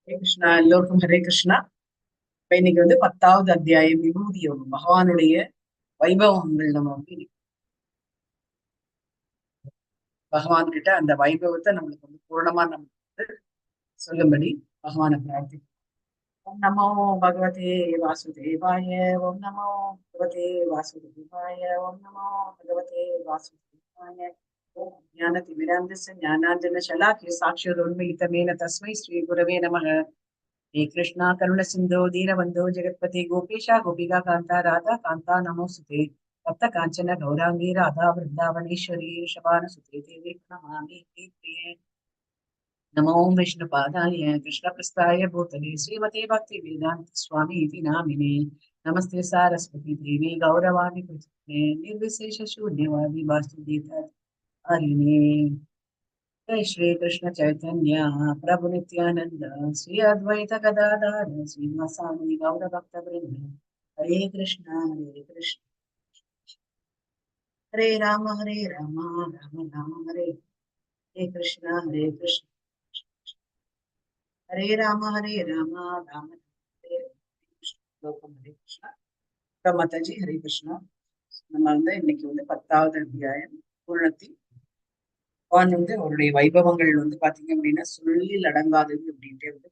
ஹரே கிருஷ்ணா. எல்லோருக்கும் ஹரே கிருஷ்ணா. இப்ப இன்னைக்கு வந்து 10வது அத்தியாயம் விபூதி யோகம், பகவானுடைய வைபவங்கள். நம்ம வந்து பகவான் கிட்ட அந்த வைபவத்தை நம்மளுக்கு வந்து பூர்ணமா நம்ம வந்து சொல்லும்படி பகவானை பிரார்த்திக்கிறோம். ஓம் நமோ பகவதே வாசுதேவாய. ஓம் நமோ பகவதே வாசுதேவாய. ஓம் நமோ பகவதே வாசுதேவாய. ஓம் ஞானதிமிராந்தஸ்ய ஞானாஞ்சன ஷலாக்கிய சாட்சியோன்மிலிதமேன தஸ்மை ஸ்ரீ குரவே நமः. हे कृष्णा करुण सिंधु दीनबंधु जगत्पति गोपीशा गोपिका कांता राधा कांता नमोस्तुते तप्त कांचन गौरांगी राधा वृंदावनेश्वरी शबानसुते देवी प्रणमामि प्रिये। नमो विष्णुपादाय कृष्णप्रस्थाय भूतले श्रीमते भक्ति वेदांत स्वामी इति नामिने। नमस्ते सारस्वती देवी गौरवाणी प्रचारिणे निर्विशेष शून्यवादी वास्तुदेवता हरिणे। जय श्री कृष्ण चैतन्य प्रभु नित्यानंद श्री अद्वैत गदाधर श्रीवासादि गौर भक्त वृंद। हरे कृष्ण हरे राम राम राम हरे कृष्ण हरे कृष्ण हरे राम राम राम हरे श्लोकम। हरे कृष्णा माताजी, हरे कृष्णा. நம்ம வந்து இன்னைக்கு வந்து 10வது அத்தியாயம் பூர்ணத்தி. பகவான் வந்து அவருடைய வைபவங்கள் வந்து பாத்தீங்க அப்படின்னா சொல்லில் அடங்காதது அப்படின்ட்டு வந்து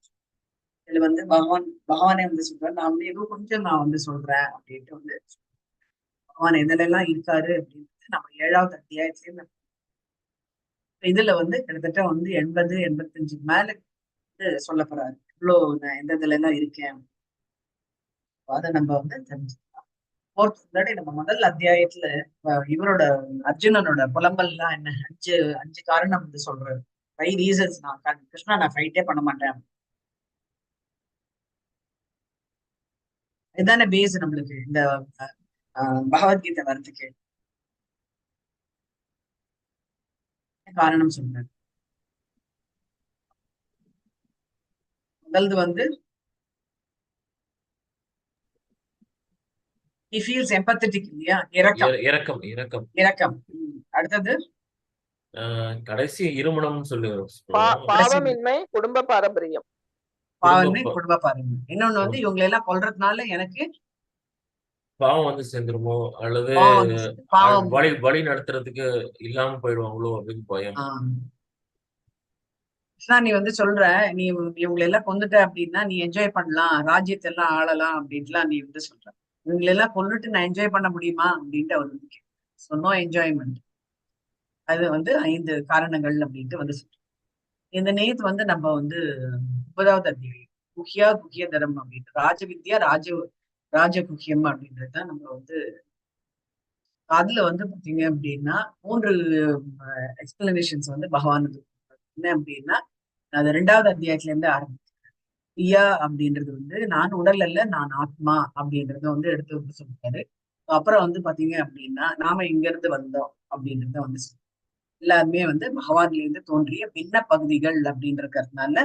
இதுல வந்து பகவானே வந்து சொல்றாரு. நான் வந்து ஏதோ கொஞ்சம் நான் வந்து சொல்றேன் அப்படின்ட்டு வந்து பகவான் எதுல எல்லாம் இருக்காரு அப்படின்ட்டு நம்ம 7வது அத்தியாயத்திலேயே இதுல வந்து கிட்டத்தட்ட வந்து 80-85 மேல வந்து சொல்ல போறாரு. இவ்வளவு நான் எந்த இதுல எல்லாம் இருக்கேன் அதை நம்ம வந்து தெரிஞ்சுக்கலாம். முன்னாடி நம்ம முதல் அத்தியாயத்துல இவரோட அர்ஜுனனோட புலம்பல் எல்லாம் என்ன, அஞ்சு அஞ்சு காரணம் வந்து சொல்றாரு. 5 ரீசன்ஸ். நான் கிருஷ்ணா நான் ஃபைட்டே பண்ண மாட்டேன். இதுதானே பேஸ் நம்மளுக்கு இந்த பகவத்கீதை வர்றதுக்கு காரணம் சொல்றாரு. முதல்து வந்து he feels empathetic இல்லையா, இரக்கம். இரக்கம் இரக்கம் இரக்கம். அடுத்தது கடைசி இருமணம் சொல்லி பாவமின்மை, குடும்ப பாரம்பரியம். பாவமே குடும்ப பாரம்பரியம். இன்னொன்னு வந்து இவங்களை எல்லாம் கொல்றதுனால எனக்கு பாவம் வந்து சேர்ந்துருமோ அல்லது பாவம் வழி நடத்துறதுக்கு இல்லாம போயிடுவாங்களோ அப்படின்னு பயம். நீ வந்து சொல்ற, நீ இவங்களை எல்லாம் கொண்டுட்ட அப்படின்னா நீ என்ஜாய் பண்ணலாம், ராஜ்யத்தை எல்லாம் ஆளலாம் அப்படின்ட்டுலாம் நீ வந்து சொல்ற. இவங்களை எல்லாம் கொண்டுட்டு நான் என்ஜாய் பண்ண முடியுமா அப்படின்ட்டு அவர் வந்து சொன்னோ என்ஜாய்மெண்ட். அது வந்து 5 காரணங்கள் அப்படின்ட்டு வந்து சொல்றோம். இந்த நேத்து வந்து நம்ம வந்து 9வது அத்தியாயம் குஹ்ய தரம் அப்படின்ட்டு ராஜவித்யா ராஜகுஹ்யம் அப்படின்றதுதான் நம்ம வந்து அதுல வந்து பாத்தீங்க அப்படின்னா 3 எக்ஸ்பிளனேஷன்ஸ் வந்து பகவான் என்ன அப்படின்னா அது 2வது அத்தியாயத்துல இருந்து ஆரம்பிச்சு பிரியா அப்படின்றது வந்து நான் உடல் அல்ல நான் ஆத்மா அப்படின்றத வந்து எடுத்து சொல்லிட்டாரு. அப்புறம் வந்து பாத்தீங்க அப்படின்னா நாம இங்க இருந்து வந்தோம் அப்படின்றத வந்து எல்லாருமே வந்து பகவான்ல இருந்து தோன்றிய பின்ன பகுதிகள் அப்படின்றதுனால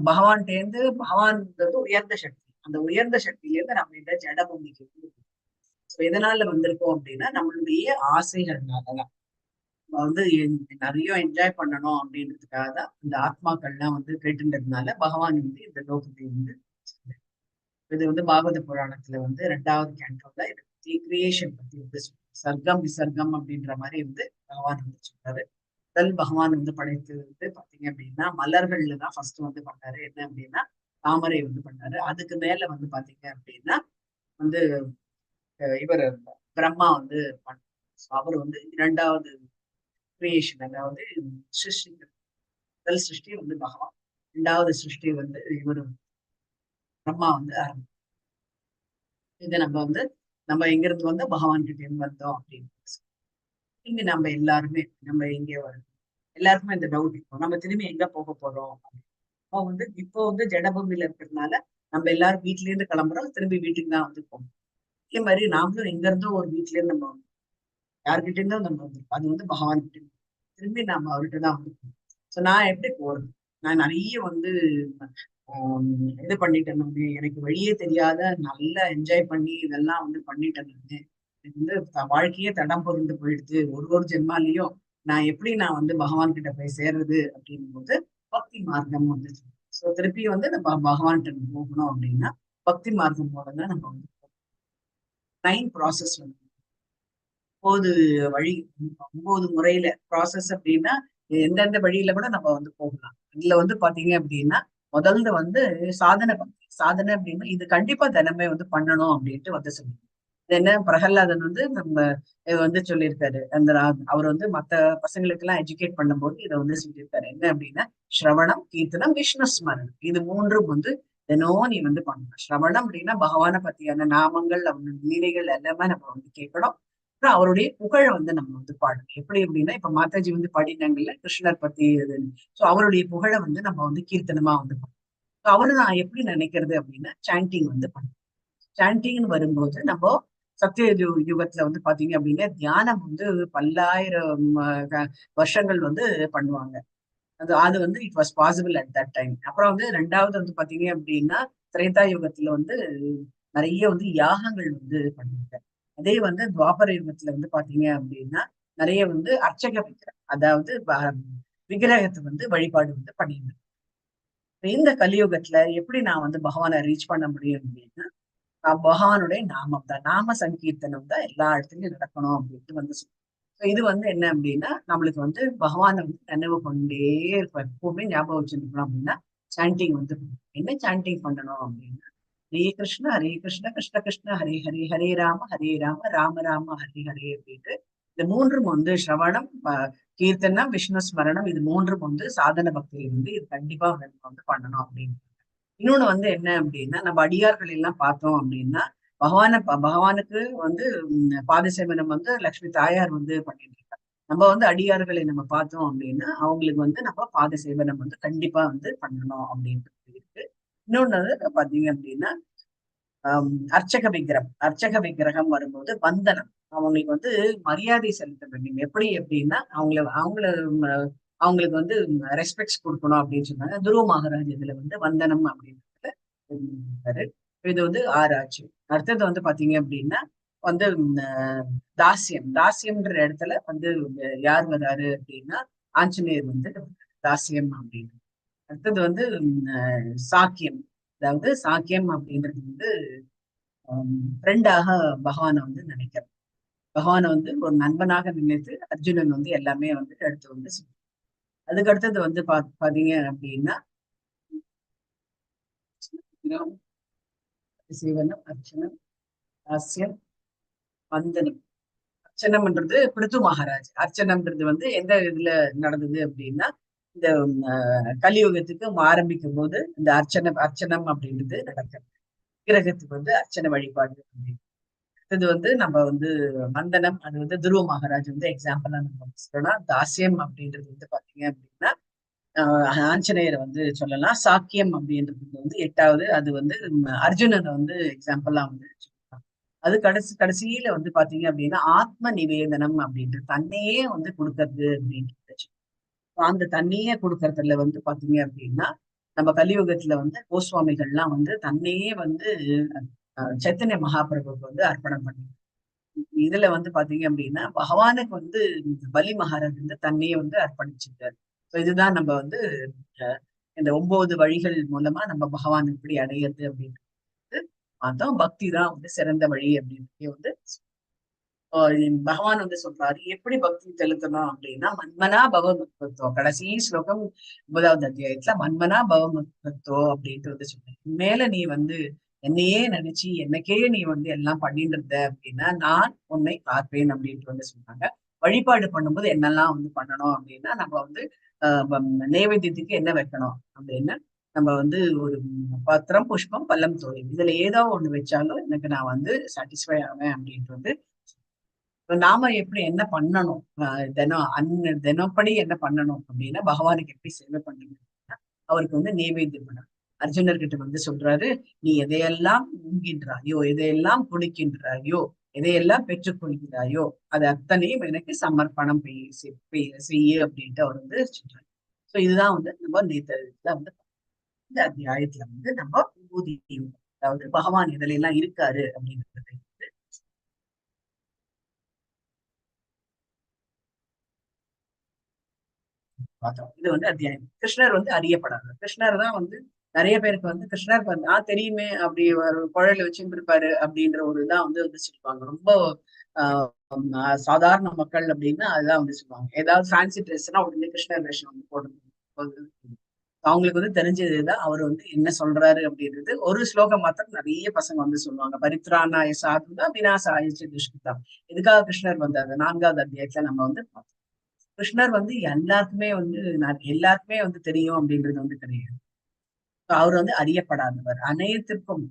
பகவான்கிட்ட பகவான்ன்றது உயர்ந்த சக்தி. அந்த உயர்ந்த சக்தியில இருந்து நம்ம இந்த ஜடபூமிக்கு எதனால வந்திருக்கோம் அப்படின்னா நம்மளுடைய ஆசைகள்னாலதான். வந்து நிறைய என்ஜாய் பண்ணணும் அப்படின்றதுக்காக தான் இந்த ஆத்மாக்கள்லாம் வந்து கேட்டுன்றதுனால பகவான் வந்து இந்த லோகத்தை வந்து இது வந்து பாகவத புராணத்துல வந்து 2வது கேண்டோல இதை பத்தி கிரியேஷன் பத்தி வந்து சர்க்கம் விசர்க்கம் அப்படின்ற மாதிரி வந்து பகவான் வந்து சொல்றாரு. முதல் பகவான் வந்து படைத்து வந்து பாத்தீங்க அப்படின்னா மலர்கள்ல தான் ஃபர்ஸ்ட் வந்து பண்ணாரு. என்ன அப்படின்னா தாமரை வந்து பண்ணாரு. அதுக்கு மேல வந்து பாத்தீங்க அப்படின்னா வந்து இவர் பிரம்மா வந்து பண்ணார். அவர் வந்து 2வது கிரியேஷன், அதாவது சிருஷ்டி. முதல் சிருஷ்டி வந்து பகவான், 2வது சிருஷ்டி வந்து இவரு பிரம்மா வந்து இதை நம்ம எங்கிருந்து வந்து பகவான் கிட்ட இருந்து வந்தோம் அப்படின்னு இங்க நம்ம எல்லாருமே நம்ம இங்க எல்லாருக்குமே இந்த டவுட் இருக்கும், நம்ம திரும்பி எங்க போக போறோம். இப்போ வந்து ஜடபூமியில இருக்கிறதுனால நம்ம எல்லாரும் வீட்ல இருந்து கிளம்புறோம், திரும்பி வீட்டுக்கு தான் வந்து போகணும். இதே மாதிரி நாமளும் எங்க இருந்தோ ஒரு வீட்ல இருந்து நம்ம யார்கிட்ட இருந்தோ நம்ம வந்திருக்கோம். அது வந்து பகவான் கிட்ட திரும்பி நாம அவர்கிட்ட தான் வந்து. ஸோ நான் எப்படி போறது? நான் நிறைய வந்து இது பண்ணிட்டேன். எனக்கு வழியே தெரியாத நல்லா என்ஜாய் பண்ணி இதெல்லாம் வந்து பண்ணிட்டேன். எனக்கு வந்து வாழ்க்கையே தடம் பொருந்து போயிடுது. ஒரு ஜென்மாலையும் நான் எப்படி வந்து பகவான் கிட்ட போய் சேர்றது அப்படின்னும் போது பக்தி மார்க்கம் வந்து ஸோ திருப்பி வந்து நம்ம பகவான்கிட்ட போகணும் அப்படின்னா பக்தி மார்க்கம் மூலம் நம்ம வந்து 9 ப்ராசஸ் வந்து 9 வழி, 9 முறையில ப்ராசஸ் அப்படின்னா எந்தெந்த வழியில கூட நம்ம வந்து போகலாம். இதுல வந்து பாத்தீங்க அப்படின்னா முதல்ல வந்து சாதனை பக்தி. சாதனை அப்படின்னா இது கண்டிப்பா தினமே வந்து பண்ணணும் அப்படின்ட்டு வந்து சொல்லுங்க. இது என்ன பிரகலாதன் வந்து நம்ம வந்து சொல்லியிருக்காரு. அந்த அவர் வந்து மத்த பசங்களுக்கு எல்லாம் எஜுகேட் பண்ணும்போது இதை வந்து சொல்லியிருக்காரு. என்ன அப்படின்னா ஸ்ரவணம், கீர்த்தனம், விஷ்ணு ஸ்மரணம், இது மூன்றும் வந்து தினம் நீ வந்து பண்ணணும். ஸ்ரவணம் அப்படின்னா பகவானை பத்தியான நாமங்கள், அவனுடைய லீலைகள் எல்லாமே நம்ம வந்து கேட்கணும். அப்புறம் அவருடைய புகழ வந்து நம்ம வந்து பாடணும். எப்படி அப்படின்னா இப்ப மாதாஜி வந்து பாடினாங்கல்ல கிருஷ்ணர் பத்தி இதுன்னு. சோ அவருடைய புகழ வந்து நம்ம வந்து கீர்த்தனமா வந்து பண்ணணும். அவரு நான் எப்படி நினைக்கிறது அப்படின்னா சாண்டிங் வந்து பண்ணணும். சாண்டிங்னு வரும்போது நம்ம சத்திய யுகத்துல வந்து பாத்தீங்க அப்படின்னா தியானம் வந்து பல்லாயிரம் வருஷங்கள் வந்து பண்ணுவாங்க. அது அது வந்து it was possible at that time. அப்புறம் வந்து ரெண்டாவது வந்து பாத்தீங்க அப்படின்னா திரேதா யுகத்துல வந்து நிறைய வந்து யாகங்கள் வந்து பண்ணுவாங்க. அதே வந்து துவாபர யுகத்துல வந்து பாத்தீங்க அப்படின்னா நிறைய வந்து அர்ச்சக விக்கிரம், அதாவது விக்கிரகத்தை வந்து வழிபாடு வந்து பண்ணியிருந்தாங்க. இந்த கலியுகத்துல எப்படி நான் வந்து பகவானை ரீச் பண்ண முடியும் அப்படின்னா பகவானுடைய நாமம் தான், நாம சங்கீர்த்தனம் தான் எல்லா இடத்துலயும் நடக்கணும் அப்படின்ட்டு வந்து சொல்லுவோம். இது வந்து என்ன அப்படின்னா நம்மளுக்கு வந்து பகவானை வந்து நினைவு கொண்டே இருப்போம். எப்பவுமே ஞாபகம் வச்சுருக்கணும் அப்படின்னா சாண்டிங் வந்து என்ன சாண்டிங் பண்ணணும் அப்படின்னா ஹரே கிருஷ்ண கிருஷ்ண கிருஷ்ண ஹரே ஹரே, ஹரே ராம ராம ராம ஹரே ஹரே அப்படின்ட்டு இந்த மூன்றும் வந்து ஸ்ரவணம், கீர்த்தனம், விஷ்ணு ஸ்மரணம், இது மூன்றும் வந்து சாதன பக்தியில வந்து இது கண்டிப்பா வந்து பண்ணணும் அப்படின்னு. இன்னொன்னு வந்து என்ன அப்படின்னா நம்ம அடியார்கள் எல்லாம் பார்த்தோம் அப்படின்னா பகவானுக்கு வந்து பாதசேவனம் வந்து லட்சுமி தாயார் வந்து பண்ணிட்டு இருக்காங்க. நம்ம வந்து அடியார்களை நம்ம பார்த்தோம் அப்படின்னா அவங்களுக்கு வந்து நம்ம பாதசேவனம் வந்து கண்டிப்பா வந்து பண்ணணும் அப்படின்றது இருக்கு. இன்னொன்னு வந்து பாத்தீங்க அப்படின்னா அர்ச்சக விக்கிரகம் வரும்போது வந்தனம், அவங்களுக்கு வந்து மரியாதை செலுத்த வேண்டும். எப்படி அப்படின்னா அவங்களுக்கு வந்து ரெஸ்பெக்ட்ஸ் கொடுக்கணும் அப்படின்னு சொன்னாங்க. துருவ மகாராஜ் இதுல வந்து வந்தனம் அப்படின்றது இருக்காரு. இது வந்து ஆராய்ச்சி. அடுத்தது வந்து பாத்தீங்க அப்படின்னா வந்து தாசியம்ன்ற இடத்துல வந்து யார் வராரு அப்படின்னா ஆஞ்சநேயர் வந்து தாசியம் அப்படின்னு. அடுத்தது வந்து சாக்கியம், அதாவது சாக்கியம் அப்படின்றது வந்து ஃப்ரெண்டாக பகவானை வந்து நினைக்கிறது. பகவானை வந்து ஒரு நண்பனாக நினைத்து அர்ஜுனன் வந்து எல்லாமே வந்து எடுத்து வந்து அதுக்கு அடுத்தது வந்து பாத்தீங்க அப்படின்னா சீவனம், அர்ச்சனம், தாசியம், வந்தனம். அர்ச்சனம்ன்றது பிருத்து மகாராஜ். அர்ச்சனம்ன்றது வந்து எந்த இதுல நடந்தது அப்படின்னா இந்த கலியுகத்துக்கு ஆரம்பிக்கும் போது இந்த அர்ச்சனம் அப்படின்றது நடக்கிறது. விக்கிரகத்துக்கு வந்து அர்ச்சனை வழிபாடு அப்படின்னு. இது வந்து நம்ம வந்து வந்தனம், அது வந்து துருவ மகாராஜ் வந்து எக்ஸாம்பிளா நம்ம சொல்லலாம். தாசியம் அப்படின்றது வந்து பாத்தீங்க அப்படின்னா ஆஞ்சநேயரை வந்து சொல்லலாம். சாக்கியம் அப்படின்றது வந்து 8வது, அது வந்து அர்ஜுனனை வந்து எக்ஸாம்பிளா வந்து சொல்லலாம். அது கடைசியில வந்து பாத்தீங்க அப்படின்னா ஆத்ம நிவேதனம் அப்படின்றது தன்னையே வந்து கொடுக்கறது அப்படின்றது. அந்த தண்ணியே கொடுக்கறதுல வந்து பாத்தீங்க அப்படின்னா நம்ம கலியுகத்துல வந்து கோஸ்வாமிகள்லாம் வந்து தன்னையே வந்து சைத்தன்ய மகாபிரபுக்கு வந்து அர்ப்பணம் பண்ணி இதுல வந்து பாத்தீங்க அப்படின்னா பகவானுக்கு வந்து பலி மகாராஜ் வந்து தன்னையே வந்து அர்ப்பணிச்சிருக்காரு. இதுதான் நம்ம வந்து இந்த 9 வழிகள் மூலமா நம்ம பகவான் எப்படி அடையிறது அப்படின்றது அதான் பக்தி தான் வந்து சிறந்த வழி அப்படின்னு வந்து பகவான் வந்து சொல்றாரு. எப்படி பக்தி செலுத்தணும் அப்படின்னா மன்மனா பவமத்வத்தோ, கடைசி ஸ்லோகம் 9வது அத்தியாயத்துல மன்மனா பவமத்வத்தோ அப்படின்ட்டு வந்து சொல்றேன். மேல நீ வந்து என்னையே நினைச்சு என்னைக்கே நீ வந்து எல்லாம் பண்ணிட்டு இருந்த அப்படின்னா நான் உன்னை பார்ப்பேன் அப்படின்ட்டு வந்து சொன்னாங்க. வழிபாடு பண்ணும்போது என்னெல்லாம் வந்து பண்ணணும் அப்படின்னா நம்ம வந்து நைவேத்தியத்துக்கு என்ன வைக்கணும் அப்படின்னா நம்ம வந்து ஒரு பத்திரம், புஷ்பம், பல்லம், தோழி, இதுல ஏதோ ஒண்ணு வச்சாலும் எனக்கு நான் வந்து சாட்டிஸ்ஃபை ஆவேன் அப்படின்ட்டு வந்து நாம எப்படி என்ன பண்ணணும், தினப்படி என்ன பண்ணணும் அப்படின்னா பகவானுக்கு எப்படி சேவை பண்ணணும், அவருக்கு வந்து நைவேத்தியம் பண்ணணும். அர்ஜுனர்கிட்ட வந்து சொல்றாரு, நீ எதையெல்லாம் உண்கின்றாயோ, எதையெல்லாம் குடிக்கின்றாயோ, எதையெல்லாம் பெற்றுக் கொள்கிறாயோ அது அத்தனையும் எனக்கு சமர்ப்பணம் செய்ய அப்படின்ட்டு அவர் வந்து சொல்றாரு. சோ இதுதான் வந்து நம்ம நேற்று வந்து இந்த அத்தியாயத்துல வந்து நம்ம ஊதி, அதாவது பகவான் இதுல எல்லாம் இருக்காரு அப்படின்றது பார்த்தோம். இது வந்து அத்தியாயம். கிருஷ்ணர் வந்து அறியப்படாது. கிருஷ்ணர் தான் வந்து நிறைய பேருக்கு வந்து கிருஷ்ணர் வந்து தெரியுமே அப்படி ஒரு குழல வச்சுட்டு இருப்பாரு அப்படின்ற ஒரு இதான் வந்து சொல்லுவாங்க. ரொம்ப சாதாரண மக்கள் அப்படின்னா அதுதான் வந்து சொல்லுவாங்க. ஏதாவது ஃபேன்சி ட்ரெஸ்னா உடனே கிருஷ்ணர் வேஷம் வந்து போட்டு அவங்களுக்கு வந்து தெரிஞ்சதுதான் அவர் வந்து என்ன சொல்றாரு அப்படின்றது. ஒரு ஸ்லோகம் மாத்திரம் நிறைய பசங்க வந்து சொல்லுவாங்க. பரித்ராணாய சாதுதா விநாசாய துஷ்கிருதா. எதுக்காக கிருஷ்ணர் வந்தாரு 4வது அத்தியாயத்துல நம்ம வந்து பார்த்தோம். கிருஷ்ணர் வந்து எல்லாருக்குமே வந்து எல்லாருக்குமே வந்து தெரியும் அப்படின்றது வந்து கிடையாது. அவர் வந்து அறியப்படாதவர். அனைத்திற்கும்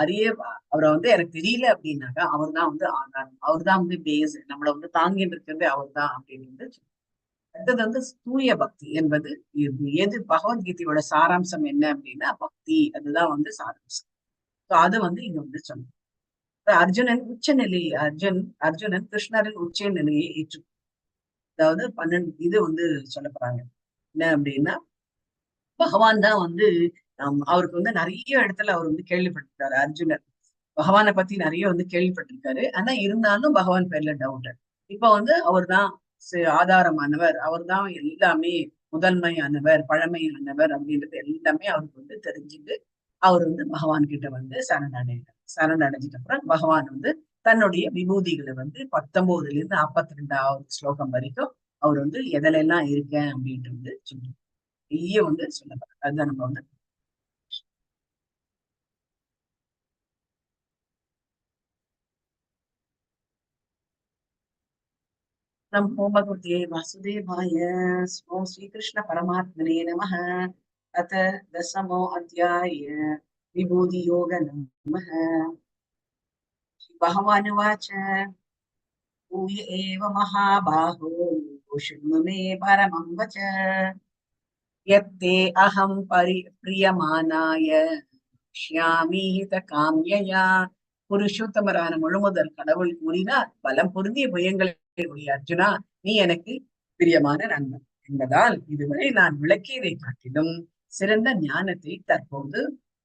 அறிய அவரை வந்து எனக்கு தெரியல அப்படின்னாக்கா அவர் தான் வந்து ஆதாரம். அவர் தான் வந்து பேஸ். நம்மளை வந்து தாங்கிட்டு இருக்கிறது அவர் தான் அப்படின்னு. அடுத்தது வந்து தூய பக்தி என்பது எது பகவத்கீதையோட சாராம்சம் என்ன அப்படின்னா பக்தி. அதுதான் வந்து சாராம்சம். அது வந்து இங்க வந்து சொன்னோம். அர்ஜுனன் உச்சநிலை அர்ஜுனன் கிருஷ்ணரின் உச்ச நிலையை ஏற்று, அதாவது 12 இது வந்து சொல்ல போறாங்க. என்ன அப்படின்னா பகவான் தான் வந்து அவருக்கு வந்து நிறைய இடத்துல அவர் வந்து கேள்விப்பட்டிருக்காரு. அர்ஜுனர் பகவானை பத்தி நிறைய வந்து கேள்விப்பட்டிருக்காரு. ஆனா இருந்தாலும் பகவான் பேர்ல டவுட். இப்ப வந்து அவர் தான் ஆதாரமானவர், அவர் தான் எல்லாமே முதன்மையானவர், பழமையானவர் அப்படின்றது எல்லாமே அவருக்கு வந்து தெரிஞ்சுட்டு அவர் வந்து பகவான் கிட்ட வந்து சரணடைஞ்சிட்ட அப்புறம் பகவான் வந்து தன்னுடைய விபூதிகளை வந்து 19ல இருந்து 42வது ஸ்லோகம் வரைக்கும் அவர் வந்து எதிலெல்லாம் இருக்கேன் அப்படின்ட்டு வந்து சொல்லுவார். பெரிய வந்து சொல்லப்படுறாரு. அதுதான் நம்ம வந்து नमो भगवते वासुदेवाय। ओम श्री कृष्ण परमात्मने नमः। अथ 10मो अध्याय विभूति योग नमः। भगवानुवाच भूय एव महाबाहो शृणु मे परमं वच यत्ते अहं प्रियमानाय ஷ்யாமி காமியயா. புருஷோத்தமரான முழுமுதல் கடவுள் கூறினார், பலம் பொருந்திய புயங்களை உடைய அர்ஜுனா, நீ எனக்கு பிரியமான நண்பன் என்பதால் இதுவரை நான் விளக்கியதை காட்டிலும் சிறந்த ஞானத்தை தற்போது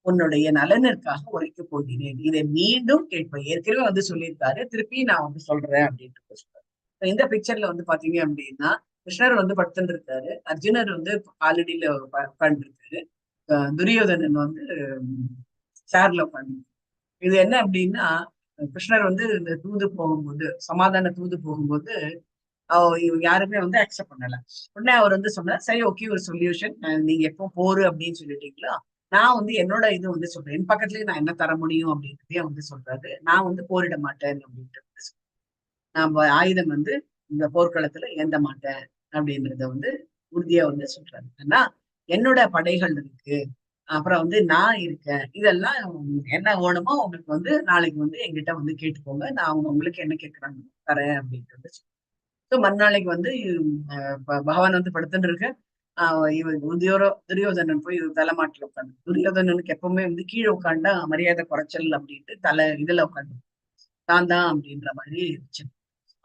உன்னுடைய நலனிற்காக உரைக்கப் போகிறேன். இதை மீண்டும் கேட்பேன். ஏற்கனவே வந்து சொல்லியிருக்காரு, திருப்பி நான் வந்து சொல்றேன் அப்படின்ட்டு சொல்றேன். இந்த பிக்சர்ல வந்து பாத்தீங்க அப்படின்னா கிருஷ்ணர் வந்து படுத்துட்டு இருக்காரு, அர்ஜுனர் வந்து காலடியில உட்கார்ந்து இருக்காரு, துரியோதனன் வந்து சேர்ல உட்காந்து. இது என்ன அப்படின்னா கிருஷ்ணர் வந்து இந்த தூது போகும்போது சமாதான தூது போகும்போது இவங்க யாருமே வந்து அக்செப்ட் பண்ணல. உடனே அவர் வந்து சொன்னார், சரி ஓகே ஒரு சொல்யூஷன், நீங்க எப்போ போரு அப்படின்னு சொல்லிட்டீங்களா, நான் வந்து என்னோட இது வந்து சொல்றேன், என் பக்கத்துலயே நான் என்ன தர முடியும் அப்படின்றதே வந்து சொல்றாரு. நான் வந்து போரிட மாட்டேன் அப்படின்ட்டு நான் ஆயுதம் வந்து இந்த போர்க்களத்துல ஏந்த மாட்டேன் அப்படின்றத வந்து உறுதியா வந்து சொல்றாரு. ஆனா என்னோட படைகள் இருக்கு, அப்புறம் வந்து நான் இருக்கேன், இதெல்லாம் என்ன வேணுமோ உங்களுக்கு வந்து நாளைக்கு வந்து எங்கிட்ட வந்து கேட்டுக்கோங்க, நான் உங்களுக்கு என்ன கேட்கறாங்க தரேன் அப்படின்ட்டு. ஸோ மறுநாளைக்கு வந்து பகவான் வந்து படுத்துட்டு இருக்க இவர் துரியோதனன் போய் தலைமாட்டில் உட்காந்து, துரியோதனனுக்கு எப்பவுமே வந்து கீழே உட்காண்டா மரியாதை குறைச்சல் அப்படின்ட்டு இதுல உட்காந்து நான் தான் அப்படின்ற மாதிரி இருந்துச்சு.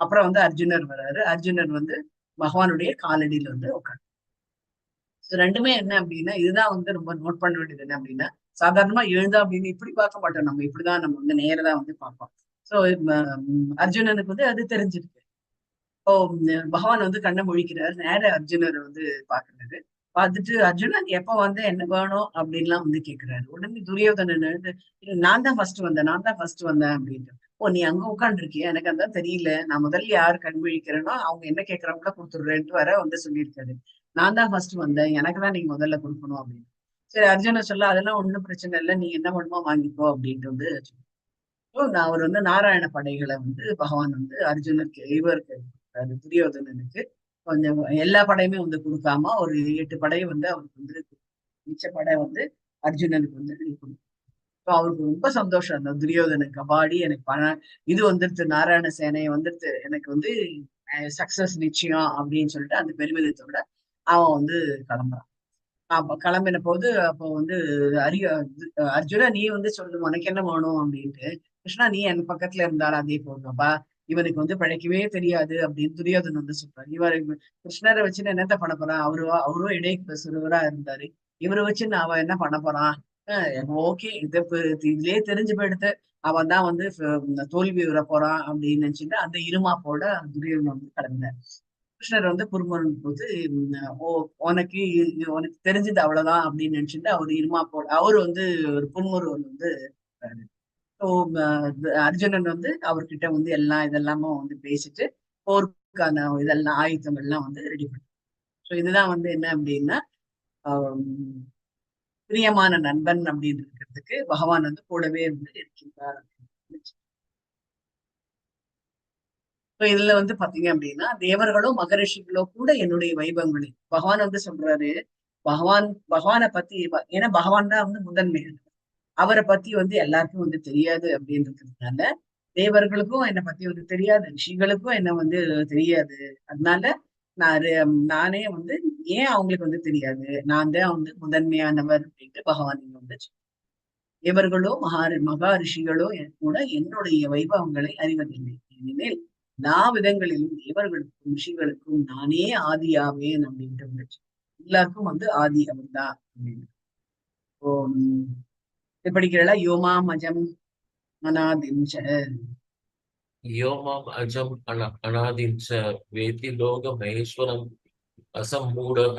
அப்புறம் வந்து அர்ஜுனர் வர்றாரு, அர்ஜுனர் வந்து பகவானுடைய காலடியில வந்து உட்காந்து. ரெண்டுமே என்ன அப்படின்னா இதுதான் வந்து ரொம்ப நோட் பண்ண வேண்டியது என்ன அப்படின்னா, சாதாரணமா எழுந்தா அப்படின்னு இப்படி பார்க்க மாட்டோம், நம்ம இப்படிதான் நம்ம வந்து நேரதான் வந்து பார்ப்போம். சோ அர்ஜுனனுக்கு வந்து அது தெரிஞ்சிருக்கு. இப்போ பகவான் வந்து கண்ணை முழிக்கிறாரு, நேர அர்ஜுனர் வந்து பாக்குறாரு. பார்த்துட்டு அர்ஜுனன் எப்ப வந்து என்ன வேணும் அப்படின்லாம் வந்து கேட்கிறாரு. உடனே துரியோதனன் நான் தான் ஃபர்ஸ்ட் வந்தேன் அப்படின்ட்டு. ஓ நீ அங்க உட்கார்ந்து இருக்கியா, எனக்கு அதான் தெரியல, நான் முதல்ல யாரு கண் விழிக்கிறேனோ அவங்க என்ன கேட்கறாங்களோ கொடுத்துடுறேன்ட்டு வர வந்து சொல்லியிருக்காரு. நான் தான் ஃபர்ஸ்ட் வந்தேன், எனக்கு தான் நீங்க முதல்ல கொடுக்கணும் அப்படின்னு. சரி அர்ஜுன சொல்ல அதெல்லாம் ஒண்ணும் பிரச்சனை இல்லை, நீ என்ன வேணுமோ வாங்கிக்கோ அப்படின்ட்டு வந்து அவர் வந்து நாராயண படைகளை வந்து பகவான் வந்து அர்ஜுனருக்கு இவருக்கு துரியோதனனுக்கு கொஞ்சம் எல்லா படையுமே வந்து கொடுக்காம ஒரு 8 படையை வந்து அவருக்கு வந்து மிச்ச படை வந்து அர்ஜுனனுக்கு வந்து கொடுக்கும். அவருக்கு ரொம்ப சந்தோஷம். அந்த துரியோதனுக்கு அபாடி எனக்கு இது வந்துருது, நாராயண சேனை வந்துருது, எனக்கு வந்து சக்சஸ் நிச்சயம் அப்படின்னு சொல்லிட்டு அந்த பெருமிதத்தோட அவன் வந்து கிளம்புறான். அப்ப கிளம்பின போது அப்போ வந்து அர்ஜுனா நீ வந்து சொல்லு உனக்கு என்ன வேணும் அப்படின்ட்டு. கிருஷ்ணா நீ என் பக்கத்துல இருந்தாலும் அதே போதும்ப்பா, இவனுக்கு வந்து பிழைக்கவே தெரியாது அப்படின்னு துரியோதன் வந்து சொல்றாரு. கிருஷ்ணரை வச்சுன்னு என்னத்த பண்ண போறான், அவரும் இடை சுருவரா இருந்தாரு, இவரை வச்சு அவன் என்ன பண்ண போறான், ஓகே இதுலயே தெரிஞ்சு போயிடுத்து அவன் தான் வந்து தோல்வி வர போறான் அப்படின்னு நினைச்சுட்டு அந்த இருமாப்போட துரியோதன் வந்து கிளம்பினார். கிருஷ்ணர் வந்து குறுமுறும் போது ஓ உனக்கு உனக்கு தெரிஞ்சது அவ்வளவுதான் அப்படின்னு நினைச்சிட்டு அவர் இருமா போல அவரு வந்து ஒரு புன்முறுவல் வந்து இருக்காரு. ஸோ அர்ஜுனன் வந்து அவர்கிட்ட வந்து எல்லாம் இதெல்லாமும் வந்து பேசிட்டு போருக்கான இதெல்லாம் ஆயுதங்கள்லாம் வந்து ரெடி பண்ணி. ஸோ இதுதான் வந்து என்ன அப்படின்னா ஆம், பிரியமான நண்பன் அப்படின்னு இருக்கிறதுக்கு பகவான் வந்து கூடவே வந்து இருக்கின்றார். இப்ப இதுல வந்து பாத்தீங்க அப்படின்னா தேவர்களோ மகரிஷிகளோ கூட என்னுடைய வைபவங்களே பகவான் வந்து சொல்றாரு. பகவானை பத்தி ஏன்னா பகவான் தான் வந்து முதன்மை. அவரை பத்தி வந்து எல்லாருக்கும் வந்து தெரியாது அப்படின்றதுனால தேவர்களுக்கும் என்னை பத்தி வந்து தெரியாது, ரிஷிகளுக்கும் என்ன வந்து தெரியாது. அதனால நானே வந்து ஏன் அவங்களுக்கு வந்து தெரியாது, நான் தான் வந்து முதன்மையானவர் அப்படின்ட்டு பகவான் இங்க வந்து தேவர்களோ மகா ரிஷிகளோ கூட என்னுடைய வைபவங்களை அறிவதில்லை. இனிமேல் எல்லா விதங்களிலும் தேவர்களுக்கும் ரிஷிகளுக்கும் நானே ஆதியாவேன் அப்படின்ட்டு வந்துச்சு. எல்லாருக்கும் வந்து ஆதி அவன்தான் அப்படின்னு. இப்போ இது படிக்கிறா யோமா மஜம் அநாதிஞ்ச यो माम् अजम् अनादिं च वेति लोकमहेश्वरम् असम्मूढः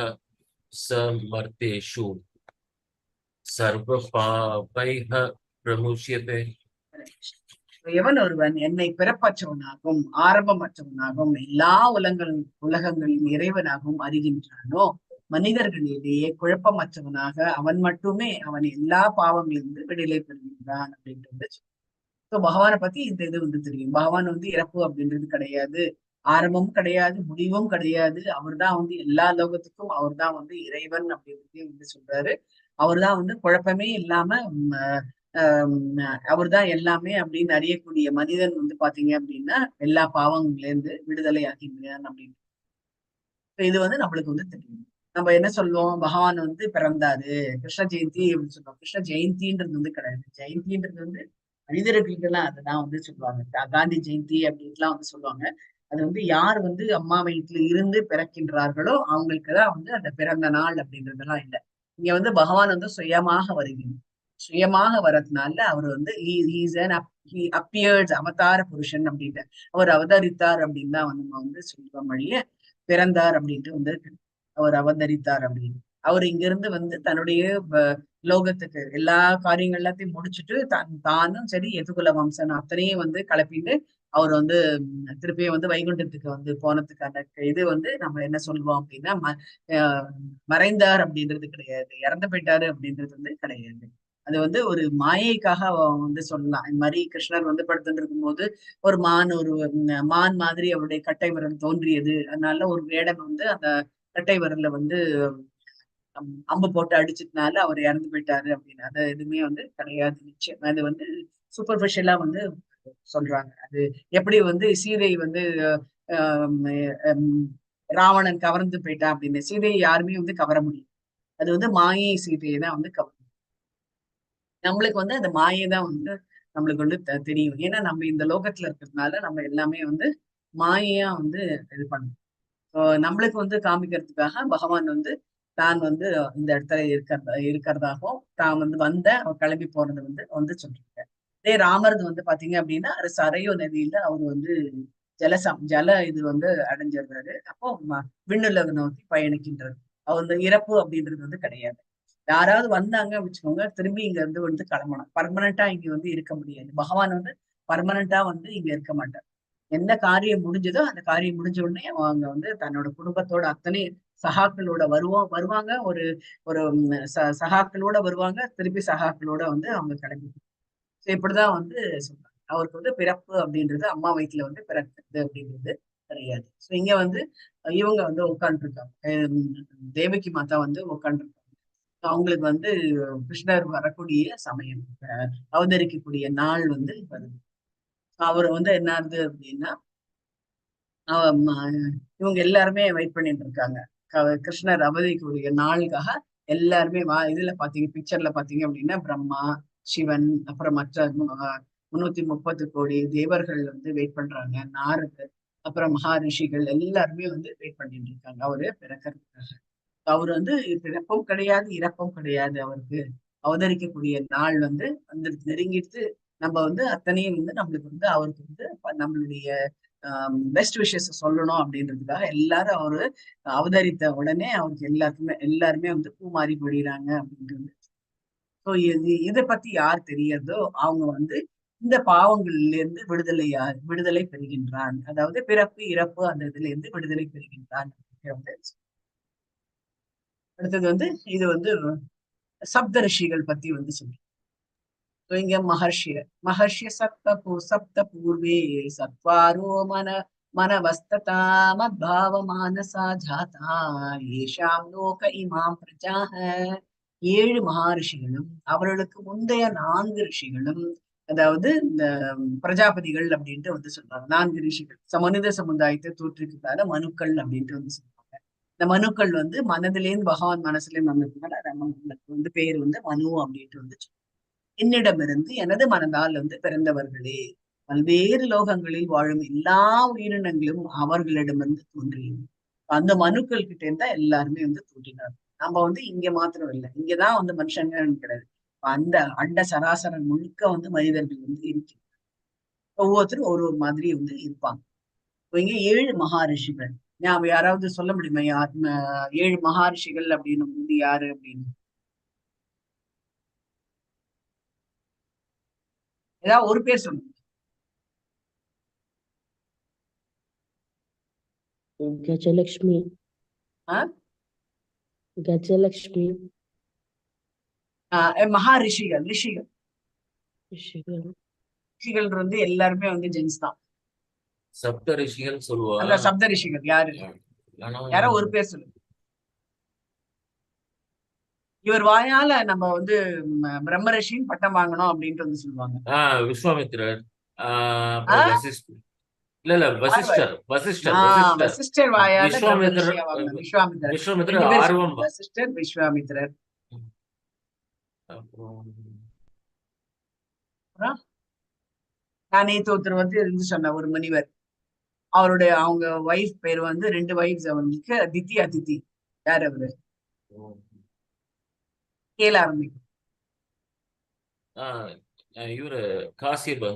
स मर्त्येषु सर्वपापैः प्रमुच्यते. எவன் ஒருவன் என்னை பிறப்பற்றவனாகவும் ஆரம்பமற்றவனாகவும் எல்லா உலகங்களின் இறைவனாகவும் அறிகின்றானோ மனிதர்களிடையே குழப்பமற்றவனாக அவன் மட்டுமே அவன் எல்லா பாவங்களிலிருந்து விடுதலை பெறுகின்றான் அப்படின்றது. ஸோ பகவானை பத்தி இந்த இது வந்து தெரியும். பகவான் வந்து இறப்பு அப்படின்றது கிடையாது, ஆரம்பமும் கிடையாது, முடிவும் கிடையாது. அவர் தான் வந்து எல்லா லோகத்துக்கும் அவர் தான் வந்து இறைவன் அப்படின்றதையும் வந்து சொல்றாரு. அவர் தான் வந்து குழப்பமே இல்லாம அவர் தான் எல்லாமே அப்படின்னு அறியக்கூடிய மனிதன் வந்து பாத்தீங்க அப்படின்னா எல்லா பாவங்கள்ல இருந்து விடுதலை ஆகின்றான் அப்படின்னு. இது வந்து நம்மளுக்கு வந்து தெரியும். நம்ம என்ன சொல்லுவோம், பகவான் வந்து பிறந்தாரு கிருஷ்ண ஜெயந்தி அப்படின்னு சொல்லுவோம். கிருஷ்ண ஜெயந்தின்றது வந்து கிடையாது. ஜெயந்தின்றது வந்து மனிதர்களுக்கெல்லாம் அதுதான் வந்து சொல்லுவாங்க. காந்தி ஜெயந்தி அப்படின்ட்டுலாம் வந்து சொல்லுவாங்க. அது வந்து யார் வந்து அம்மா வயிற்றுல இருந்து பிறக்கின்றார்களோ அவங்களுக்குதான் வந்து அந்த பிறந்த நாள் அப்படின்றதெல்லாம் இல்லை. இங்க வந்து பகவான் வந்து சுயமாக வருகிறார். சுயமாக வர்றதுனால அவர் வந்து அப்பியர்ஸ் அவதார புருஷன் அப்படின்ட்டு அவர் அவதரித்தார் அப்படின்னு தான் வந்து நம்ம வந்து சொல்லுவோம். வழிய பிறந்தார் அப்படின்ட்டு வந்து அவர் அவதரித்தார் அப்படின்னு. அவர் இங்கிருந்து வந்து தன்னுடைய லோகத்துக்கு எல்லா காரியங்கள் எல்லாத்தையும் முடிச்சுட்டு தானும் சரி எதுகுல வம்சன் அத்தனையும் வந்து கிளப்பிட்டு அவர் வந்து திருப்பியும் வந்து வைகுண்டத்துக்கு வந்து போனதுக்கான இது வந்து நம்ம என்ன சொல்லுவோம் அப்படின்னா மறைந்தார் அப்படின்றது கிடையாது, இறந்து போயிட்டாரு அப்படின்றது வந்து கிடையாது. அது வந்து ஒரு மாயைக்காக வந்து சொல்லலாம். இந்த மாதிரி கிருஷ்ணர் வந்து படுத்துட்டு இருக்கும் போது ஒரு மான் மாதிரி அவருடைய கட்டை விரல் தோன்றியது. அதனால ஒரு வேடன் வந்து அந்த கட்டை விரல்ல வந்து அம்பு போட்டு அடிச்சதுனால அவர் இறந்து போயிட்டாரு அப்படின்னு அது எதுவுமே வந்து கிடையாது. நிச்சயம் அது வந்து சூப்பர்ஃபிஷியலா வந்து சொல்றாங்க. அது எப்படி வந்து சீதை வந்து ராவணன் கவர்ந்து போயிட்டா அப்படின்னு சீதையை யாருமே வந்து கவர முடியும். அது வந்து மாயை சீதையை தான் வந்து கவரும். நம்மளுக்கு வந்து அந்த மாயை தான் வந்து நம்மளுக்கு வந்து தெரியும். ஏன்னா நம்ம இந்த லோகத்துல இருக்கிறதுனால நம்ம எல்லாமே வந்து மாயையா வந்து இது பண்ணணும். நம்மளுக்கு வந்து காமிக்கிறதுக்காக பகவான் வந்து தான் வந்து இந்த இடத்துல இருக்கிறதாகவும் தான் வந்து கிளம்பி போறது வந்து வந்து சொல்றாங்க. இதே ராமரது வந்து பாத்தீங்க அப்படின்னா சரையோ நதியில அவர் வந்து ஜல இது வந்து அடைஞ்சிடுறாரு. அப்போ விண்ணுலக நோக்கி பயணிக்கின்றது. அவர் வந்து இறப்பு அப்படின்றது வந்து கிடையாது. யாராவது வந்தாங்க வச்சுக்கோங்க திரும்பி இங்க இருந்து வந்து கிளம்பணும். பர்மனண்டா இங்க வந்து இருக்க முடியாது. பகவான் வந்து பர்மனண்டா வந்து இங்க இருக்க மாட்டார். எந்த காரியம் முடிஞ்சதோ அந்த காரியம் முடிஞ்ச உடனே அவங்க வந்து தன்னோட குடும்பத்தோட அத்தனை சகாக்களோட வருவாங்க. ஒரு ஒரு சகாக்களோட வருவாங்க, திருப்பி சகாக்களோட வந்து அவங்க கிளம்பி. இப்படிதான் வந்து சொல்றாங்க. அவருக்கு வந்து பிறப்பு அப்படின்றது அம்மா வயிற்றுல வந்து பிறக்கிறது அப்படின்றது கிடையாது. சோ இங்க வந்து இவங்க வந்து உட்காந்துருக்காங்க. தேவகி மாதா வந்து உட்காந்துருக்காங்க. அவங்களுக்கு வந்து கிருஷ்ணர் வரக்கூடிய சமயம், அவதரிக்கக்கூடிய நாள் வந்து வருது. அவர் வந்து என்ன ஆகுது அப்படின்னா இவங்க எல்லாருமே வெயிட் பண்ணிட்டு இருக்காங்க. கிருஷ்ணர் அவதரிக்கக்கூடிய நாளுக்காக எல்லாருமே இதுல பாத்தீங்க பிக்சர்ல பாத்தீங்க அப்படின்னா பிரம்மா, சிவன், அப்புறம் மற்ற 330 கோடி தேவர்கள் வந்து வெயிட் பண்றாங்க. நாரதர், அப்புறம் மகாரிஷிகள் எல்லாருமே வந்து வெயிட் பண்ணிட்டு இருக்காங்க அவரு பிறக்கிறதுக்காக. அவர் வந்து பிறப்பும் கிடையாது, இறப்பும் கிடையாது. அவருக்கு அவதரிக்கக்கூடிய நாள் வந்து நெருங்கிட்டு நம்ம வந்து அத்தனையும் வந்து நம்மளுக்கு வந்து அவருக்கு வந்து நம்மளுடைய பெஸ்ட் விஷஸ் சொல்லணும் அப்படின்றதுக்காக எல்லாரும் அவரு அவதரித்த உடனே அவருக்கு எல்லாருமே வந்து பூமாறி பொழியிறாங்க அப்படின்றது. ஸோ இதை பத்தி யார் தெரியறதோ அவங்க வந்து இந்த பாவங்கள்ல இருந்து விடுதலை பெறுகின்றான். அதாவது பிறப்பு இறப்பு அந்த இதுல இருந்து விடுதலை பெறுகின்றான். அடுத்தது வந்து இது வந்து சப்த ரிஷிகள் பத்தி வந்து சொல்லு. இங்க மகர்ஷிய சப்த பூர்வே சத்வாரோ மனவஸ்ததா மத்பாவ மானசா ஜாதா ஏஷாம் லோக இமாம் பிரஜாஹ. 7 மகர்ஷிகளும் அவர்களுக்கு முந்தைய 4 ரிஷிகளும், அதாவது இந்த பிரஜாபதிகள் அப்படின்ட்டு வந்து சொல்றாங்க. 4 ரிஷிகள் மனித சமுதாயத்தை தோற்றுவிக்காத மனுக்கள் அப்படின்ட்டு வந்து சொல்றாங்க. இந்த மனுக்கள் வந்து மனதிலேருந்து பகவான் மனசுலேருந்து வந்ததுனால நமக்கு வந்து பேர் வந்து மனு அப்படின்ட்டு வந்து என்னிடமிருந்து எனது மனதால் வந்து பிறந்தவர்களே, பல்வேறு லோகங்களில் வாழும் எல்லா உயிரினங்களும் அவர்களிடமிருந்து தோன்றியது. அந்த மனுக்கள் கிட்ட இருந்தா எல்லாருமே வந்து தோன்றினார். நம்ம வந்து இங்க மாத்திரம் இல்லை, இங்கதான் வந்து மனுஷங்க கிடையாது. அந்த அண்ட சராசரம் முழுக்க வந்து மனிதர்கள் வந்து இருக்கு. ஒவ்வொருத்தரும் ஒரு மாதிரி வந்து இருப்பாங்க. இங்க 7 மகரிஷிகள். ஞாபகம் யாராவது சொல்ல முடியுமா? 7 மகரிஷிகள் அப்படின்னு வந்து யாரு அப்படின்னு? ஏதாவது ஒரு பேர் சொல்லுங்க. கஜலட்சுமி. கஜலட்சுமி. மகரிஷிகள் ரிஷிகள் ரிஷிகள். ரிஷிகள் வந்து எல்லாருமே வந்து ஜென்ஸ் தான். சப்த ரிஷிகள் சொல்லுவா. அந்த சப்த ரிஷிகள் யாரு? யாரோ ஒரு பேர் சொல்லுங்க. இவர் வாயால நம்ம வந்து பிரம்ம ரிஷின்னு பட்டம் வாங்கணும் அப்படின்ட்டு வந்து சொல்லுவாங்க. விஸ்வாமித்திரர். இல்ல வசிஷ்டர். வசிஷ்டர் வாயால விஸ்வாமித்திரர். ஆர்வம். வசிஷ்டர் விஸ்வாமித்திரர். நான் நேத்து ஒருத்தர் வந்து இருந்து சொன்ன ஒரு முனிவர், அவங்க வைஃப் பேர் வந்து 2 வைஃப்ஸ் அவங்களுக்கு அதித்தி அதித்தி. யார் அவரு? கேள ஆரம்பிக்கும். இவரு காசியபர்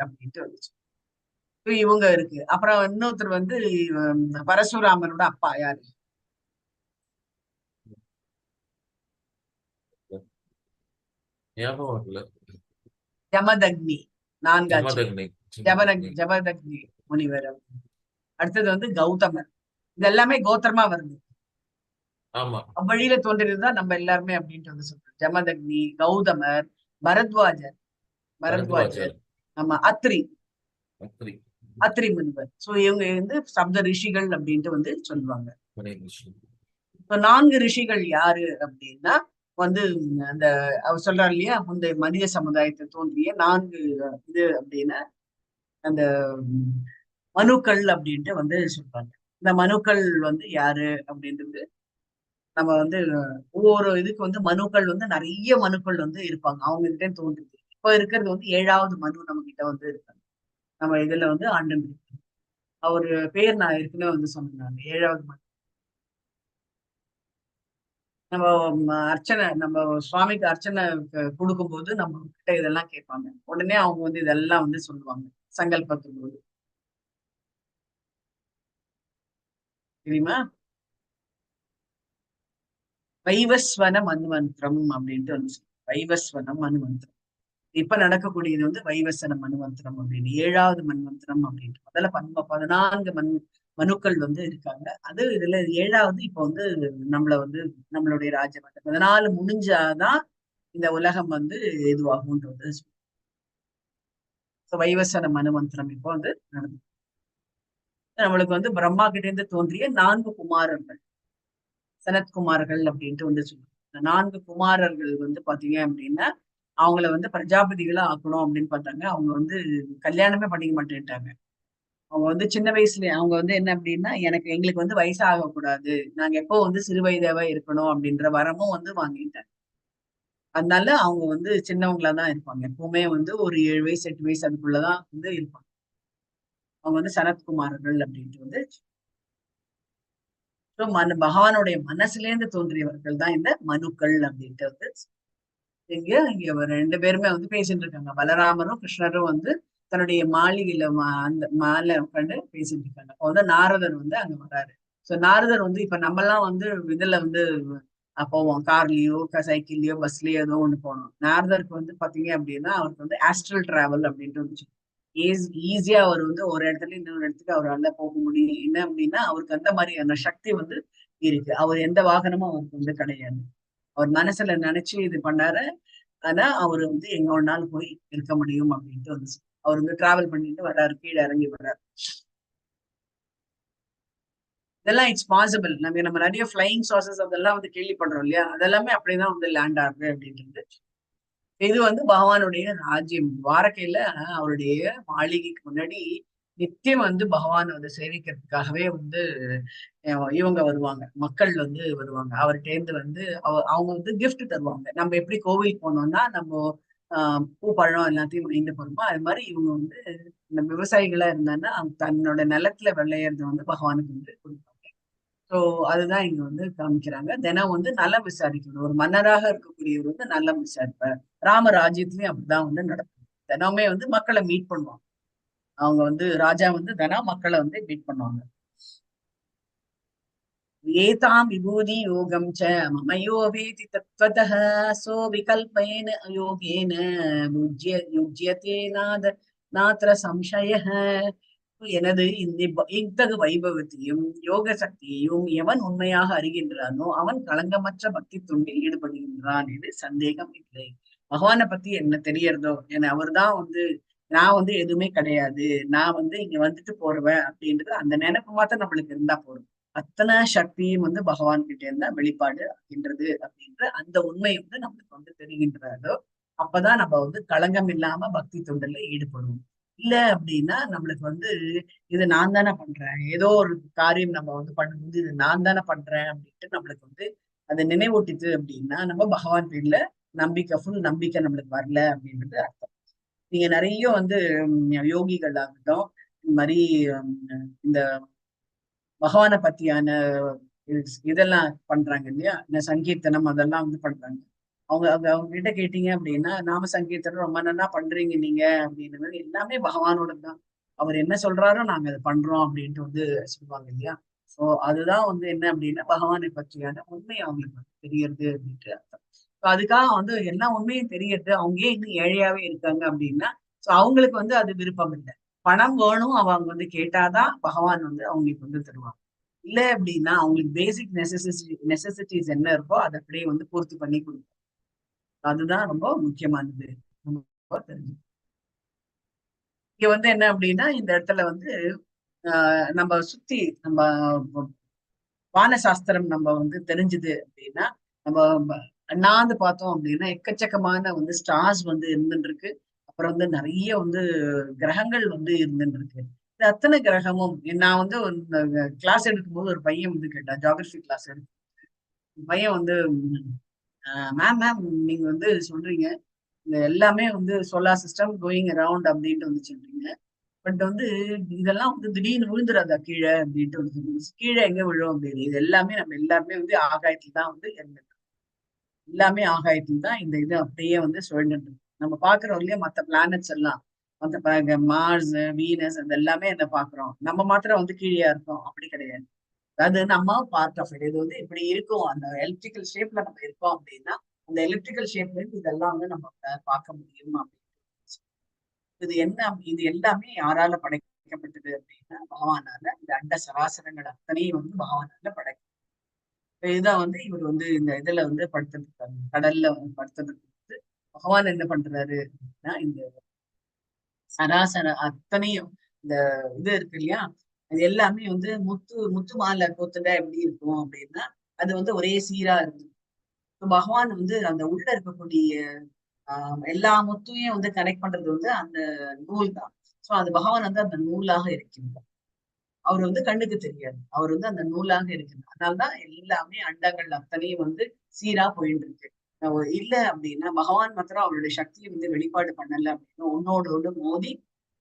அப்படின்ட்டு வந்துச்சு. இவங்க இருக்கு. அப்புறம் இன்னொருத்தர் வந்து பரசுராமனோட அப்பா யாரு? ஜமதக்னி. 4 ஜமதக்னி முனிவர். அடுத்தது வந்து கௌதமர். இது எல்லாமே கோத்திரமா வருது. வழியில தோன்றியதுதான் நம்ம எல்லாருமே அப்படின்ட்டு வந்து சொல்றோம். ஜமதக்னி, கௌதமர், பரத்வாஜர். ஆமா, அத்ரி முனிவர். சோ இவங்க வந்து சப்த ரிஷிகள் அப்படின்ட்டு வந்து சொல்லுவாங்க. இப்ப 4 ரிஷிகள் யாரு அப்படின்னா வந்து அந்த அவர் சொல்றாரு இல்லையா, முந்தைய மனித சமுதாயத்தை தோன்றிய 4 இது அப்படின்னா அந்த மனுக்கள் அப்படின்ட்டு வந்து சொல்றாங்க. இந்த மனுக்கள் வந்து யாரு அப்படின்றது நம்ம வந்து ஒவ்வொரு இதுக்கு வந்து மனுக்கள் வந்து நிறைய மனுக்கள் வந்து இருப்பாங்க. அவங்க கிட்ட தோன்றுது. இப்ப இருக்கிறது வந்து 7வது மனு நம்ம கிட்ட வந்து இருக்காங்க. நம்ம இதுல வந்து ஆண்டு அவரு பேர் நான் ஏற்கனவே வந்து சொன்னேன். 7வது மனு. நம்ம அர்ச்சனை, நம்ம சுவாமிக்கு அர்ச்சனை கொடுக்கும்போது நம்ம கிட்ட இதெல்லாம் கேட்பாங்க. உடனே அவங்க வந்து இதெல்லாம் வந்து சொல்லுவாங்க சங்கல்பத்தும் போது. தெரியுமா? வைவஸ்வன மன்வந்திரம் அப்படின்ட்டு வந்து வைவஸ்வனம் மன்வந்திரம். இப்ப நடக்கக்கூடியது வந்து வைவசன மன்வந்திரம் அப்படின்னு 7வது மன்வந்திரம் அப்படின்ட்டு. முதல்ல 14 மனுக்கள் வந்து இருக்காங்க. அது இதுல 7வது இப்ப வந்து நம்மளுடைய ராஜ்யம் 14 முடிஞ்சாதான் இந்த உலகம் வந்து இதுவாகும்ன்றது. வைவசன மனுவந்திரம் இப்போ வந்து நடந்து நம்மளுக்கு வந்து பிரம்மா கிட்ட இருந்து தோன்றிய 4 குமாரர்கள், சனத்குமார்கள் அப்படின்ட்டு வந்து சொல்லுவாங்க. 4 குமாரர்கள் வந்து பாத்தீங்க அப்படின்னா அவங்கள வந்து பிரஜாபதிகளா ஆக்கணும் அப்படின்னு பார்த்தாங்க. அவங்க வந்து கல்யாணமே பண்ணிக்க மாட்டேன்ட்டாங்க. அவங்க வந்து சின்ன வயசுல அவங்க வந்து என்ன அப்படின்னா, எங்களுக்கு வந்து வயசு ஆகக்கூடாது, நாங்க எப்போ வந்து சிறு வயதாவா இருக்கணும் அப்படின்ற வரமும் வந்து வாங்கிட்டாங்க. அதனால அவங்க வந்து சின்னவங்களாதான் இருப்பாங்க. எப்பவுமே வந்து ஒரு 7 வயசு 8 வயசு அதுக்குள்ளதான் வந்து இருப்பாங்க. அவங்க வந்து சனத்குமாரர்கள் அப்படின்ட்டு வந்து பகவானுடைய மனசுல இருந்து தோன்றியவர்கள் தான் இந்த மனுக்கள் அப்படின்ட்டு வந்து இங்க 2 பேருமே வந்து பேசிட்டு இருக்காங்க. பலராமரும் கிருஷ்ணரும் வந்து தன்னுடைய மாளிகையில அந்த மேல உட்காந்து பேசிட்டு இருக்காங்க. அப்போ வந்து நாரதர் வந்து அங்க வராரு. சோ நாரதர் வந்து இப்ப நம்ம எல்லாம் வந்து இதுல வந்து போவோம், கார்லயோ சைக்கிள்லயோ பஸ்லயோ ஏதோ ஒண்ணு போனோம். நாரதருக்கு வந்து பாத்தீங்க அப்படின்னா அவருக்கு வந்து ஆஸ்ட்ரல் டிராவல் அப்படின்ட்டு வந்துச்சு. ஈஸியா அவர் வந்து ஒரு இடத்துல இன்னொரு இடத்துக்கு அவரால் போக முடியும். என்ன அப்படின்னா அவருக்கு அந்த மாதிரியான சக்தி வந்து இருக்கு. அவர் எந்த வாகனமும் அவருக்கு வந்து கிடையாது. அவர் மனசுல நினைச்சு இது பண்ணாரு. ஆனா அவர் வந்து எங்க வேணாலும் போய் இருக்க முடியும் அப்படின்ட்டு வந்து அவர் வந்து டிராவல் பண்ணிட்டு வர்றாரு, கீழே இறங்கி வர்றாரு. இதெல்லாம் இட்ஸ் பாசிபிள். நம்ம நிறைய ஃபிளைங் சாசஸ் அதெல்லாம் வந்து கேள்விப்படுறோம் இல்லையா? அதெல்லாமே அப்படிதான் வந்து லேண்ட் ஆகுது அப்படின்றது. இது வந்து பகவானுடைய ராஜ்யம். துவாரகையில அவருடைய மாளிகைக்கு முன்னாடி நித்தியம் வந்து பகவான் வந்து சேவிக்கிறதுக்காகவே வந்து இவங்க வருவாங்க, மக்கள் வந்து வருவாங்க. அவர்கிட்ட வந்து அவங்க வந்து gift தருவாங்க. நம்ம எப்படி கோவில் போனோம்னா நம்ம பூ பழம் எல்லாத்தையும் வாங்கிட்டு போறோமோ அது மாதிரி இவங்க வந்து இந்த விவசாயிகளா இருந்தாங்கன்னா தன்னோட நிலத்துல விளையறத வந்து பகவானுக்கு வந்து கொடுப்பாங்க. சோ அதுதான் இங்க வந்து காமிக்கிறாங்க. தினம் வந்து நலம் விசாரிக்கணும். ஒரு மன்னராக இருக்கக்கூடியவர் வந்து நலம் விசாரிப்பார். ராம ராஜ்யத்திலயும் அப்படிதான் வந்து நடக்கும். தினமே வந்து மக்களை மீட் பண்ணுவாங்க. அவங்க வந்து ராஜா வந்து தினம் மக்களை வந்து மீட் பண்ணுவாங்க. ஏதாம் விபூதி யோகம் ச மமயோ வேதி தத்வதः சோ விகல்பேன யோகேன யுஜ்யதே நாத்ர சம்சயः. எனது இத்தகு வைபவத்தையும் யோக சக்தியையும் எவன் உண்மையாக அறிகின்றானோ அவன் களங்கமற்ற பக்தி தொண்டில் ஈடுபடுகின்றான் என்று சந்தேகம் இல்லை. பகவானை பத்தி என்ன தெரியறதோ என அவர்தான் வந்து நான் வந்து எதுவுமே கிடையாது, நான் வந்து இங்க வந்துட்டு போறவன் அப்படின்றது அந்த நினைப்பு மாத்திரம் நம்மளுக்கு இருந்தா போதும். அத்தனை சக்தியும் வந்து பகவான் கிட்ட இருந்தா வெளிப்பாடு ஆகின்றது அப்படின்ற அந்த உண்மை வந்து நம்மளுக்கு வந்து தெரிகின்றதோ அப்பதான் நம்ம வந்து களங்கம் இல்லாம பக்தி தொண்டில் ஈடுபடுவோம். இல்ல அப்படின்னா நம்மளுக்கு வந்து இது நான் தானே பண்றேன், ஏதோ ஒரு காரியம் நம்ம வந்து பண்ணும்போது இது நான் தானே பண்றேன் அப்படின்ட்டு நம்மளுக்கு வந்து அதை நினைவூட்டிது அப்படின்னா நம்ம பகவான் பேர்ல ஃபுல் நம்பிக்கை நம்மளுக்கு வரல அப்படின்றது அர்த்தம். நீங்க நிறைய வந்து யோகிகள் ஆகட்டும் இந்த மாதிரி இந்த பகவானை பத்தியான இதெல்லாம் பண்றாங்க இல்லையா, இந்த சங்கீர்த்தனம் அதெல்லாம் வந்து பண்றாங்க. அவங்க கிட்ட கேட்டீங்க அப்படின்னா நாம சங்கீர்த்தனம் ரொம்ப நல்லா பண்றீங்க நீங்க அப்படின்னு எல்லாமே பகவானோட தான். அவர் என்ன சொல்றாரோ நாங்க அதை பண்றோம் அப்படின்ட்டு வந்து சொல்லுவாங்க இல்லையா. சோ அதுதான் வந்து என்ன அப்படின்னா பகவானை பற்றியான உண்மை அவங்களுக்கு வந்து தெரியறது அப்படின்ட்டு அர்த்தம். அதுக்காக வந்து எல்லா உண்மையும் தெரியறது. அவங்க ஏன் இன்னும் ஏழையாவே இருக்காங்க அப்படின்னா அவங்களுக்கு வந்து அது விருப்பம் இல்லை. பணம் வேணும் அவங்க வந்து கேட்டாதான் பகவான் வந்து அவங்களுக்கு வந்து தருவாங்க. இல்ல அப்படின்னா அவங்களுக்கு பேசிக் நெசசிட்டிஸ் என்ன இருக்கோ அதை அப்படியே வந்து பூர்த்தி பண்ணி கொடுக்கும். அதுதான் ரொம்ப முக்கியமானது. தெரிஞ்சு இங்க வந்து என்ன அப்படின்னா இந்த இடத்துல வந்து நம்ம சுத்தி நம்ம வானசாஸ்திரம் நம்ம வந்து தெரிஞ்சுது அப்படின்னா நம்ம அண்ணாந்து பார்த்தோம் அப்படின்னா எக்கச்சக்கமான வந்து ஸ்டார்ஸ் வந்து இருந்துட்டு இருக்கு. அப்புறம் வந்து நிறைய வந்து கிரகங்கள் வந்து இருந்துட்டு இருக்கு. இந்த அத்தனை கிரகமும் நான் வந்து கிளாஸ் எடுக்கும்போது ஒரு பையன் வந்து கேட்டான், ஜியாகிரபி கிளாஸ் எடுக்கும் பையன் வந்து மேம் நீங்க வந்து சொல்றீங்க இந்த எல்லாமே வந்து சோலார் சிஸ்டம் கோயிங் அரவுண்ட் அப்படின்ட்டு வந்து சொல்றீங்க, பட் வந்து இதெல்லாம் வந்து திடீர்னு விழுந்துடாதா கீழே அப்படின்ட்டு வந்து கீழே எங்க விழும் அப்படின்னு. இது எல்லாமே நம்ம எல்லாருமே வந்து ஆகாயத்தில் தான் வந்து இருந்துட்டு எல்லாமே ஆகாயத்தில் தான் இந்த இது அப்படியே வந்து சுழண்டுட்டு இருக்கு. நம்ம பாக்குறோம் இல்லையா மற்ற பிளானட்ஸ் எல்லாம், மற்ற மார்ஸ் வீனஸ் அது எல்லாமே என்ன பாக்குறோம், நம்ம மாத்திரம் வந்து கீழே இருக்கோம் அப்படி கிடையாது. அதாவது நம்ம பார்ட் ஆஃப் இட். இது வந்து இப்படி இருக்கும், அந்த எலக்ட்ரிக்கல் ஷேப்ல நம்ம இருக்கோம் அப்படின்னா அந்த எலக்ட்ரிக்கல் ஷேப்ல இருந்து இதெல்லாம் வந்து நம்ம பார்க்க முடியும் அப்படின்னு. இது என்ன, இது எல்லாமே யாரால படைக்கப்பட்டது அப்படின்னா பகவானால. இந்த அண்ட சராசரங்கள் அத்தனையும் வந்து பகவானால படைக்க. இதுதான் வந்து இவர் வந்து இந்த இதுல வந்து படுத்துருக்காரு, கடல்ல வந்து படுத்துறதுக்கு வந்து பகவான் என்ன பண்றாரு அப்படின்னா இந்த சராசர அத்தனையும் இந்த இது இருக்கு இல்லையா, அது எல்லாமே வந்து முத்து மாலை கோத்துட்டா எப்படி இருக்கும் அப்படின்னா அது வந்து ஒரே சீரா இருக்கும். பகவான் வந்து அந்த உள்ள இருக்கக்கூடிய எல்லா முத்தையும் வந்து கனெக்ட் பண்றது வந்து அந்த நூல் தான். சோ அது பகவான் வந்து அந்த நூலாக இருக்கின்றார். அவர் வந்து கண்ணுக்கு தெரியாது, அவர் வந்து அந்த நூலாக இருக்கின்றார். அதனால்தான் எல்லாமே அண்டங்கள் அத்தனையும் வந்து சீரா போயிட்டு இருக்கு. இல்ல அப்படின்னா பகவான் மாத்திரம் அவருடைய சக்தியை வந்து வெளிப்பாடு பண்ணல அப்படின்னா ஒன்னோடு ஒன்று மோதி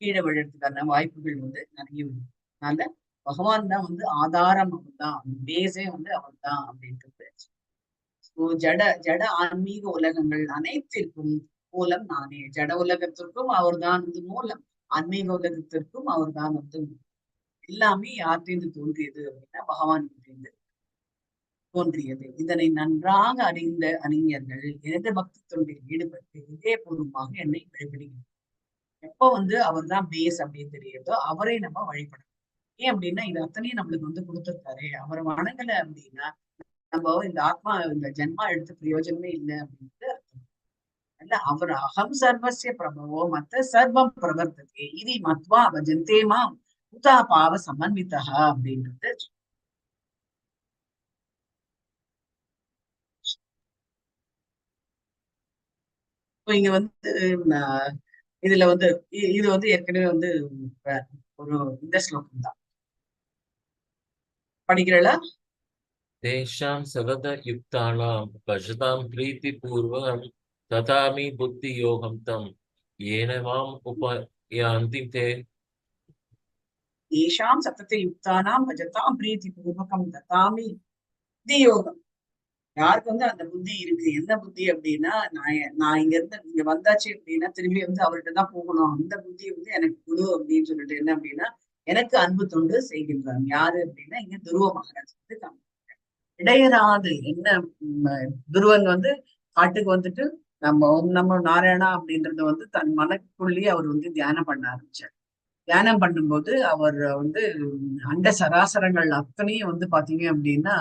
கீழே விழுறதுக்கான வாய்ப்புகள் வந்து நிறைய இருக்கு. அதனால பகவான் தான் வந்து ஆதாரம், அவர் தான் பேஸே வந்து அவர் தான் அப்படின்றது. ஜட ஜட ஆன்மீக உலகங்கள் அனைத்திற்கும் மூலம் நானே. ஜட உலகத்திற்கும் அவர் தான் வந்து மூலம், ஆன்மீக உலகத்திற்கும் அவர் தான் வந்து எல்லாமே யார்கிட்டேந்து தோன்றியது அப்படின்னா பகவான் கிட்டேந்து தோன்றியது. இதனை நன்றாக அறிந்த அறிஞர்கள் எனது பக்தி தொண்டில் ஈடுபட்டு இதயபூர்வமாக என்னை வழிபடுகிறார். எப்ப வந்து அவர் தான் பேஸ் அப்படின்னு தெரியுதோ அவரை நம்ம வழிபடணும். ஏன் அப்படின்னா இது அத்தனையும் நம்மளுக்கு வந்து கொடுத்துருக்காரு. அவரை வணங்கல அப்படின்னா நம்ம இந்த ஆத்மா இந்த ஜென்மா எடுத்த பிரயோஜனமே இல்லை அப்படின்ட்டு அர்த்தம். அல்ல அவர் அகம் சர்வசிய பிரபவோ மத்த சர்வம் பிரவர்த்ததே இது மத்வா பஜந்தேமா உதா பாவ சமன்விதா அப்படின்றது. இங்க வந்து இதுல வந்து இது வந்து ஏற்கனவே வந்து ஒரு இந்த ஸ்லோகம் தான் படிக்கிறல. तेषां सगतयुक्तानां भजतां प्रीतिपूर्वकं ददामि बुद्धियोगं तं येन माम् उपयान्ति ते ஏஷாம் சத்தத்தை யுக்தானாம் பஜதாம் பிரீத்தி பூர்வகம் ததாமி புத்தி யோகம். யாருக்கு வந்து அந்த புத்தி இருக்கு, என்ன புத்தி அப்படின்னா நான் இங்க இருந்து இங்க வந்தாச்சு அப்படின்னா திரும்பி வந்து அவர்கிட்ட தான் போகணும், அந்த புத்தி வந்து எனக்கு குரு அப்படின்னு சொல்லிட்டு என்ன அப்படின்னா எனக்கு அன்பு தொண்டு செய்கின்றான். யாரு அப்படின்னா இங்க துருவ மகாராஜ் வந்து இடையராது என்ன துருவன் வந்து காட்டுக்கு வந்துட்டு நம்ம நாராயணா அப்படின்றத வந்து தன் மனக்குள்ளேயே அவர் வந்து தியானம் பண்ண ஆரம்பிச்சார். தியானம் பண்ணும்போது அவர் வந்து அண்ட சராசரங்கள் அத்தனையும் வந்து பாத்தீங்க அப்படின்னா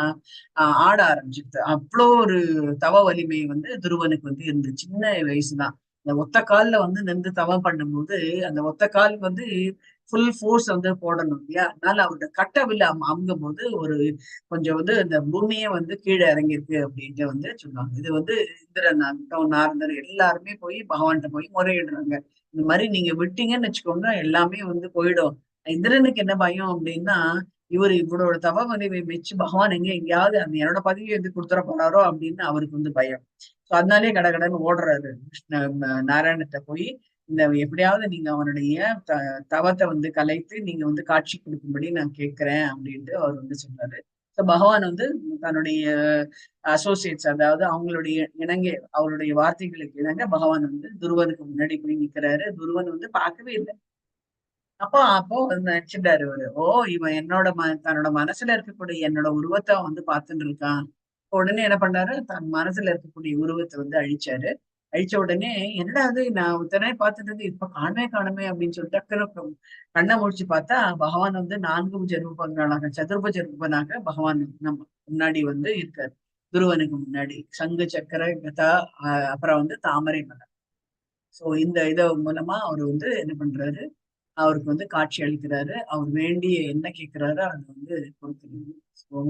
ஆட ஆரம்பிச்சிருது. அவ்வளோ ஒரு தவ வலிமை வந்து துருவனுக்கு வந்து இருந்துச்சு. சின்ன வயசுதான். இந்த ஒத்த கால்ல வந்து நின்று தவம் பண்ணும்போது அந்த ஒத்த கால் வந்து ஃபுல் ஃபோர்ஸ் வந்து போடணும் இல்லையா? அதனால அவரோட கட்டவில்லை அமுங்கும் போது ஒரு கொஞ்சம் வந்து இந்த பூமியே வந்து கீழே இறங்கியிருக்கு அப்படின்ட்டு வந்து சொல்லுவாங்க. இது வந்து இந்திரன் ஆகட்டும் நாரதர் எல்லாருமே போய் பகவான்கிட்ட போய் முறையிடுறாங்க. இந்த மாதிரி நீங்க விட்டீங்கன்னு வச்சுக்கோங்க எல்லாமே வந்து போயிடும். இந்திரனுக்கு என்ன பயம் அப்படின்னா இவர் இவரோட தவ வலிமை வச்சு பகவான் எங்கேயாவது அந்த என்னோட பதவியை வந்து கொடுத்துட போறாரோ அப்படின்னு அவருக்கு வந்து பயம். சோ அதனாலே கடகடன்னு ஓடுறாரு நாராயணத்தை போய் இந்த எப்படியாவது நீங்க அவனுடைய தவத்தை வந்து கலைத்து நீங்க வந்து காட்சி கொடுக்கும்படி நான் கேட்கிறேன் அப்படின்ட்டு அவர் வந்து சொன்னாரு. பகவான் வந்து தன்னுடைய அசோசியேட்ஸ் அதாவது அவங்களுடைய இணங்க அவருடைய வார்த்தைகளுக்கு இணங்க பகவான் வந்து துருவனுக்கு முன்னாடி போய் நிக்கிறாரு. துருவன் வந்து பார்க்கவே இல்லை. அப்போ நினைச்சிட்டாரு அவரு, ஓ இவன் என்னோட தன்னோட மனசுல இருக்கக்கூடிய என்னோட உருவத்தை வந்து பார்த்துட்டு இருக்கான். உடனே என்ன பண்ணாரு, தன் மனசுல இருக்கக்கூடிய உருவத்தை வந்து அழிச்சாரு. அழிச்ச உடனே என்னடா அது நான் உத்தனே பார்த்துட்டு இப்ப காணவே அப்படின்னு சொல்லிட்டு டக்குனு கண்ணை முடிச்சு பார்த்தா பகவான் வந்து 4 புஜ ரூபங்களாக சதுர்புஜ ரூபனாக பகவான் நம்ம முன்னாடி வந்து இருக்காரு. துருவனுக்கு முன்னாடி சங்கு சக்கர கதா அப்புறம் வந்து தாமரை மலர். சோ இந்த இத மூலமா அவர் வந்து என்ன பண்றாரு, அவருக்கு வந்து காட்சி அளிக்கிறாரு. அவர் வேண்டிய என்ன கேட்கிறாரோ அதை வந்து கொடுத்துருங்க.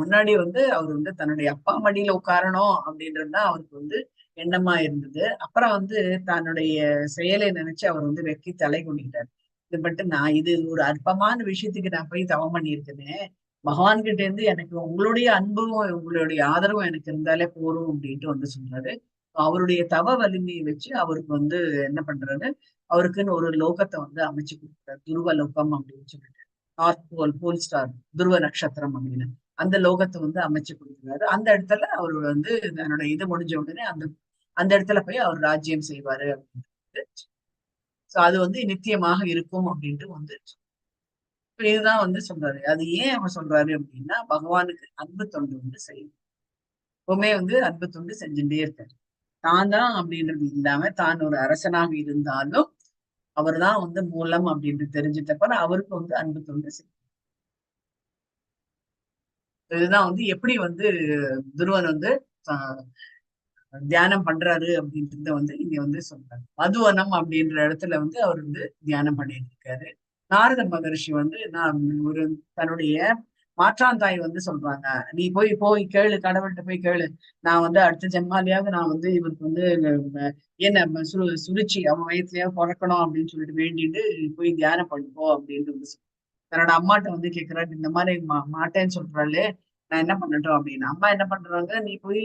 முன்னாடி வந்து அவர் வந்து தன்னுடைய அப்பா மடியில உட்காரணும் அப்படின்றதுதான் அவருக்கு வந்து எண்ணமா இருந்தது. அப்புறம் வந்து தன்னுடைய செயலை நினைச்சு அவர் வந்து வெக்கி தலை கொண்டிட்டார். இது மட்டும் நான் இது ஒரு அற்பமான விஷயத்துக்கு நான் போய் தவம் பண்ணியிருக்கேன். பகவான் கிட்ட இருந்து எனக்கு உங்களுடைய அன்பும் உங்களுடைய ஆதரவும் எனக்கு இருந்தாலே போரும் அப்படின்ட்டு வந்து சொல்றாரு. அவருடைய தவ வலிமையை வச்சு அவருக்கு வந்து என்ன பண்றாரு, அவருக்குன்னு ஒரு லோகத்தை வந்து அமைச்சு கொடுக்குறாரு. துருவ லோகம் அப்படின்னு சொல்லிட்டு நார்த் போல் ஸ்டார் துருவ நட்சத்திரம் அப்படின்னு அந்த லோகத்தை வந்து அமைச்சு கொடுக்குறாரு. அந்த இடத்துல அவர் வந்து தன்னோட இது முடிஞ்ச உடனே அந்த அந்த இடத்துல போய் அவர் ராஜ்யம் செய்வாரு அப்படின்ட்டு. சோ அது வந்து நித்தியமாக இருக்கும் அப்படின்ட்டு வந்து இதுதான் வந்து சொல்றாரு. அது ஏன் அவர் சொல்றாரு அப்படின்னா பகவானுக்கு அன்பு தொண்டு வந்து செய்யும். எப்பவுமே வந்து அன்பு தொண்டு செஞ்சுட்டே இருக்காரு. தான் தான் அப்படின்றது இல்லாம தான் ஒரு அரசனாக இருந்தாலும் அவர் தான் வந்து மூலம் அப்படின்னு தெரிஞ்சிட்டப்ப அவருக்கு வந்து அன்பு தொண்டு செய்யும். இதுதான் வந்து எப்படி வந்து துருவன் வந்து தியானம் பண்றாரு அப்படின்றத வந்து இங்க வந்து சொல்றாரு. மதுவனம் அப்படின்ற இடத்துல வந்து அவர் வந்து தியானம் பண்ணிட்டு இருக்காரு. நாரத மகரிஷி வந்து நான் ஒரு தன்னுடைய மாற்றாந்தாய் வந்து சொல்றாங்க, நீ போய் போய் கேளு, கடவுள்கிட்ட போய் கேளு, நான் வந்து அடுத்த ஜென்மாலையாவது நான் வந்து இவருக்கு வந்து என்ன சுருச்சி அவன் வயசுலயாவது பிறக்கணும் அப்படின்னு சொல்லிட்டு வேண்டிட்டு போய் தியானம் பண்ணுவோம் அப்படின்னு வந்து தன்னோட அம்மாட்ட வந்து கேட்கிறாரு, இந்த மாதிரி மாட்டேன்னு சொல்றாளே நான் என்ன பண்ணட்டும் அப்படின்னு. அம்மா என்ன பண்றாங்க, நீ போய்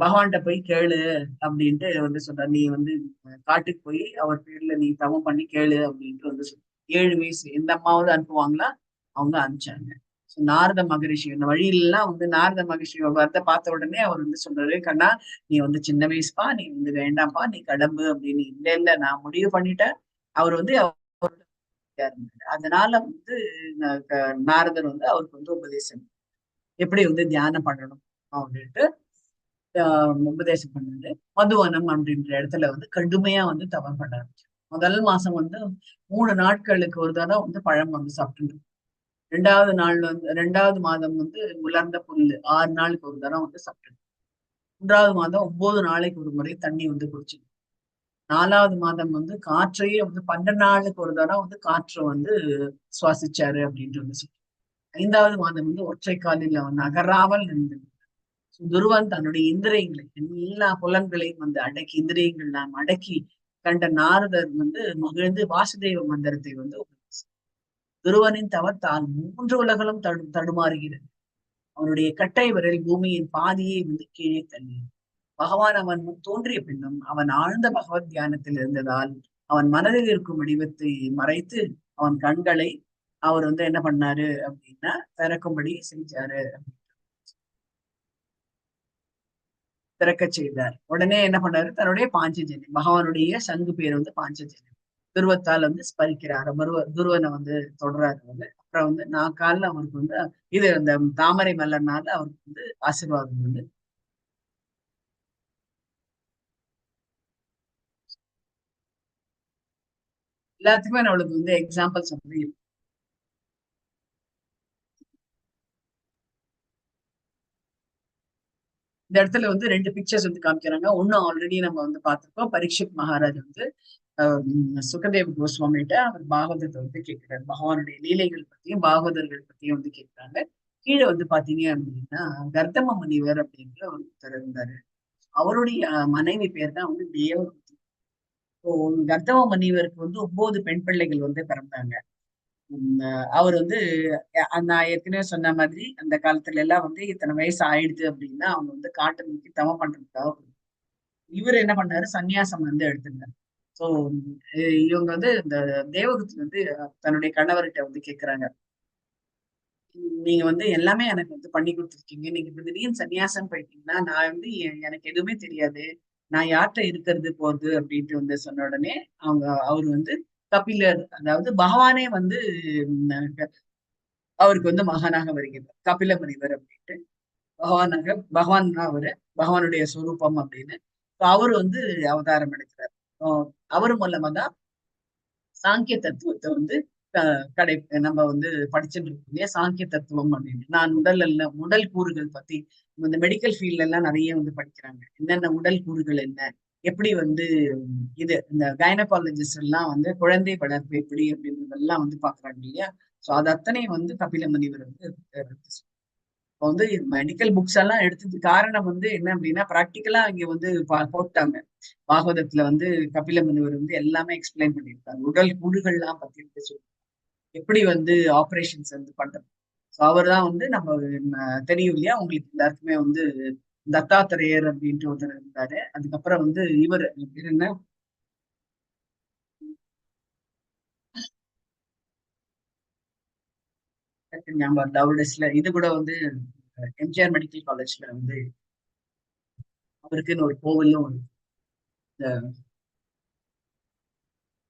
பகவான்கிட்ட போய் கேளு அப்படின்ட்டு வந்து சொல்ற, நீ வந்து காட்டுக்கு போய் அவர் பேர்ல நீ தவம் பண்ணி கேளு அப்படின்ட்டு வந்து சொல்ற. 7 வயசு எந்த அம்மாவது அனுப்புவாங்களா, அவங்க அனுப்பிச்சாங்க. நாரத மகரிஷி இந்த வழியிலாம் வந்து நாரத மகரிஷி வரத பார்த்த உடனே அவர் வந்து சொல்றாரு, கண்ணா நீ வந்து சின்ன வயசுப்பா, நீ வந்து வேண்டாம்ப்பா, நீ கிளம்பு அப்படின்னு. இல்ல நான் முடிவு பண்ணிட்டேன், அவர் வந்து அதனால வந்து நாரதர் வந்து அவருக்கு வந்து உபதேசம் எப்படி வந்து தியானம் பண்ணணும் அப்படின்ட்டு உபதேசம் பண்ணது. மதுவனம் அப்படின்ற இடத்துல வந்து கடுமையா வந்து தவம் பண்ண ஆரம்பிச்சு. முதல் மாசம் வந்து 3 நாட்களுக்கு ஒரு தடவை வந்து பழம் வந்து சாப்பிட்டு, 2வது நாள் வந்து 2வது மாதம் வந்து உலர்ந்த புல்லு 6 நாளுக்கு ஒரு தடவை வந்து சாப்பிட்டு, 3வது மாதம் 9 நாளைக்கு ஒரு முறை தண்ணி வந்து குடிச்சு, 4வது மாதம் வந்து காற்றையே வந்து 12 நாளுக்கு ஒரு தடவை வந்து காற்றை வந்து சுவாசிச்சாரு அப்படின்ட்டு வந்து சொல்லி, 5வது மாதம் வந்து ஒற்றை காலில் அவன் நகராமல் இருந்தது. துருவன் தன்னுடைய இந்திரியங்களை எல்லா புலன்களையும் வந்து அடக்கி, இந்திரியங்கள் நாம் அடக்கி கண்ட நாரதர் வந்து மகிழ்ந்து வாசுதேவ மந்திரத்தை வந்து துருவனின் தவத்தால் 3 உலகளும் தடுமாறுகிறது. அவனுடைய கட்டை விரல் பூமியின் பாதியை வந்து கீழே தள்ளி, பகவான் அவன் முன் தோன்றிய பின்னும் அவன் ஆழ்ந்த பகவத் தியானத்தில் இருந்ததால் அவன் மனதில் இருக்கும் வடிவத்தை மறைத்து அவன் கண்களை அவர் வந்து என்ன பண்ணாரு அப்படின்னா திறக்கும்படி செஞ்சாரு, திறக்க செய்தார். உடனே என்ன பண்ணாரு, தன்னுடைய பாஞ்சஜன்யம் பகவானுடைய சங்கு பேர் வந்து பாஞ்சஜன்யம் துருவத்தால் வந்து ஸ்பரிக்கிறார். துருவனை வந்து தொடராரு வந்து. அப்புறம் வந்து நாக்கால அவருக்கு வந்து இது அந்த தாமரை மலர்னால அவருக்கு வந்து ஆசீர்வாதம் வந்து எல்லாத்துக்குமே நம்மளுக்கு வந்து எக்ஸாம்பிள்ஸ் வந்து இந்த இடத்துல வந்து 2 பிக்சர்ஸ் வந்து காமிக்கிறாங்க. ஒண்ணு ஆல்ரெடி நம்ம வந்து பார்த்திருக்கோம். பரீட்சித் மகாராஜ் வந்து சுகதேவ் கோஸ்வாமிகிட்ட அவர் பாகவதத்தை வந்து கேட்கிறாரு. பகவானுடைய லீலைகள் பத்தியும் பாகவதர்கள் பத்தியும் வந்து கேட்கிறாங்க. கீழே வந்து பாத்தீங்க அப்படின்னா கர்தம முனிவர் அப்படின்ற ஒருத்தர் இருந்தாரு. அவருடைய மனைவி பேர் தான் வந்து தேவகுதி. கர்தம முனிவருக்கு வந்து 9 பெண் பிள்ளைகள் வந்து பிறந்தாங்க. அவர் வந்து நான் ஏற்கனவே சொன்ன மாதிரி அந்த காலத்துல எல்லாம் வந்து இத்தனை வயசு ஆயிடுது அப்படின்னா அவங்க வந்து காட்டை நோக்கி தவம் பண்றதுக்காக இவர் என்ன பண்ணாரு, சன்னியாசம் வந்து எடுத்துட்டாரு. சோ இவங்க வந்து இந்த தேவகுதி வந்து தன்னுடைய கணவர்கிட்ட வந்து கேக்குறாங்க, நீங்க வந்து எல்லாமே எனக்கு வந்து பண்ணி கொடுத்துருக்கீங்க, நீங்க இப்ப திடீர்னு சன்னியாசம் போயிட்டீங்கன்னா நான் வந்து எனக்கு எதுவுமே தெரியாது, நான் யார்கிட்ட இருக்கிறது போகுது அப்படின்ட்டு வந்து சொன்ன உடனே அவர் வந்து கபிலர், அதாவது பகவானே வந்து அவருக்கு வந்து மகனாக வருகிறார், கபில முனிவர் அப்படின்ட்டு. பகவான் தான் அவரு, பகவானுடைய சொரூபம் அப்படின்னு. அவர் வந்து அவதாரம் எடுக்கிறார். அவர் மூலமா தான் சாங்கிய தத்துவத்தை வந்து கடை நம்ம வந்து படிச்சுட்டு இருக்கோம் இல்லையா, சாங்கிய தத்துவம் அப்படின்னு. நான் உடல் கூறுகள் பத்தி இந்த மெடிக்கல் ஃபீல்ட்ல எல்லாம் நிறைய வந்து படிக்கிறாங்க. என்னென்ன உடல் கூறுகள் என்ன, எப்படி வந்து இது இந்த கைனகாலஜிஸ்ட் எல்லாம் வந்து குழந்தை வளர்ப்பு எப்படி அப்படின்றதெல்லாம் வந்து பாக்குறாங்க இல்லையா. சோ அது அத்தனையும் வந்து கபில முனிவர் வந்து இப்போ வந்து மெடிக்கல் புக்ஸ் எல்லாம் எடுத்தது காரணம் வந்து என்ன அப்படின்னா பிராக்டிக்கலா இங்க வந்து போட்டாங்க. பாகவதத்துல வந்து கபில முனிவர் வந்து எல்லாமே எக்ஸ்பிளைன் பண்ணியிருக்காங்க. உடல் கூறுகள்லாம் பத்தி சொல்லி எப்படி வந்து ஆப்ரேஷன்ஸ் வந்து பண்றது. ஸோ அவர் தான் வந்து நம்ம தெரியும் இல்லையா உங்களுக்கு எல்லாருக்குமே வந்து தத்தாத்திரேயர் அப்படின்ட்டு ஒருத்தர் இருந்தாரு. அதுக்கப்புறம் வந்து இவர் பேர் என்ன, ஞாபகம் அவருடைய இது கூட வந்து எம்ஜிஆர் மெடிக்கல் காலேஜ்ல வந்து அவருக்குன்னு ஒரு கோவிலும் இந்த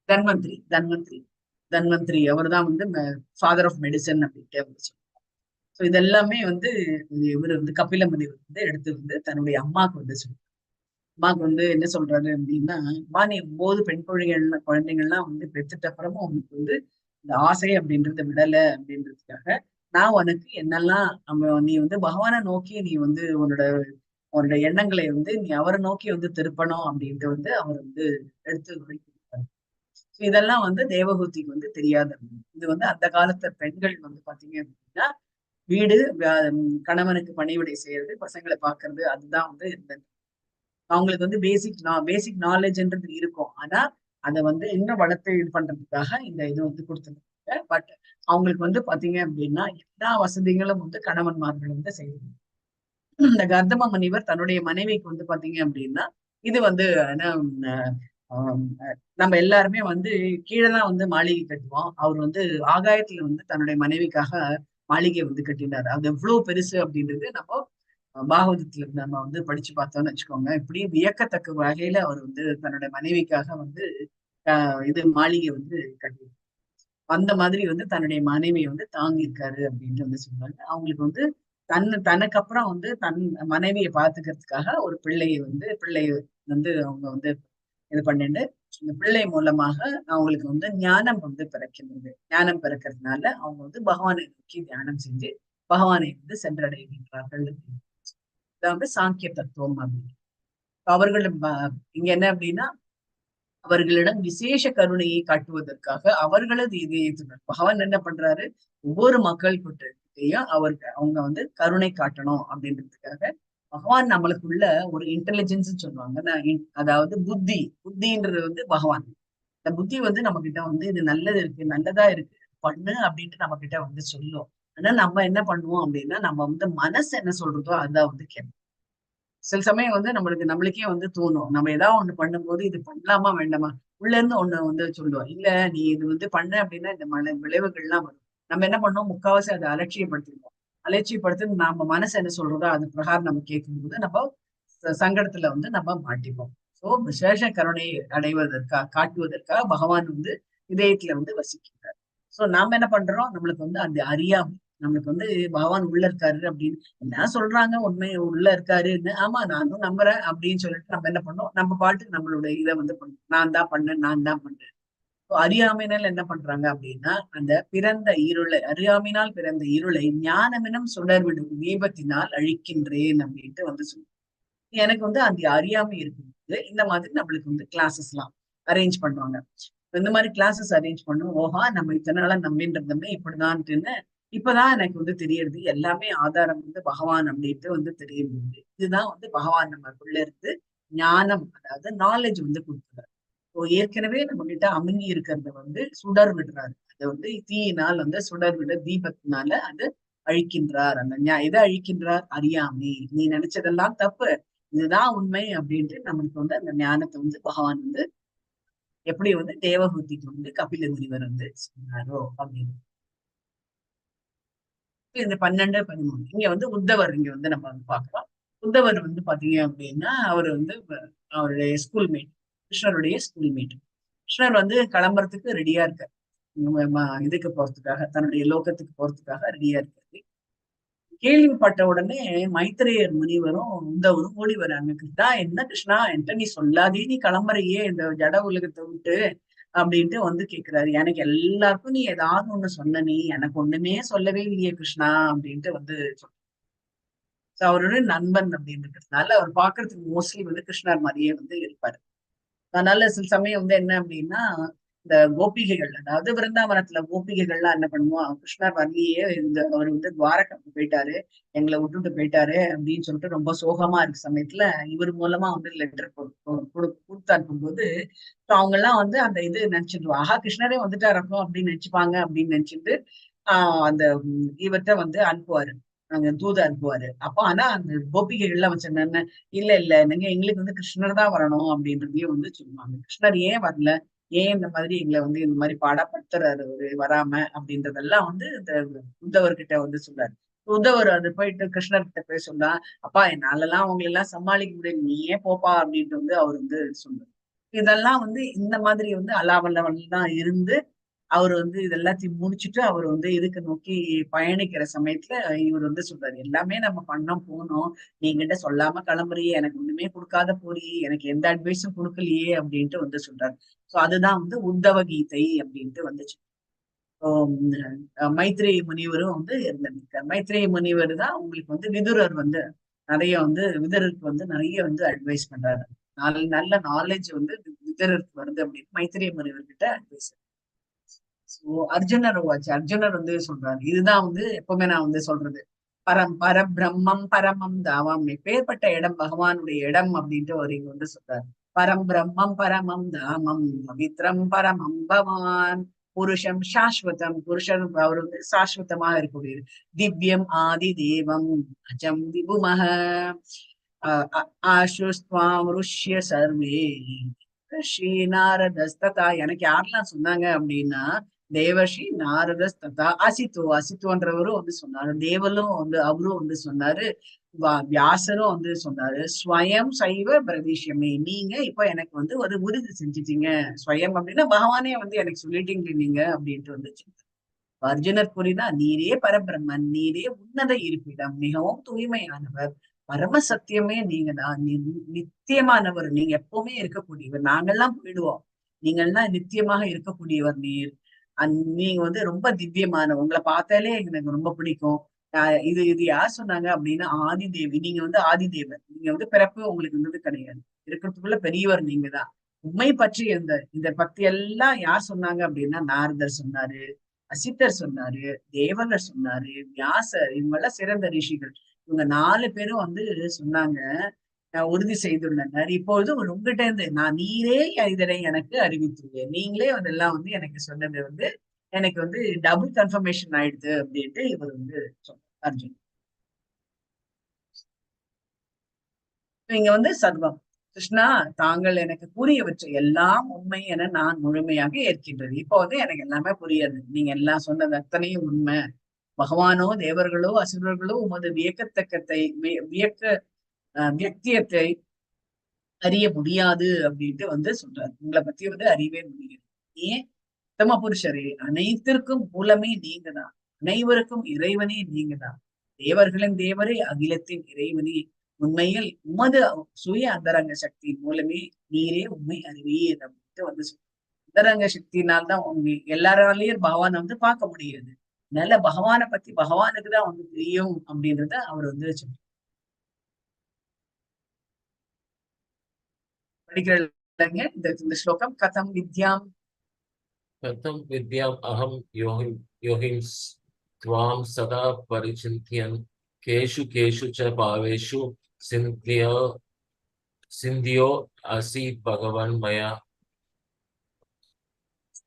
தன்வந்திரி தன்வந்திரி தன்வந்திரி அவர் தான் வந்து ஃபாதர் ஆஃப் மெடிசன் அப்படின்ட்டு அவர் சொல்லுவாங்க. ஸோ இதெல்லாமே வந்து இவர் வந்து கபில முனிவர் வந்து எடுத்து வந்து தன்னுடைய அம்மாவுக்கு வந்து சொல்லுவாங்க. அம்மாவுக்கு வந்து என்ன சொல்றாரு அப்படின்னா, அம்மா நீ 9 பெண் குழந்தைகள்லாம் வந்து பெற்றுட்ட அப்புறமும் உங்களுக்கு வந்து இந்த ஆசை அப்படின்றத விடலை அப்படின்றதுக்காக நான் உனக்கு என்னெல்லாம் நீ வந்து பகவானை நோக்கி நீ வந்து உன்னோட எண்ணங்களை வந்து நீ அவரை நோக்கி வந்து திருப்பணும் அப்படின்ட்டு வந்து அவர் வந்து எடுத்து உரைக்கிறார். இதெல்லாம் வந்து தேவகூதிக்கு வந்து தெரியாத. இது வந்து அந்த காலத்து பெண்கள் வந்து பாத்தீங்க அப்படின்னா வீடு கணவனுக்கு பணிவிடை செய்யறது, பசங்களை பாக்குறது, அதுதான் வந்து இருந்தது. அவங்களுக்கு வந்து பேசிக் நாலேஜ்ன்றது இருக்கும். ஆனா அதை வந்து இன்னும் வளர்த்து இது பண்றதுக்காக இந்த இது வந்து கொடுத்துருக்காங்க. பட் அவங்களுக்கு வந்து பாத்தீங்க அப்படின்னா எல்லா வசதிகளும் வந்து கணவன்மார்கள் வந்து செய்யணும். இந்த கர்தம முனிவர் தன்னுடைய மனைவிக்கு வந்து பாத்தீங்க அப்படின்னா இது வந்து நம்ம எல்லாருமே வந்து கீழேதான் வந்து மாளிகை கட்டுவோம். அவர் வந்து ஆகாயத்துல வந்து தன்னுடைய மனைவிக்காக மாளிகை வந்து கட்டினார். அது எவ்வளவு பெருசு அப்படின்றது நம்ம பாகவதத்துல நம்ம வந்து படிச்சு பார்த்தோம்னு வச்சுக்கோங்க. இப்படி வியக்கத்தக்க வகையில அவர் வந்து தன்னுடைய மனைவிக்காக வந்து இது மாளிகை வந்து கட்டி அந்த மாதிரி வந்து தன்னுடைய மனைவியை வந்து தாங்கியிருக்காரு அப்படின்ட்டு வந்து சொல்றாங்க. அவங்களுக்கு வந்து தனக்கு அப்புறம் வந்து தன் மனைவியை பாத்துக்கிறதுக்காக ஒரு பிள்ளையை வந்து அவங்க வந்து இது பண்ணிட்டு இந்த பிள்ளை மூலமாக அவங்களுக்கு வந்து ஞானம் வந்து பிறக்கிறது. ஞானம் பிறக்கிறதுனால அவங்க வந்து பகவானை நோக்கி தியானம் செஞ்சு பகவானை வந்து சென்றடைகின்றார்கள். இதான் வந்து சாங்கிய தத்துவம் அப்படின்னு. அவர்கள் இங்க என்ன அப்படின்னா அவர்களிடம் விசேஷ கருணையை காட்டுவதற்காக அவர்களது இதயத்துடன் பகவான் என்ன பண்றாரு, ஒவ்வொரு மக்கள் கிட்டையும் அவங்க வந்து கருணை காட்டணும் அப்படின்றதுக்காக பகவான் நம்மளுக்குள்ள ஒரு இன்டெலிஜென்ஸ் சொல்லுவாங்க. அதாவது புத்தின்றது வந்து பகவான். இந்த புத்தி வந்து நம்ம கிட்ட வந்து இது நல்லது இருக்கு, நல்லதா இருக்கு, பண்ணு அப்படின்ட்டு நம்ம கிட்ட வந்து சொல்லும். ஆனா நம்ம என்ன பண்ணுவோம் அப்படின்னா நம்ம வந்து மனசு என்ன சொல்றதோ அதான் வந்து கேட்போம். சில சமயம் வந்து நம்மளுக்கே வந்து தோணும். நம்ம ஏதாவது ஒண்ணு பண்ணும்போது இது பண்ணலாமா வேண்டாமா? உள்ள இருந்து ஒண்ணு வந்து சொல்லுவோம். இல்ல நீ இது வந்து பண்ண அப்படின்னா இந்த விளைவுகள்லாம் வரும். நம்ம என்ன பண்ணோம் முக்காவாசி அதை அலட்சியப்படுத்திடுவோம். அலட்சியப்படுத்தி நம்ம மனசு என்ன சொல்றதோ அது பிரகாரம் நம்ம கேட்கும்போது நம்ம சங்கடத்துல வந்து நம்ம மாட்டிப்போம். சோ விசேஷ கருணை காட்டுவதற்காக பகவான் வந்து இதயத்துல வந்து வசிக்கிறார். சோ நாம என்ன பண்றோம் நம்மளுக்கு வந்து அந்த அறியாமை நம்மளுக்கு வந்து பகவான் உள்ள இருக்காரு அப்படின்னு என்ன சொல்றாங்க உண்மை உள்ள இருக்காருன்னு ஆமா நானும் நம்புறேன் அப்படின்னு சொல்லிட்டு நம்ம என்ன பண்ணோம் நம்ம பாட்டுக்கு நம்மளுடைய இதை வந்து பண்ணோம் நான் தான் பண்ணேன். அறியாமையினால் என்ன பண்றாங்க அப்படின்னா அந்த அறியாமையினால் பிறந்த இருளை ஞானமெனும் சுடர்விடும் தீபத்தினால் அழிக்கின்றேன் அப்படின்ட்டு வந்து சொல்லுவோம். எனக்கு வந்து அந்த அறியாமை இருக்கும்போது இந்த மாதிரி நம்மளுக்கு வந்து கிளாஸஸ் எல்லாம் அரேஞ்ச் பண்ணுவாங்க. இந்த மாதிரி கிளாஸஸ் அரேஞ்ச் பண்ணும் ஓஹா நம்ம இத்தனை நாளா நம்பின்னு இருந்தோமே இப்படிதான்ட்டுன்னு இப்பதான் எனக்கு வந்து தெரியறது எல்லாமே ஆதாரம் வந்து பகவான் அப்படின்ட்டு வந்து தெரியுது. இதுதான் வந்து பகவான் நமக்குள்ள இருந்து ஞானம் அதாவது நாலேஜ் வந்து கொடுக்குறாரு. ஏற்கனவே நம்ம கிட்ட அமுங்கி இருக்கிறத வந்து சுடர் விடுறாரு. அதை வந்து தீயினால் வந்து சுடர் விட தீபத்தினால அது அழிக்கின்றார். எதை அழிக்கின்றார்? அறியாமை. நீ நினைச்சதெல்லாம் தப்பு, இதுதான் உண்மை அப்படின்ட்டு நம்மளுக்கு வந்து அந்த ஞானத்தை வந்து பகவான் வந்து எப்படி வந்து தேவஹூதிக்கு வந்து கபில முனிவர் வந்து சொன்னாரோ அப்படின்னு. இந்த 12, 13 இங்க வந்து உத்தவர் இங்க வந்து நம்ம வந்து பார்க்கலாம். உத்தவர் வந்து பாத்தீங்க அப்படின்னா அவர் வந்து அவருடைய ஸ்கூல்மேட், கிருஷ்ணருடைய ஸ்கூல்மேட். கிருஷ்ணர் வந்து கிளம்புறதுக்கு ரெடியா இருக்காரு. இதுக்கு போறதுக்காக தன்னுடைய லோகத்துக்கு போறதுக்காக ரெடியா இருக்காரு. கேள்விப்பட்ட உடனே மைத்திரேயர் முனிவரும் உத்தவரும் ஓடி வராங்க. கிருஷ்ணா என்ன கிருஷ்ணா என்கிட்ட நீ சொல்லாதே நீ கிளம்புறையே இந்த ஜட உலகத்தை விட்டு அப்படின்ட்டு வந்து கேக்குறாரு. எனக்கு எல்லாருக்கும் நீ ஏதாவது ஒண்ணு சொன்ன நீ எனக்கு ஒண்ணுமே சொல்லவே இல்லையே கிருஷ்ணா அப்படின்ட்டு வந்து அவரோட நண்பன் அப்படின்றதுனால அவர் பாக்குறதுக்கு மோஸ்ட்லி வந்து கிருஷ்ணர் மாதிரியே வந்து இருப்பாரு. அதனால சில சமயம் வந்து என்ன அப்படின்னா இந்த கோபிகைகள் அதாவது விருந்தாவனத்துல கோபிகைகள்லாம் என்ன பண்ணுவோம் கிருஷ்ணர் வரலையே அவர் வந்து துவாரகாக்கு போயிட்டாரு எங்களை விட்டுட்டு போயிட்டாரு அப்படின்னு சொல்லிட்டு ரொம்ப சோகமா இருக்க சமயத்துல இவர் மூலமா வந்து லெட்டர் கொடுத்து அனுப்பும்போது அவங்க எல்லாம் வந்து அந்த இது நினைச்சிட்டு ஆஹா கிருஷ்ணரே வந்துட்டாரப்போ அப்படின்னு நினைச்சுப்பாங்க அப்படின்னு நினைச்சிட்டு அந்த இவர்கிட்ட வந்து அனுப்புவாரு அங்க தூது அனுப்புவாரு. அப்போ ஆனா அந்த கோபிகைகள்லாம் வச்சிருந்தாங்க இல்ல நீங்க எங்களுக்கு வந்து கிருஷ்ணர் தான் வரணும் அப்படின்றதையும் வந்து சொல்லுவாங்க. கிருஷ்ணர் ஏன் வரல ஏன் இந்த மாதிரி எங்களை வந்து இந்த மாதிரி பாடப்படுத்துறாரு ஒரு வராம அப்படின்றதெல்லாம் வந்து இந்த உத்தவர்கிட்ட வந்து சொல்றாரு. உத்தவர் அது போயிட்டு கிருஷ்ணர்கிட்ட போய் சொன்னா அப்பா என்னாலலாம் அவங்களை எல்லாம் சமாளிக்க முடியாது நீயே போப்பா அப்படின்ட்டு வந்து அவர் வந்து சொல்றாரு. இதெல்லாம் வந்து இந்த மாதிரி வந்து அலாவல்லவன் தான் இருந்து அவர் வந்து இதெல்லாத்தையும் முடிச்சுட்டு அவர் வந்து இதுக்கு நோக்கி பயணிக்கிற சமயத்துல இவர் வந்து சொல்றாரு எல்லாமே நம்ம பண்ணோம் போனோம் நீங்கிட்ட சொல்லாம கிளம்புறியே எனக்கு ஒண்ணுமே கொடுக்காத போறியே எனக்கு எந்த அட்வைஸும் கொடுக்கலையே அப்படின்ட்டு வந்து சொல்றாரு. சோ அதுதான் வந்து உத்தவ கீதை அப்படின்ட்டு வந்துச்சு. மைத்ரேயி முனிவரும் வந்து இருந்திருக்காரு. மைத்ரேயி முனிவர் தான் உங்களுக்கு வந்து விதுரர் வந்து நிறைய வந்து விதுரருக்கு வந்து நிறைய வந்து அட்வைஸ் பண்றாரு. நல்ல நாலேஜ் வந்து விதுரருக்கு வருது அப்படின்னு மைத்ரேயி முனிவர் கிட்ட அட்வைஸ். அர்ஜுனர் வந்து சொல்றாரு இதுதான் வந்து எப்பவுமே நான் வந்து சொல்றது பரபிரம்மம் பரமம் தாமம் எப்பேற்பட்ட இடம் பகவானுடைய இடம் அப்படின்ட்டு அவர் இங்க வந்து சொல்றாரு. பரம்பிரம்மம் பரமம் தாமம் பவித்ரம் பரமம் பவான் புருஷம் சாஸ்வதம் புருஷன் அவர் வந்து சாஸ்வதமாக இருக்கக்கூடியது திவ்யம் ஆதி தேவம் அஜம் விபுமஹ ஆசுஸ்வாம் ருஷ்ய சர்வே ஸ்ரீ நாரதஸ்ததா எனக்கு யாரெல்லாம் சொன்னாங்க அப்படின்னா தேவஸ்ரீ நாரதஸ்ததா அசித்துவன்றவரும் வந்து சொன்னாரு. தேவலும் வந்து அவரும் வந்து சொன்னாரு வியாசரும் வந்து சொன்னாரு, ஸ்வயம் சைவ பிரதிஷ்யமே, நீங்க இப்ப எனக்கு வந்து ஒரு உறுதி செஞ்சுட்டீங்க. ஸ்வயம் அப்படின்னா பகவானே வந்து எனக்கு சொல்லிட்டீங்க நீங்க அப்படின்ட்டு வந்து சொன்னாரு. அர்ஜுனர் கூறினா, நீரே பரபிரம்மன், நீரே உன்னத இருப்பிடம், மிகவும் தூய்மையானவர், பரம சத்தியமே நீங்க தான், நித்தியமானவர், நீங்க எப்பவுமே இருக்கக்கூடியவர், நாங்கெல்லாம் போயிடுவோம், நீங்கள்லாம் நித்தியமாக இருக்கக்கூடியவர் நீர். நீங்க வந்து ரொம்ப திவ்யமான, உங்களை பார்த்தாலே எனக்கு ரொம்ப பிடிக்கும். இது இது யார் சொன்னாங்க அப்படின்னா ஆதி தேவி, நீங்க வந்து ஆதி தேவர், நீங்க வந்து பிறப்பு உங்களுக்கு இருந்தது கிடையாது, இருக்கிறதுக்குள்ள பெரியவர் நீங்க தான். உண்மை பற்றி இத பத்தி எல்லாம் யார் சொன்னாங்க அப்படின்னா நாரதர் சொன்னாரு, அசித்தர் சொன்னாரு, தேவலர் சொன்னாரு, வியாசர், இவங்க எல்லாம் சிறந்த ரிஷிகள். இவங்க 4 பேரும் வந்து சொன்னாங்க, உறுதி செய்துள்ளனர். இப்பொழுது உங்ககிட்ட இருந்து நான் நீரே இதனை எனக்கு அறிவித்துள்ளேன், நீங்களே அதெல்லாம் வந்து எனக்கு சொன்னது வந்து எனக்கு வந்து டபுள் கன்ஃபர்மேஷன் ஆயிடுது அப்படின்ட்டு இவர் வந்து சொன்னார் அர்ஜுன். இங்க வந்து சர்வம் கிருஷ்ணா, தாங்கள் எனக்கு கூறியவற்றை எல்லாம் உண்மை என நான் முழுமையாக ஏற்கின்றது. இப்போ வந்து எனக்கு எல்லாமே புரியாது, நீங்க எல்லாம் சொன்னது அத்தனையும் உண்மை. பகவானோ தேவர்களோ அசுரர்களோ உமது வியக்கத்தக்கத்தை வியக்தியத்தை அறிய முடியாது அப்படின்ட்டு வந்து சொல்றாரு. உங்களை பத்தி வந்து அறியவே முடியாது. ஏன் உத்தம புருஷரே, அனைத்திற்கும் மூலமே நீங்க தான், அனைவருக்கும் இறைவனே நீங்க தான், தேவர்களின் தேவரே, அகிலத்தின் இறைவனே, உண்மையில் உமது சுய அந்தரங்க சக்தியின் மூலமே நீரே உண்மை அறிவீர் அப்படின்ட்டு வந்து அந்தரங்க சக்தியினால்தான் உங்க எல்லாராலையும் பகவானை வந்து பார்க்க முடியாது. அதனால பகவானை பத்தி பகவானுக்கு தான் வந்து தெரியும் அப்படின்றத அவர் வந்து சொல்றார். படிக்கிறீங்க இந்த ஸ்லோகம், கதம் வித்யாம் कथं विद्याम् अहं योहिंस् त्वां सदा परिचिन्त्यन् केषु केषु च भावेषु सिन्ध्यो असि भगवन् मया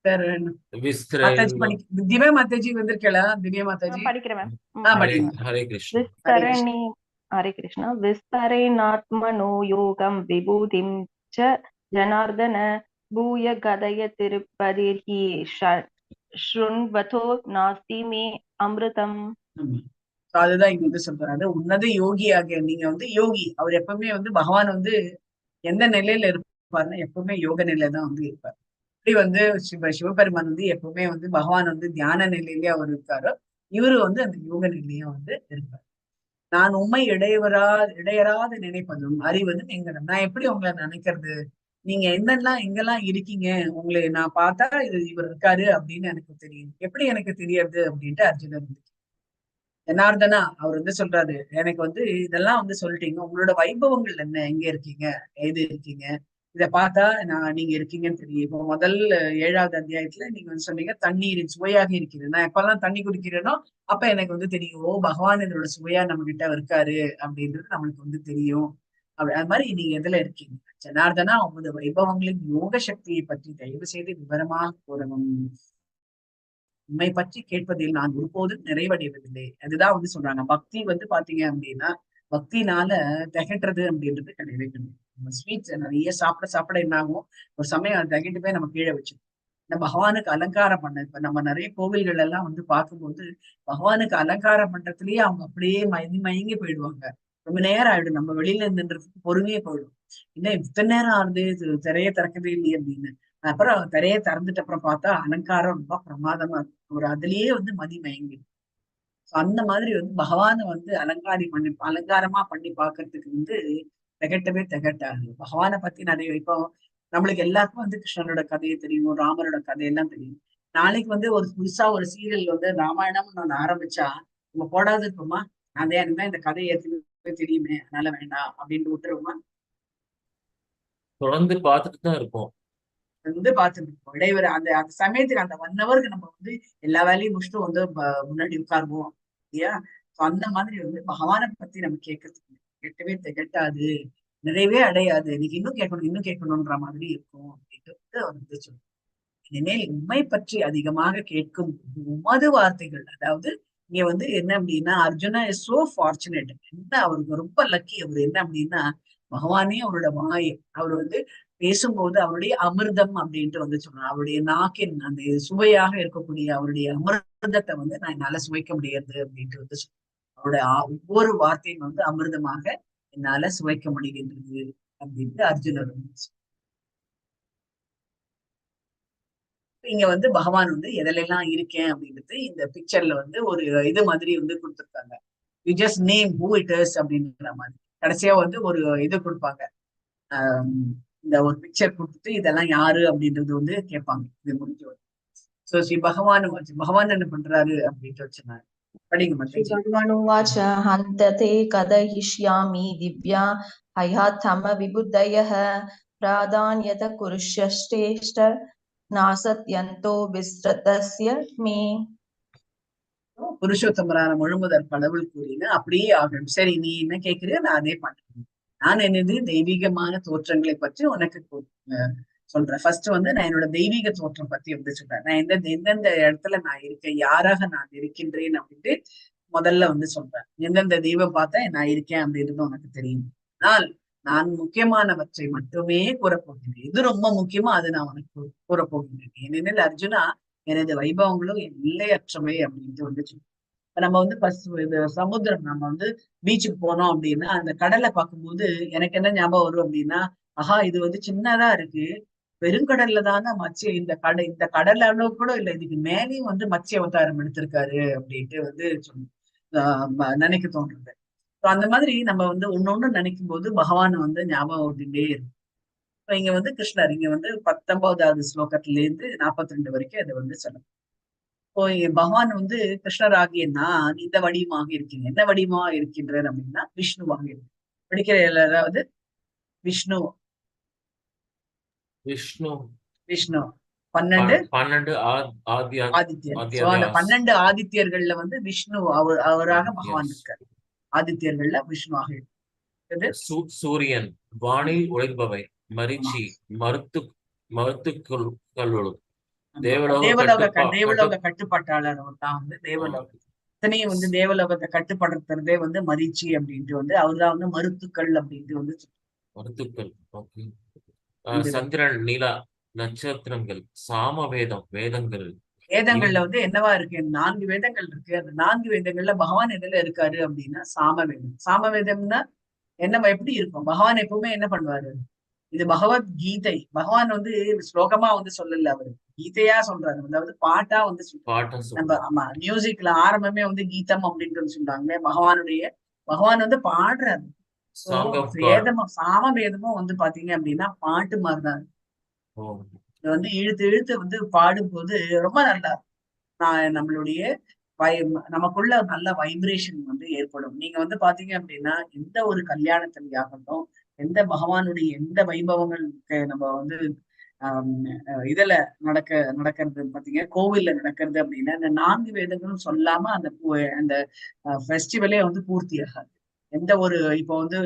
மாதாஜி विस्तरेण. திவ்யா மாதாஜி வந்திருக்கலாம். திவ்யா மாதாஜி படிக்கிறேன் மேம். हरे படிங்க. हरे कृष्ण. ஹரே கிருஷ்ணா. हरे कृष्ण. विस्तरेणात्मनो योगं विभूतिं च जनार्दन भूय गदय तिरुपतिर्हि शृण्वतो नास्ति मे अमृतम्. அதுதான் இங்க வந்து சொல்றாரு, உன்னத யோகி ஆகிய நீங்க வந்து யோகி. அவர் எப்பவுமே வந்து பகவான் வந்து எந்த நிலையில இருப்பாருன்னா எப்பவுமே யோக நிலையில தான் வந்து இருப்பார். இப்படி வந்து சிவபெருமான் வந்து எப்பவுமே வந்து பகவான் வந்து தியான நிலையிலேயே அவர் இருக்காரோ, இவரு வந்து அந்த யோக நிலையா வந்து இருப்பார். நான் உண்மை இடையராது நினைப்பதும் அறிவதும் எங்கடம். நான் எப்படி உங்களை நினைக்கிறது, நீங்க எங்கெல்லாம் இருக்கீங்க, உங்களை நான் பார்த்தா இவர் இருக்காரு அப்படின்னு எனக்கு தெரியும். எப்படி எனக்கு தெரியறது அப்படின்ட்டு அர்ஜுனன் வந்து ஜனார்தனா அவர் வந்து சொல்றாரு, எனக்கு வந்து இதெல்லாம் வந்து சொல்லிட்டீங்க, உங்களோட வைபவங்கள் என்ன, எங்க இருக்கீங்க, எது இருக்கீங்க, இத பார்த்தா நீங்க இருக்கீங்கன்னு தெரியும். இப்போ முதல் 7வது அத்தியாயத்துல நீங்க வந்து சொன்னீங்க தண்ணீரின் சுவையாக இருக்கிறது. நான் எப்பெல்லாம் தண்ணி குடிக்கிறேனோ அப்ப எனக்கு வந்து தெரியும், ஓ பகவான் இதோட சுவையா நம்ம கிட்ட இருக்காரு அப்படின்றது நம்மளுக்கு வந்து தெரியும். அது மாதிரி நீங்க எதுல இருக்கீங்க ஜனார்தனா, உங்களோட வைபவங்களின் யோக சக்தியை பற்றி தயவு செய்து விவரமாக கூறணும். உண்மை பற்றி கேட்பதில் நான் ஒருபோதும் நிறைவடைவதில்லை. அதுதான் வந்து சொல்றாங்க. பக்தி வந்து பாத்தீங்க அப்படின்னா பக்தினால திகட்டுறது அப்படின்றது கிடையவே கிடையாது. நம்ம ஸ்வீட்ஸ் நிறைய சாப்பிட என்ன ஆகும், ஒரு சமயம் அது திகட்டு போய் நம்ம கீழே வச்சிருக்கோம். இந்த பகவானுக்கு அலங்காரம் பண்ண, இப்ப நம்ம நிறைய கோவில்கள் எல்லாம் வந்து பார்க்கும்போது பகவானுக்கு அலங்காரம் பண்றதுலயே அவங்க அப்படியே மயங்கி போயிடுவாங்க. ரொம்ப நேரம் ஆயிடும், நம்ம வெளியில இருந்துன்றதுக்கு பொறுமையே போயிடும். இன்னும் இத்தனை நேரம் ஆகுது, திரைய திறக்கவே இல்லையே அப்படின்னு. அப்புறம் திரைய திறந்துட்டு அப்புறம் பார்த்தா அலங்காரம் ரொம்ப பிரமாதமா இருக்கும். ஒரு அதுலயே வந்து மயங்கிடும். அந்த மாதிரி வந்து பகவானை வந்து அலங்காரமா பண்ணி பாக்குறதுக்கு வந்து திகட்டாது. பகவானை பத்தி நிறைய இப்போ நம்மளுக்கு எல்லாருக்கும் வந்து கிருஷ்ணனோட கதையை தெரியும், ராமரோட கதையெல்லாம் தெரியும். நாளைக்கு வந்து ஒரு புதுசா ஒரு சீரியல் வந்து ராமாயணம்னு ஒண்ணு ஆரம்பிச்சா நம்ம போடாது இருக்குமா, நான் தான் இந்த கதையை ஏற்கனவே தெரியுமே அதனால வேண்டாம் அப்படின்னு விட்டுருவோமா? தொடர்ந்து பார்த்துட்டு தான் இருப்போம். வந்து பார்த்துருப்போம். இடைவெளி அந்த அந்த சமயத்துக்கு அந்த 1 ஹவருக்கு நம்ம வந்து எல்லா வேலையும் முடிச்சுட்டு வந்து முன்னாடி உட்காருவோம் இல்லையா? அந்த மாதிரி வந்து பகவானை பத்தி நம்ம கேட்கறதுக்கு கெட்டவே திகட்டாது, நிறைவே அடையாது, நீங்க இன்னும் கேட்கணும்ன்ற மாதிரி இருக்கும் அப்படின்ட்டு அவர் வந்து சொல்லுவார். இனிமேல் உண்மை பற்றி அதிகமாக கேட்கும் உமது வார்த்தைகள், அதாவது இங்க வந்து என்ன அப்படின்னா அர்ஜுனா இஸ் சோ ஃபார்ச்சுனேட். என்ன அவருக்கு ரொம்ப லக்கி. அவர் என்ன அப்படின்னா பகவானே அவரோட வாய், அவர் வந்து பேசும்போது அவருடைய அமிர்தம் அப்படின்ட்டு வந்து சொல்றாங்க. அவருடைய நாக்கின் அந்த சுவையாக இருக்கக்கூடிய அவருடைய அமிர்தத்தை வந்து நான் என்னால சுவைக்க முடியாது அப்படின்ட்டு வந்து சொல்றேன். அவருடைய ஒவ்வொரு வார்த்தையும் வந்து அமிர்தமாக என்னால சுவைக்க முடிகின்றது அப்படின்ட்டு அர்ஜுனர் வந்து சொல்றார். இங்க வந்து பகவான் வந்து எதுலெல்லாம் இருக்கேன் அப்படின்றது இந்த பிக்சர்ல வந்து ஒரு இது மாதிரி வந்து கொடுத்திருக்காங்க. You just name who it is அப்படின்ற மாதிரி கடைசியா வந்து ஒரு இது கொடுப்பாங்க. இந்த ஒரு பிக்சர் கொடுத்துட்டு இதெல்லாம் யாரு அப்படின்றது வந்து கேட்பாங்க. இது முடிஞ்சு சோ ஸ்ரீ பகவான் என்ன பண்றாரு அப்படின்ட்டு வச்சுனாரு. படிங்க மத்த श्रीभगवानुवाच हन्त ते कथयिष्यामि दिव्या हयाथम विबुद्धयः प्राधान्यत कुरुष्यश्रेष्ठ नासत्यन्तो विस्तृतस्य मे. புருஷோத்தமரான முழுமுதற் கடவுள் கூறின அப்படியே ஆகணும். சரி, நீ என்ன கேட்கிறியோ நான் அதே பண்றேன். நான் என்னது தெய்வீகமான தோற்றங்களை பற்றி உனக்கு சொல்றேன். ஃபர்ஸ்ட் வந்து நான் என்னோட தெய்வீக தோற்றம் பத்தி வந்து சொல்றேன். நான் எந்தெந்த இடத்துல நான் இருக்கேன், யாராக நான் இருக்கின்றேன் அப்படின்ட்டு முதல்ல வந்து சொல்றேன். எந்தெந்த தெய்வம் பார்த்தா நான் இருக்கேன் அப்படின்றது உனக்கு தெரியும். ஆனால் நான் முக்கியமானவற்றை மட்டுமே கூறப்போகின்றேன். எது ரொம்ப முக்கியமோ அது நான் உனக்கு கூறப்போகின்றேன். ஏனெனில் அர்ஜுனா, எனது வைபவங்களும் எல்லையற்றவை அப்படின்ட்டு வந்து சொல்றேன். நம்ம வந்து சமுத்திரம், நம்ம வந்து பீச்சுக்கு போனோம் அப்படின்னா அந்த கடலை பார்க்கும்போது எனக்கு என்ன ஞாபகம் வரும் அப்படின்னா, ஆஹா இது வந்து சின்னதா இருக்கு, பெருங்கடல்ல தானே மத்ஸ்ய இந்த கடல் அளவு கூட இல்லை, இதுக்கு மேலேயும் வந்து மத்ஸ்ய அவதாரம் எடுத்திருக்காரு அப்படின்ட்டு வந்து நினைக்க தோன்றது. அந்த மாதிரி நம்ம வந்து ஒன்னொன்னு நினைக்கும் போது பகவான் வந்து ஞாபகம் ஓட்டிகிட்டே இருக்கும். இங்க வந்து கிருஷ்ணர் இங்க வந்து 19வது ஸ்லோகத்துல இருந்து 42 வரைக்கும் அதை வந்து சொல்லணும். இப்போ பகவான் வந்து கிருஷ்ணர் ஆகிய நான் இந்த வடிவமாக இருக்கீங்க. என்ன வடிவமாக இருக்கின்றது அப்படின்னா விஷ்ணுவாக இருக்கு. படிக்கிற எல்லாராவது விஷ்ணு விஷ்ணு விஷ்ணு 12 ஆதித்யர். அந்த 12 ஆதித்யர்கள்ல வந்து விஷ்ணு அவராக பகவான் இருக்காரு. ஆதித்யர்கள்ல விஷ்ணுவாக இருக்கு. சூரியன், வானில் உழைப்பவை, மரிச்சி, மருத்துக்கள், தேவலோக கட்டுப்பாட்டாளர் தான் வந்து தேவலோகம். இத்தனையும் வந்து தேவலோகத்தை கட்டுப்படுத்துறதே வந்து மரிச்சி அப்படின்ட்டு வந்து அவர்தான் வந்து மருத்துக்கள் அப்படின்ட்டு வந்து மருத்துக்கள். சந்திரன், நிலா, நட்சத்திரங்கள், வேதங்கள். வேதங்கள்ல வந்து என்னவா இருக்கு? 4 வேதங்கள் இருக்கு. அந்த 4 வேதங்கள்ல பகவான் எதுல இருக்காரு அப்படின்னா சாமவேதம். சாமவேதம்னா என்ன, எப்படி இருக்கும்? பகவான் எப்பவுமே என்ன பண்ணுவாரு? இது பகவத்கீதை. பகவான் வந்து ஸ்லோகமா வந்து சொல்லல, அவரு கீதையா சொல்றாரு. அதாவது பாட்டா வந்து சொல்றாரு. நம்ம ஆமா மியூசிக்ல ஆரம்பமே வந்து கீதம் அப்படின்ட்டு சொல்றாங்க. பகவான் வந்து பாடுறாரு. சாமவேதமும் வந்து பாத்தீங்க அப்படின்னா பாட்டு மாதிரிதான். இது வந்து இழுத்து வந்து பாடும்போது ரொம்ப நல்லா நம்மளுடைய நமக்குள்ள நல்ல வைப்ரேஷன் வந்து ஏற்படும். நீங்க வந்து பாத்தீங்க அப்படின்னா எந்த ஒரு கல்யாணத்திலேயாகட்டும், எந்த பகவானுடைய எந்த வைபவங்களுக்கு நம்ம வந்து இதுல நடக்கிறது பாத்தீங்க, கோவில்ல நடக்கிறது அப்படின்னா இந்த 4 வேதங்களும் சொல்லாம அந்த ஃபெஸ்டிவலே வந்து பூர்த்தி ஆகாது. எந்த ஒரு இப்போ வந்து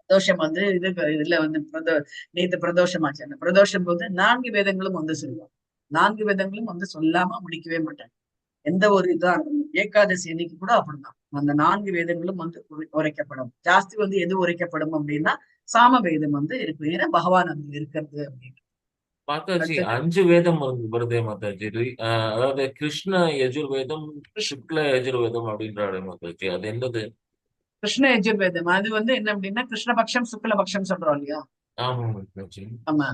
பிரதோஷம் வந்து இதுல வந்து நேத்து பிரதோஷமாச்சு. அந்த பிரதோஷம் போது 4 வேதங்களும் வந்து சொல்லுவாங்க. 4 வேதங்களும் வந்து சொல்லாம முடிக்கவே மாட்டாங்க. எந்த ஒரு இதா ஏகாதசி அன்னைக்கு கூட அப்படிதான் அந்த 4 வேதங்களும் வந்து உரைக்கப்படும். ஜாஸ்தி வந்து எது உரைக்கப்படும் அப்படின்னா சாம வேதம் வந்து இருக்கு. ஏன்னா பகவான் அங்க இருக்கிறது அப்படின்னு. மாதாஜி 5 வேதம் வருதே மாதாஜி. அதாவது கிருஷ்ண யஜுர்வேதம், சுக்ல யஜுர்வேதம் அப்படின்றாரு மாதாஜி. அது என்னது? கிருஷ்ண யஜுர்வேதம் அது வந்து என்ன அப்படின்னா கிருஷ்ணபக்ஷம் சுக்லபக்ஷம் சொல்றோம் இல்லையா? ஆமா,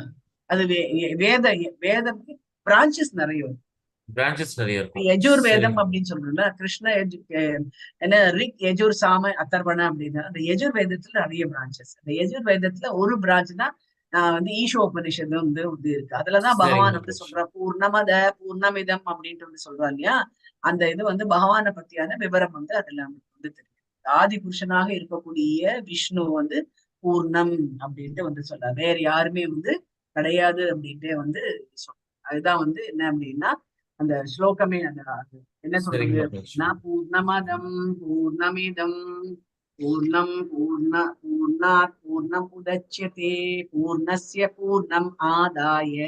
அது வேதம் பிரான்சஸ் நிறைய இருக்கும். யஜுர்வேதம் அப்படின்னு சொல்றோம்ல, கிருஷ்ண என்ன ரிக் யஜுர் சாம அதர்வண அப்படின்னா அந்த யஜுர்வேதத்துல நிறைய பிரான்சஸ். அந்த யஜுர்வேதத்துல ஒரு பிரான்ச் தான் வந்து ஈஷோபனிஷத்து வந்து இருக்கு. அதுலதான் பகவான் வந்து சொல்ற பூர்ணமத பூர்ணமிதம் அப்படின்ட்டு வந்து சொல்றாங்க இல்லையா? அந்த இது வந்து பகவானை பத்தியான விவரம் வந்து அதுல வந்து தெரியும். ஆதி புருஷனாக இருக்கக்கூடிய விஷ்ணு வந்து பூர்ணம் அப்படின்ட்டு வந்து சொல்றாரு. வேற யாருமே வந்து கிடையாது அப்படின்ட்டு வந்து சொல்றாரு. அதுதான் வந்து என்ன அப்படின்னா அந்த ஸ்லோகமே அந்த என்ன சொல்றது அப்படின்னா பூர்ணமதம் பூர்ணமிதம் பூர்ணம் பூர்ணாத் பூர்ணம் உதச்யதே பூர்ணஸ்ய பூர்ணம் ஆதாய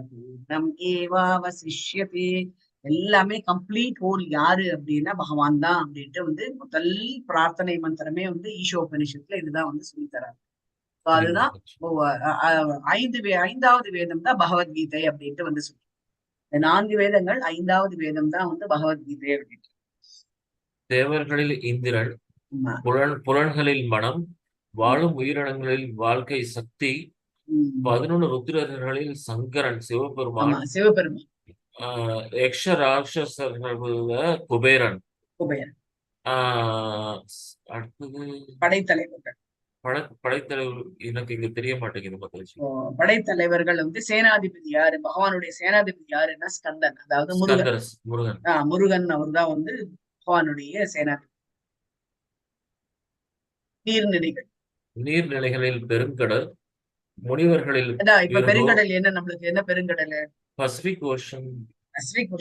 பூர்ணம் ஏவாவசிஷ்யதே. எல்லாமே கம்ப்ளீட் ஹோல் யாரு அப்படின்னா பகவான் தான் அப்படின்ட்டு வந்து முதல் பிரார்த்தனை மந்திரமே வந்து ஈஷோபனிஷத்துல இதுதான் வந்து சொல்லி தராங்க. அதுதான் 5வது வேதம் தான் பகவத்கீதை அப்படின்ட்டு வந்து சொல்லி 4 வேதங்கள் 5வது வேதம் தான் வந்து பகவத்கீதை அப்படின்னு. தேவர்களில் இந்திரன், ஆமா. புலன்களில் மனம், வாழும் உயிரினங்களில் வாழ்க்கை சக்தி, 11 ருத்திரர்களில் சங்கரன் சிவபெருமான், ஆமா, சிவபெருமான், யக்ஷ ராட்சசர்கள குபேரன், குபேரன், அடுத்தது படைத்தலைவர்கள். படைத்தலைவர் எனக்கு இங்க தெரிய மாட்டேங்குது மத்தாஜி. படைத்தலைவர்கள் வந்து சேனாதிபதி யாரு? பகவானுடைய சேனாதிபதி யாருன்னா ஸ்கந்தன், அதாவது முருகன். முருகன். முருகன் அவர்தான் வந்து பகவானுடைய சேனாதிபதி. நீர்நிலைகள், நீர்நிலைகளில் பெருங்கடல், முனிவர்களில் அதான் இப்ப பெருங்கடல் என்ன, நம்மளுக்கு என்ன பெருங்கடல்? Pacific ocean. Pacific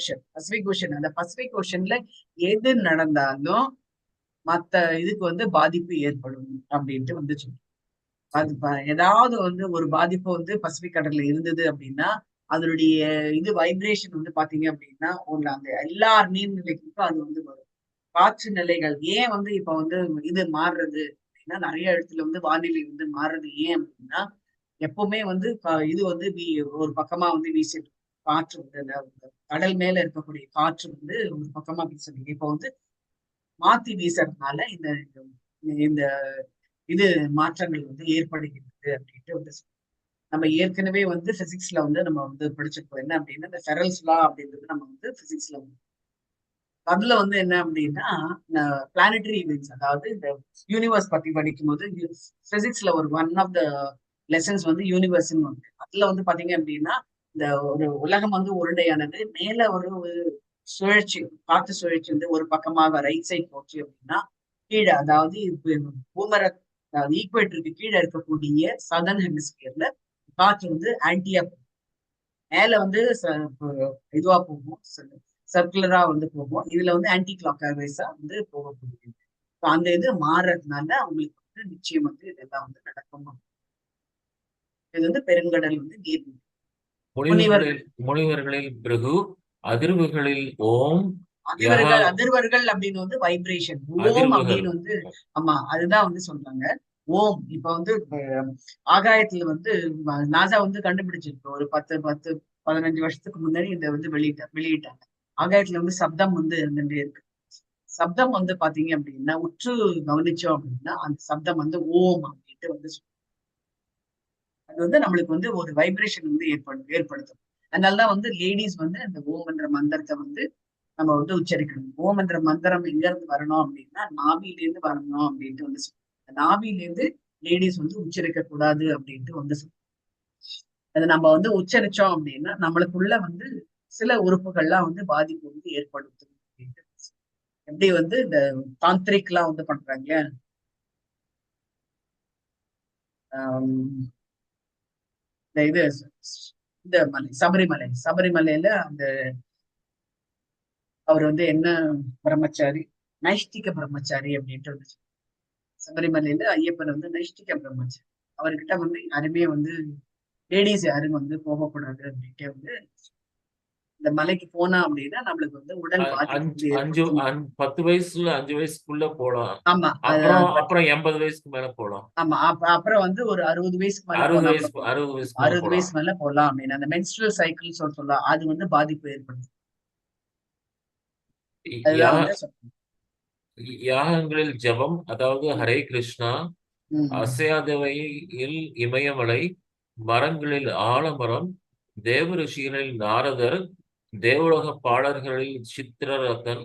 ocean. அந்த பசிபிக் ஓஷன்ல எது நடந்தாலும் மத்த இதுக்கு வந்து பாதிப்பு ஏற்படும் அப்படின்ட்டு வந்து சொல்றோம். அது ஏதாவது வந்து ஒரு பாதிப்பு வந்து பசிபிக் கடல்ல இருந்தது அப்படின்னா அதனுடைய இது வைப்ரேஷன் வந்து பாத்தீங்க அப்படின்னா அந்த எல்லா நீர்நிலைகளுக்கும் அது வந்து வரும். காற்று நிலைகள் ஏன் வந்து இப்ப வந்து இது மாறுறது அப்படின்னா, நிறைய இடத்துல வந்து வானிலை வந்து மாறுறது ஏன் அப்படின்னா, எப்பவுமே வந்து இது வந்து ஒரு பக்கமா வந்து வீசிட்டு காற்று வந்து கடல் மேல இருக்கக்கூடிய காற்று வந்து ஒரு பக்கமா வீசுது. இப்ப வந்து மாத்தி வீசுறதுனால இந்த இந்த இது மாற்றங்கள் வந்து ஏற்படுகிறது அப்படின்ட்டு வந்து நம்ம ஏற்கனவே வந்து பிசிக்ஸ்ல வந்து நம்ம வந்து படிச்சிருக்கோம். என்ன அப்படின்னா இந்த ஃபெரல்ஸ் லா அப்படின்றது நம்ம வந்து பிசிக்ஸ்ல அதுல வந்து என்ன அப்படின்னா பிளானட்டரி இவெண்ட்ஸ், அதாவது இந்த யூனிவர்ஸ் பத்தி படிக்கும் போது பிசிக்ஸ்ல ஒரு ஒன் ஆஃப் த லெசன்ஸ் வந்து யூனிவர்ஸ்ன்னு வந்து அதுல வந்து பாத்தீங்க அப்படின்னா இந்த ஒரு உலகம் வந்து உருண்டையானது மேல ஒரு சுழற்சி, காற்று சுழற்சி வந்து ஒரு பக்கமாக ரைட் சைட் போச்சு அப்படின்னா கீழே, அதாவது பூமர ஈக்குவேட்டருக்கு கீழே இருக்கக்கூடிய சதர்ன் ஹெமிஸ்பியர்ல காற்று வந்து ஆன்டியா மேல வந்து இதுவா போகும், சர்க்குலரா வந்து போகும். இதுல வந்து ஆன்டி கிளாக் வைஸா வந்து போகக்கூடியது. அந்த இது மாறுறதுனால அவங்களுக்கு வந்து நிச்சயம் வந்து இதெல்லாம் வந்து நடக்கும். இது வந்து பெருங்கடல் வந்து நீர். முனிவர்களில் பிருகு, அதிர்வுகளில் ஓம். அதிர்வர்கள் அப்படின்னு வந்து வைப்ரேஷன். ஓம் அப்படின்னு வந்து ஆமா, அதுதான் வந்து சொல்றாங்க ஓம். இப்ப வந்து ஆகாயத்துல வந்து நாசா வந்து கண்டுபிடிச்சிருக்கு ஒரு 10-15 வருஷத்துக்கு முன்னாடி இந்த வந்து வெளியிட்டாங்க. ஆகாயத்துல வந்து சப்தம் வந்து இருந்துட்டே இருக்கு. சப்தம் வந்து பாத்தீங்க அப்படின்னா உற்று கவனிச்சோம் அப்படின்னா அந்த சப்தம் வந்து ஓம் அப்படின்ட்டு வந்து அது வந்து நம்மளுக்கு வந்து ஒரு வைப்ரேஷன் வந்து ஏற்படுத்தும். அதனாலதான் வந்து லேடிஸ் வந்து அந்த ஓம் என்ற மந்திரத்தை வந்து நம்ம வந்து உச்சரிக்கணும். ஓம் என்ற மந்திரம் எங்க இருந்து வரணும் அப்படின்னா நாபியிலேருந்து வரணும் அப்படின்ட்டு வந்து சொல்லுவாங்க. நாபியிலேருந்து லேடிஸ் வந்து உச்சரிக்க கூடாது அப்படின்ட்டு வந்து சொல்லுவாங்க. அதை நம்ம வந்து உச்சரிச்சோம் அப்படின்னா நம்மளுக்குள்ள வந்து சில உறுப்புகள்லாம் வந்து பாதிப்பு வந்து ஏற்படுத்தும் அப்படின்ட்டு எப்படி வந்து இந்த தாந்திரிக் எல்லாம் வந்து பண்றாங்க. இந்த இது இந்த சபரிமலையில அந்த அவர் வந்து என்ன பிரம்மச்சாரி, நைஷ்டிக பிரம்மச்சாரி அப்படின்ட்டு வந்து சபரிமலையில ஐயப்பன் வந்து நைஷ்டிக பிரம்மச்சாரி. அவர்கிட்ட வந்து யாருமே வந்து லேடிஸ் யாரும் வந்து போகக்கூடாது அப்படின்ட்டு வந்து இந்த மலைக்கு போனா அப்படின்னா நம்மளுக்கு வந்து உடல் பாதிப்பு 10 வயசுல 5 வயசுக்குள்ள போலாம். ஆமா, அப்புறம் 80 வயசுக்கு மேல போலாம். ஆமா, அப்புறம் வந்து ஒரு 60 வயசுக்கு மேல 60 வயசு மேல போலாம் அப்படின்னு அந்த மென்ஸ்ட்ரல் சைக்கிள் சொல்லலாம். அது வந்து பாதிப்பு ஏற்படுது. யாகங்களில் ஜபம், அதாவது ஹரே கிருஷ்ணா, அசையாதவையில் இமயமலை, மரங்களில் ஆலமரம், தேவ ரிஷிகளில் நாரதர், தேவலோக பாடல்களில் சித்திரரதன்,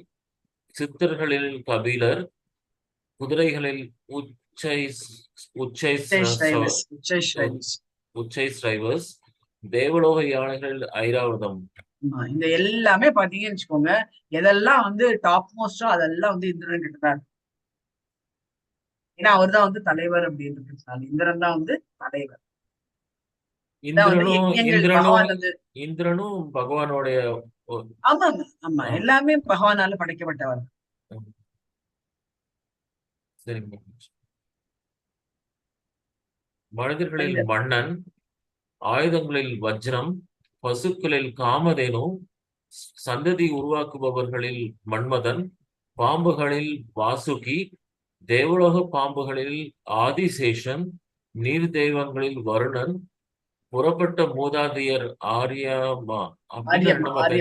சித்தர்களில் கபிலர், குதிரைகளில் உச்சைஸ்ரைவர்ஸ், தேவலோக யானைகளில் ஐராவதம். இந்த எல்லாமே பாத்தீங்கன்னு வச்சுக்கோங்க, எதெல்லாம் வந்து டாப் மோஸ்டோ அதெல்லாம் வந்து இந்திரன் கிட்டதான். ஏன்னா அவர் தான் வந்து தலைவர் அப்படின்றதுனால இந்திரன் தான் வந்து தலைவர். இந்திரனும் பகவானுடைய ஆமா ஆமா, எல்லாமே பகவானால படைக்கப்பட்டவர். மனிதர்களில் மன்னன், ஆயுதங்களில் வஜ்ரம், பசுக்களில் காமதேனு, சந்ததி உருவாக்குபவர்களில் மன்மதன், பாம்புகளில் வாசுகி, தேவலோக பாம்புகளில் ஆதிசேஷன், நீர் தெய்வங்களில் வருணன், புறப்பட்ட மூதாதையர் ஆரியமா அப்படின்னா ஆரியம்மா என்ன மாதாஜி?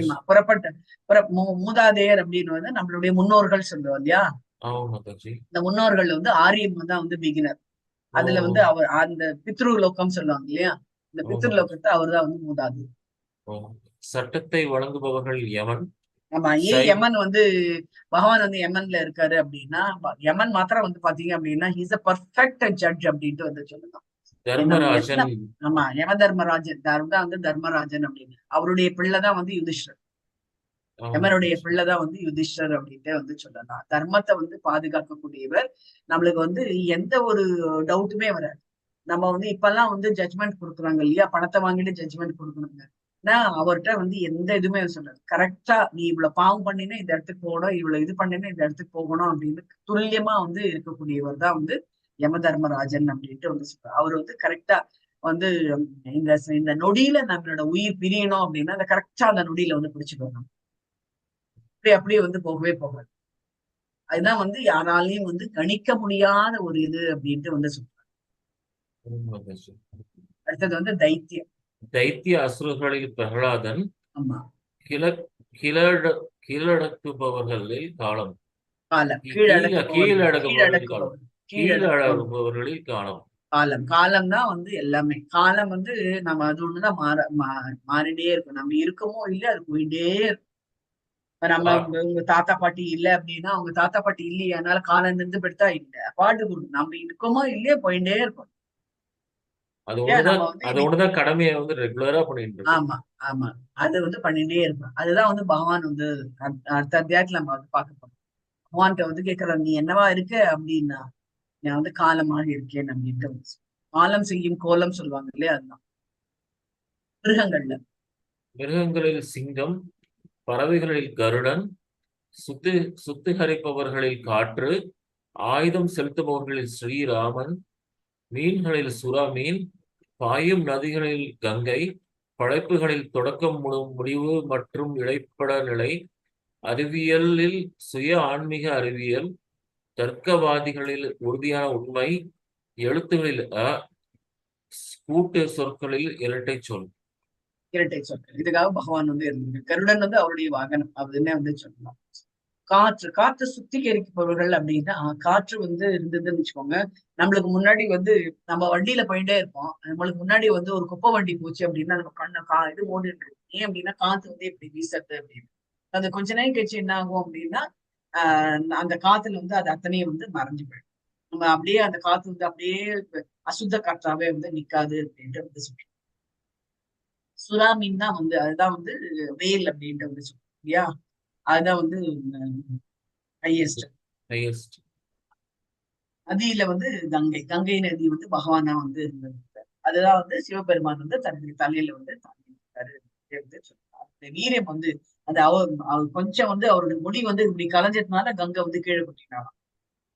ஆரியம்மா மூதாதையர் அப்படின்னு வந்து நம்மளுடைய முன்னோர்கள் சொல்லுவோம் இல்லையா? ஆமா மாதாஜி. இந்த முன்னோர்கள் வந்து ஆரியம்மா தான் வந்து பிகினர். ஓ அதுல வந்து அவர் அந்த பித்ருலோகம் சொல்லுவாங்க இல்லையா? இந்த ஓ பித்ருலோகத்தை அவர் தான் வந்து மூதாதையர். ஓ சட்டத்தை வழங்குபவர்கள் யமன். ஆமா. ஏன் சை யமன் வந்து பகவான் வந்து யமன்ல இருக்காரு அப்படின்னா, யமன் மாத்திரம் வந்து பாத்தீங்க அப்படின்னா ஹீஸ் அ பர்ஃபெக்ட் ஜட்ஜ் அப்படின்ட்டு வந்து சொல்லலாம். நம்ம என்ன தர்மராஜன். ஆமா யம தர்மராஜன் தான் வந்து தர்மராஜன் அப்படின்னு அவருடைய பிள்ளைதான் வந்து யுதிஷ்டர். ஆமா யமனுடைய மாதாஜி. பிள்ளைதான் வந்து யுதிஷ்டர் அப்படின்ட்டு வந்து சொல்லலாம். தர்மத்தை வந்து பாதுகாக்கக்கூடியவர். நம்மளுக்கு வந்து எந்த ஒரு டவுட்டுமே வராது. நம்ம வந்து இப்பெல்லாம் வந்து ஜட்ஜ்மெண்ட் கொடுக்குறாங்க இல்லையா? பணத்தை வாங்கிட்டு ஜட்ஜ்மெண்ட் கொடுக்கணுங்க. ஆனா அவர்கிட்ட வந்து எந்த இதுவுமே சொல்லாது. கரெக்டா நீ இவ்வளவு பாவம் பண்ணினா இந்த இடத்துக்கு போகணும், இவ்வளவு இது பண்ணினா இந்த இடத்துக்கு போகணும் அப்படின்னு துல்லியமா வந்து இருக்கக்கூடியவர் தான் வந்து யம தர்மராஜன் அப்படின்ட்டு வந்து சொல்றாரு. அவர் வந்து கரெக்டா வந்து இந்த இந்த நொடியில நம்மளோட உயிர் பிரியணும் அப்படின்னா அந்த கரெக்டா அந்த நொடியில வந்து பிடிச்சுக்கணும். அப்படியே வந்து போகவே போகாது. அதுதான் வந்து யாராலையும் வந்து கணிக்க முடியாத ஒரு இது அப்படின்ட்டு வந்து சொல்றாங்க. ஆமா மாதாஜி. அடுத்தது வந்து தைத்தியம். தைத்திய அசுரர்களில் பிரகலாதன். ஆமா. கிள கிளட கீழடக்குபவர்களில் காலம். காலம். கீழடக்குபவர்களில் காலம். கீழடக்குபவர். கீழடக்குபவர். கீழடக்குபவர்களில் காலம். காலம் தான் வந்து எல்லாமே. காலம் வந்து நம்ம அது ஒண்ணுதான் மாறிட்டே இருக்கும். நம்ம இருக்கமோ இல்லையோ அது போயிட்டே இருக்கும். இப்ப நம்ம ஆ, உங்க தாத்தா பாட்டி இல்ல அப்படின்னா அவங்க தாத்தா பாட்டி இல்லையே அதனால காலம் நின்று பெடுத்தா இல்ல பாட்டு கொடுக்கும். நம்ம இருக்கோமோ இல்லையோ போயிட்டே இருக்கும். அது ஏன் ஒண்ணுதான் நம்ம வந்து அது இன்னைக்கு ஒண்ணுதான் கடமையை வந்து ரெகுலரா பண்ணிட்டு இருக்கு. ஆமா ஆமா அது வந்து பண்ணிட்டே இருப்போம். அதுதான் வந்து பகவான் வந்து அடுத்த அத்தியாயத்துல நம்ம வந்து பார்க்க போறோம். பகவான்கிட்ட வந்து கேட்கிறார் நீ என்னவா இருக்க அப்படின்னா நான் வந்து காலமாக இருக்கேன் அப்படின்ட்டு வந்து காலம் செய்யும் கோலம் சொல்லுவாங்க இல்லையா? அதுதான் மிருகங்கள்ல. மிருகங்களில் சிங்கம், பறவைகளில் கருடன், சுத்தி சுத்திகரிப்பவர்களில் காற்று, ஆயுதம் செலுத்துபவர்களில் ஸ்ரீராமன், மீன்களில் சுறா மீன், பாயும் நதிகளில் கங்கை, படைப்புகளில் தொடக்கம் முடிவு மற்றும் இடைப்பட நிலை, அறிவியலில் சுய ஆன்மீக அறிவியல், தர்க்கவாதிகளில் உறுதியான உண்மை, எழுத்துகளில் கூட்டு சொற்களில் இரட்டை சொல். இரட்டை சொற்கள். இதுக்காக பகவான் வந்து இருந்திருக்கு. கருடன் வந்து அவருடைய வாகனம் அப்படின்னு வந்து சொல்லலாம். காற்று சுத்திகரிப்பவர்கள் அப்படின்னா காற்று வந்து இருந்ததுன்னு வச்சுக்கோங்க. நம்மளுக்கு முன்னாடி வந்து நம்ம வண்டியில போயிட்டே இருப்போம். நம்மளுக்கு முன்னாடி வந்து ஒரு குப்பை வண்டி போச்சு அப்படின்னா நம்ம இது ஓடிட்டு இருக்கும். ஏன் அப்படின்னா காத்து வந்து இப்படி வீசுறது அப்படின்னு. அது கொஞ்ச நேரம் கழிச்சு என்ன ஆகும் அப்படின்னா அந்த காத்துல வந்து அது அத்தனையும் வந்து மறைஞ்சு போயிடும். நம்ம அப்படியே அந்த காத்து வந்து அப்படியே அசுத்த காற்றாவே வந்து நிக்காது அப்படின்ட்டு வந்து சொல்றோம். சுறா மீன் தான் வந்து அதுதான் வந்து வேல் அப்படின்ட்டு வந்து சொல்றோம் இல்லையா? அதுதான் வந்து ஹையஸ்ட். ஹையஸ்ட். நதியில வந்து கங்கை நதி வந்து பகவானா வந்து இருந்தது. அதுதான் வந்து சிவபெருமான் வந்து தன்னுடைய தலையில வந்து தாங்கியிருக்காரு வந்து சொல்றாரு. அந்த வீரியம் வந்து அது அவர் கொஞ்சம் வந்து அவருடைய முடி வந்து இப்படி கலைஞ்சதுனால கங்கை வந்து கீழே கொட்டினாராம்.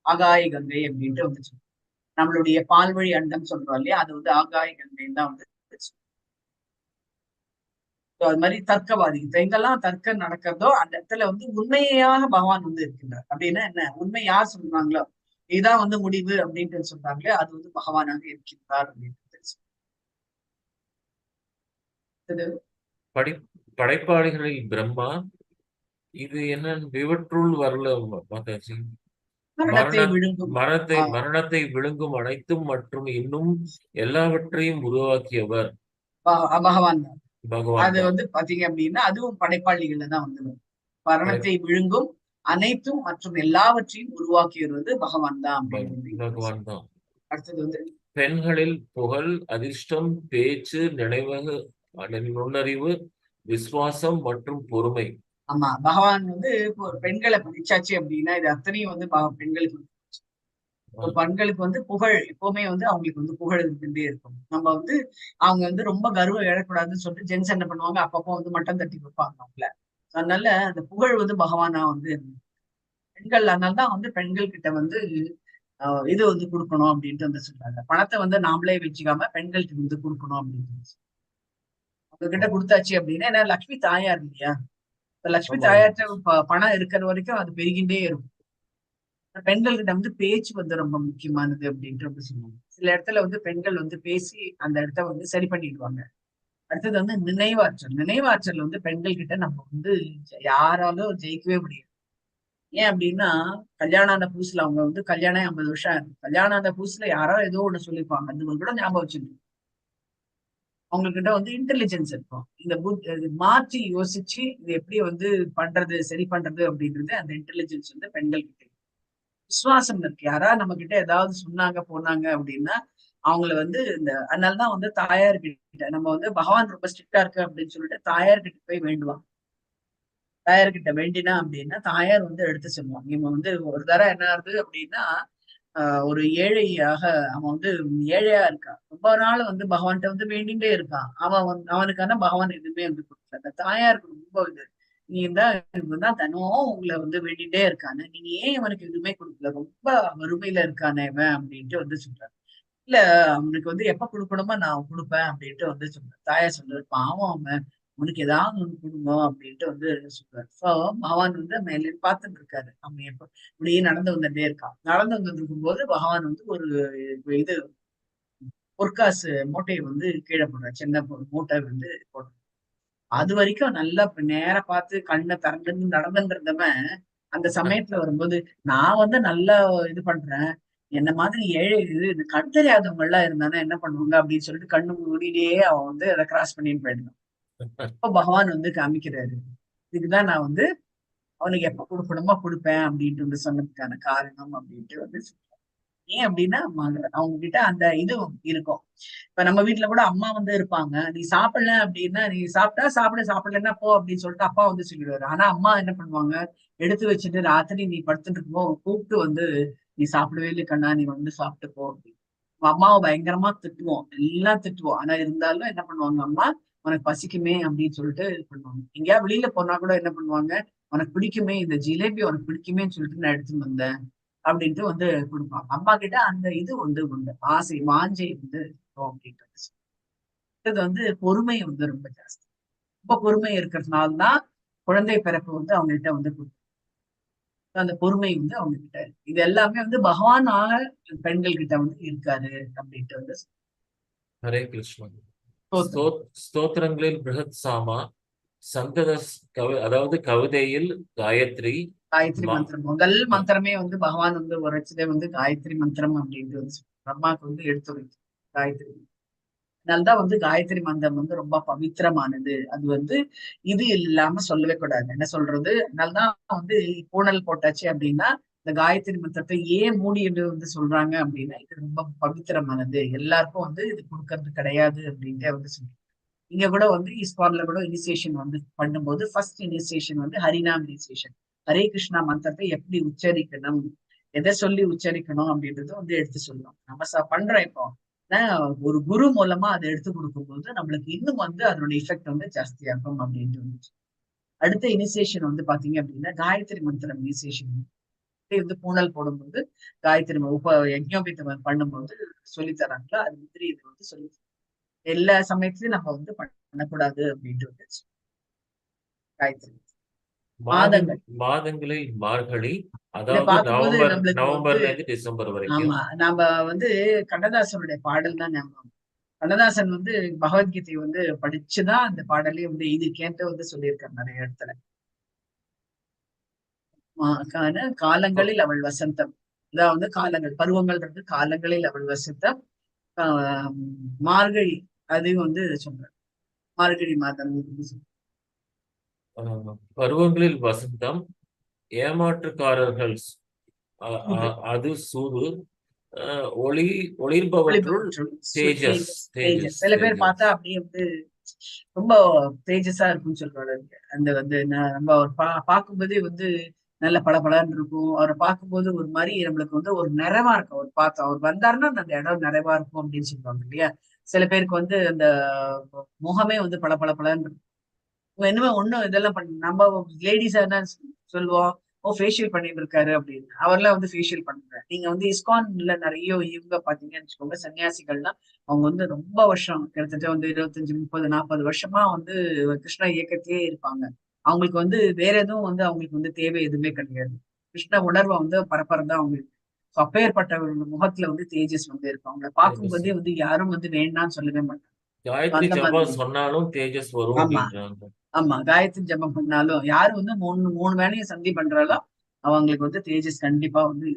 ஆகாய கங்கை அப்படின்ட்டு வந்து சொல்றாரு. நம்மளுடைய பால்வழி அண்டம் சொல்றோம் இல்லையா? அது வந்து ஆகாய கங்கைன்னு தான் வந்து அது மாதிரி தர்க்கவாதி எங்கெல்லாம் தர்க்கம் நடக்கிறதோ அந்த இடத்துல வந்து உண்மையாக பகவான் வந்து இருக்கின்றார். அப்படின்னா என்ன உண்மை யார் சொல்றாங்களோ இதுதான் வந்து முடிவு அப்படின்ட்டு சொல்றாங்களே அது வந்து பகவானாக இருக்கின்றார் அப்படின்றது. படைப்பாளிகளில் பிரம்மா. இது என்ன விவற்றுள் வரல மாதாஜி. மரணத்தை விழுங்கும் மரணத்தை விழுங்கும் அனைத்தும் மற்றும் இன்னும் எல்லாவற்றையும் உருவாக்கியவர் பகவான் தான். பகவான் அது தான். வந்து பாத்தீங்க அப்படின்னா அதுவும் படைப்பாளிகள்ல தான் வந்து மரணத்தை விழுங்கும் அனைத்தும் மற்றும் எல்லாவற்றையும் உருவாக்கியது வந்து பகவான் தான் அப்படின்னு பகவான் தான். அடுத்தது வந்து பெண்களில் புகழ், அதிர்ஷ்டம், பேச்சு, நினைவக நுண்ணறிவு, விசுவாசம் மற்றும் பொறுமை. ஆமா பகவான் வந்து இப்போ ஒரு பெண்களை படிச்சாச்சு அப்படின்னா இது அத்தனையும் வந்து பெண்களுக்கு ஒரு பெண்களுக்கு வந்து புகழ் எப்பவுமே வந்து அவங்களுக்கு வந்து புகழ் இருந்துட்டே இருக்கும். நம்ம வந்து அவங்க வந்து ரொம்ப கர்வம் எழக்கூடாதுன்னு சொல்லிட்டு ஜென்ஸ் என்ன பண்ணுவாங்க அப்பப்போ வந்து மட்டம் தட்டி வைப்பாங்க அவங்கள. அதனால அந்த புகழ் வந்து பகவானா வந்து பெண்கள் அதனாலதான் வந்து பெண்கள் கிட்ட வந்து இது வந்து கொடுக்கணும் அப்படின்ட்டு வந்து சொல்றாங்க. பணத்தை வந்து நாமளே வச்சுக்காம பெண்களுக்கு வந்து கொடுக்கணும் அப்படின்னு அவங்க கிட்ட கொடுத்தாச்சு அப்படின்னா ஏன்னா லட்சுமி தாயார் இல்லையா? இப்ப லட்சுமி தாயார்ட்ட பணம் இருக்கிற வரைக்கும் அது பெருகின்றே இருக்கும். பெண்கள் கிட்ட வந்து பேச்சு வந்து ரொம்ப முக்கியமானது அப்படின்ட்டு வந்து சொல்லுவாங்க. சில இடத்துல வந்து பெண்கள் வந்து பேசி அந்த இடத்த வந்து சரி பண்ணிடுவாங்க. அடுத்தது வந்து நினைவாற்றல். நினைவாற்றல் வந்து பெண்கள் கிட்ட நம்ம வந்து யாராலும் ஜெயிக்கவே முடியாது. ஏன் அப்படின்னா, கல்யாணம் ஆன புதுசுல அவங்க வந்து கல்யாணம் 50 வருஷம் ஆகும். கல்யாணம் ஆன புதுசுல யாரோ ஏதோ ஒண்ணு சொல்லியிருப்பாங்க. அது கூட ஞாபகம் வச்சுக்கணும். அவங்க கிட்ட வந்து இன்டெலிஜென்ஸ் இருக்கும். இந்த இது மாற்றி யோசிச்சு இது எப்படி வந்து பண்றது, சரி பண்றது அப்படின்றது அந்த இன்டெலிஜென்ஸ் வந்து பெண்கள் கிட்ட இருக்கு. விசுவாசம் இருக்கு. யாராவது நம்ம கிட்ட ஏதாவது சொன்னாங்க போனாங்க அப்படின்னா அவங்கள வந்து அதனாலதான் வந்து தாயார் கிட்ட நம்ம வந்து பகவான் ரொம்ப ஸ்ட்ரிக்டா இருக்கு அப்படின்னு சொல்லிட்டு தாயார் கிட்ட போய் வேண்டுவாங்க. தாயார் கிட்ட வேண்டினா அப்படின்னா தாயார் வந்து எடுத்து சொல்லுவாங்க. இவன் வந்து ஒரு தரம் என்ன ஆகுது அப்படின்னா ஒரு ஏழையாக அவன் வந்து ஏழையா இருக்கான். ரொம்ப நாள் வந்து பகவான்கிட்ட வந்து வேண்டிகிட்டே இருக்கான். அவனுக்கான பகவான் எதுவுமே வந்து கொடுக்கல. அந்த தாயாருக்கு ரொம்ப இது இவன் தான் தினம் உங்களை வந்து வேண்டிகிட்டே இருக்கானே, நீங்க ஏன் இவனுக்கு எதுவுமே கொடுக்கல, ரொம்ப வறுமையில இருக்கானே இவன் அப்படின்ட்டு வந்து சொல்றாரு. இல்ல அவனுக்கு வந்து எப்ப கொடுக்கணுமோ நான் கொடுப்பேன் அப்படின்ட்டு வந்து சொல்றேன். தாயார் சொல்றாரு, பாவம் அவன், உனக்கு ஏதாவது ஒண்ணு கொடுங்க அப்படின்ட்டு வந்து சொல்றாரு. சோ பகவான் வந்து மேலே பார்த்துட்டு இருக்காரு. அவன் எப்ப இப்படியே நடந்து வந்துட்டே இருக்கான். நடந்து வந்துட்டு இருக்கும்போது பகவான் வந்து ஒரு இது பொற்காசு மூட்டையை வந்து கீழே போடுறார். சின்ன மூட்டை வந்து போடுறார். அது வரைக்கும் நல்லா நேரா பார்த்து கண்ணை திறந்து நடந்துன்றதவன் அந்த சமயத்துல வரும்போது நான் வந்து நல்லா இது பண்றேன். என்ன மாதிரி ஏழை இந்த கண் தெரியாதவங்க எல்லாம் இருந்தானே என்ன பண்ணுவாங்க அப்படின்னு சொல்லிட்டு கண்ணு மூடிட்டே அவன் வந்து அதை கிராஸ் பண்ணிட்டு போயிடுறான். அப்ப பகவான் வந்து காமிக்கிறாரு. இதுக்குதான் நான் வந்து அவனுக்கு எப்ப கொடுக்கணுமோ கொடுப்பேன் அப்படின்ட்டு வந்து சொன்னதுக்கான காரணம் அப்படின்ட்டு வந்து சொல்றான். ஏன் அப்படின்னா அவங்க கிட்ட அந்த இது இருக்கும். இப்ப நம்ம வீட்டுல கூட அம்மா வந்து இருப்பாங்க. நீ சாப்பிடல அப்படின்னா நீ சாப்பிட்டா சாப்பிட, சாப்பிடலன்னா போ அப்படின்னு சொல்லிட்டு அப்பா வந்து சொல்லிடுவாரு. ஆனா அம்மா என்ன பண்ணுவாங்க, எடுத்து வச்சுட்டு ராத்திரி நீ படுத்துட்டு இருக்கும்போது கூப்பிட்டு வந்து நீ சாப்பிடவே இல்லை கண்ணா, நீ வந்து சாப்பிட்டு போ அப்படின்னு. அம்மாவை பயங்கரமா திட்டுவோம், எல்லாம் திட்டுவோம். ஆனா இருந்தாலும் என்ன பண்ணுவாங்க அம்மா, உனக்கு பசிக்குமே அப்படின்னு சொல்லிட்டு இது பண்ணுவாங்க. எங்கேயா வெளியில போனா கூட என்ன பண்ணுவாங்க, உனக்கு பிடிக்குமே இந்த ஜிலேபி உனக்கு பிடிக்குமேன்னு சொல்லிட்டு நான் எடுத்துட்டு வந்தேன் அப்படின்ட்டு வந்து கொடுப்பாங்க. அம்மா கிட்ட அந்த இது வந்து உண்டு, ஆசை வாஞ்சை வந்து இருக்கும் அப்படின்றது. இது வந்து பொறுமை வந்து ரொம்ப ஜாஸ்தி. ரொம்ப பொறுமை இருக்கிறதுனால்தான் குழந்தை பிறப்பு வந்து அவங்க கிட்ட வந்து கொடுக்கும். அந்த பொறுமை வந்து அவங்க கிட்ட இருக்கு. இது எல்லாமே வந்து பகவானாக பெண்கள் கிட்ட வந்து இருக்காரு அப்படின்ட்டு வந்து ஹரே கிருஷ்ணன். ஸ்தோத்திரம். ஸ்தோத்திரங்களில் பிருஹத் சாமா, சந்தத அதாவது கவிதையில் காயத்ரி, காயத்ரி மந்திரம் முதல் மந்திரமே வந்து பகவான் வந்து உரைச்சதே வந்து காயத்ரி மந்திரம் அப்படின்ட்டு வந்து பிரம்மாக்கு வந்து எடுத்து வைக்கும் காயத்ரி. அதனால்தான் வந்து காயத்ரி மந்திரம் வந்து ரொம்ப பவித்திரமானது. அது வந்து இது இல்லாம சொல்லவே கூடாது. என்ன சொல்றது, அதனால்தான் வந்து பூணல் போட்டாச்சு அப்படின்னா இந்த காயத்ரி மந்திரத்தை ஏன் மூடிட்டு வந்து சொல்றாங்க அப்படின்னா இது ரொம்ப பவித்திரமானது, எல்லாருக்கும் வந்து இது கொடுக்கறது கிடையாது அப்படின்ட்டு வந்து சொல்றாங்க. இங்க கூட வந்து இஸ்கான்ல கூட இனிசியேஷன் வந்து பண்ணும்போது ஃபர்ஸ்ட் இனிசியேஷன் வந்து ஹரிநாம் இனிசியேஷன். ஹரே கிருஷ்ணா மந்திரத்தை எப்படி உச்சரிக்கணும், எதை சொல்லி உச்சரிக்கணும் அப்படின்றது வந்து எடுத்து சொல்லணும். நம்ம பண்றோம் இப்போ. ஒரு குரு மூலமா அதை எடுத்து கொடுக்கும்போது நம்மளுக்கு இன்னும் வந்து அதோட எஃபெக்ட் வந்து ஜாஸ்தியாகும் அப்படின்ட்டு வந்துச்சு. அடுத்த இனிசியேஷன் வந்து பாத்தீங்க அப்படின்னா காயத்ரி மந்திரம் இனிசியேஷன் வந்து பூணல் போடும்போது காயத்ரி யஜ்ஞோபித்தம் பண்ணும்போது சொல்லி தராங்களா, அது மாதிரி இது வந்து சொல்லி எல்லா சமயத்திலயும் நம்ம வந்து பண்ணக்கூடாது அப்படின்ட்டு வந்துச்சு. காயத்ரி மாதங்கள் மாதங்களில் மார்கழி, இத அதாவது பார்க்கும்போது நம்மளுக்கு வந்து நவம்பர்ல இருந்து டிசம்பர் வரைக்கும். ஆமா நாம வந்து கண்ணதாசனுடைய பாடல் தான் ஞாபகம். கண்ணதாசன் வந்து பகவத்கீதை வந்து படிச்சுதான் அந்த பாடலே வந்து எழுதியிருக்கேன்ட்டு வந்து சொல்லியிருக்காரு நிறைய இடத்துல. காலங்களில் அவள் வசந்தம், இதான் வந்து காலங்கள் பருவங்கள் இருக்கு, காலங்களில் அவள் வசந்தம். ஆஹ் மார்கழி அதையும் வந்து சொல்றாரு, மார்கழி மாதம். பருவங்களில் வசந்தம், ஏமாற்றுக்காரர்கள் அது சூது, ஒளிர்பவற்றுள் தேஜஸ். சில பேர் பார்த்தா அப்படியே வந்து ரொம்ப தேஜஸா இருக்கும்னு சொல்றாரு. அந்த வந்து நம்ம அவர் பார்க்கும்போதே வந்து நல்ல பளபளன்னு இருக்கும். அவரை பார்க்கும்போது ஒரு மாதிரி நம்மளுக்கு வந்து ஒரு நிறைவா இருக்கும். அவர் பார்த்தா அவர் வந்தாருன்னா அந்த இடம் நிறைவா இருக்கும் அப்படின்னு சொல்லுவாங்க இல்லையா. சில பேருக்கு வந்து அந்த முகமே வந்து பளபளன்னு இருக்கும். இனிமே ஒண்ணும் இதெல்லாம் நம்ம லேடிஸா என்ன சொல்லுவோம், ஓ ஃபேஷியல் பண்ணிட்டு இருக்காரு அப்படின்னு. அவர்லாம் வந்து ஃபேஷியல் பண்றாரு. நீங்க வந்து இஸ்கான்ல நிறைய இவங்க பாத்தீங்கன்னு வச்சுக்கோங்க, சன்னியாசிகள்லாம் அவங்க வந்து ரொம்ப வருஷம் கிட்டத்தட்ட வந்து 25, 30, 40 வருஷமா வந்து கிருஷ்ண இயக்கத்திலேயே இருப்பாங்க. அவங்களுக்கு வந்து வேற எதுவும் வந்து அவங்களுக்கு வந்து தேவை எதுவுமே கிடையாது. கிருஷ்ண உணர்வை வந்து பரப்புறதுதான் அவங்களுக்கு. அப்பேற்பட்டவர்கள் முகத்துல வந்து தேஜஸ் வந்து இருக்கும். அவங்களை பார்க்கும்போதே வந்து யாரும் வந்து வேண்டாம்னு சொல்லவே மாட்டாங்க. காயத்ரி அந்த ஜபம் மாதிரி. சொன்னாலும் தேஜஸ் வரும் ஆமா அப்படின்றாங்க. ஆமா, காயத்ரி ஜபம் பண்ணாலும் யாரு வந்து மூணு வேளையும் சந்தி பண்றாலோ அவங்களுக்கு வந்து தேஜஸ் கண்டிப்பா வந்து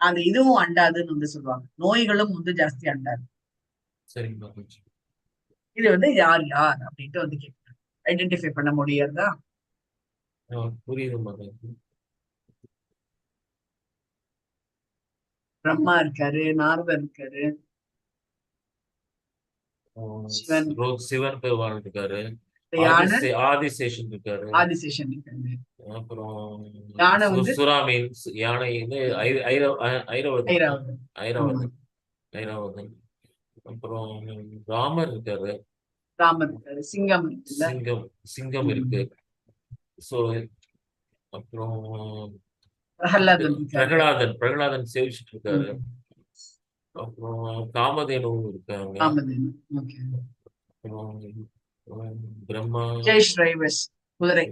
அந்த இதுவும் அண்டாதுன்னு வந்து சொல்லுவாங்க. நோய்களும் வந்து ஜாஸ்தி அண்டாது. சரிங்க மாதாஜி. இது வந்து யார் யார் அப்படின்ட்டு வந்து கேட்கணும். ஐடென்டிஃபை பண்ண முடியாதா? புரியுது மாதாஜி. பிரம்மா இருக்காரு, நாரதர் இருக்காரு, சிவன், சிவன் பெருமாள் இருக்காரு, யானை, ஆதிசேஷன் இருக்காரு, ஆதிசேஷன் இருக்காரு. அப்புறம் யானை வந்து சுறாமீன், யானை வந்து ஐராவதன் ஐராவதன். ஐராவதன் ஐராவதன். அப்புறம் ராமர் இருக்காரு, ராமர் இருக்காரு, சிங்கம் இருக்குல்ல, சிங்கம் இருக்கு. சோ அப்புறம் பிரகலாதன் இருக்காரு. பிரகலாதன் சேவிச்சுட்டு இருக்காரு. அப்புறம் காமதேனு இருக்காங்க. காமதேனு. ஓகே. அப்புறம் பிரம்மா, ஜெய் ஸ்ரைவஸ் குதிரை.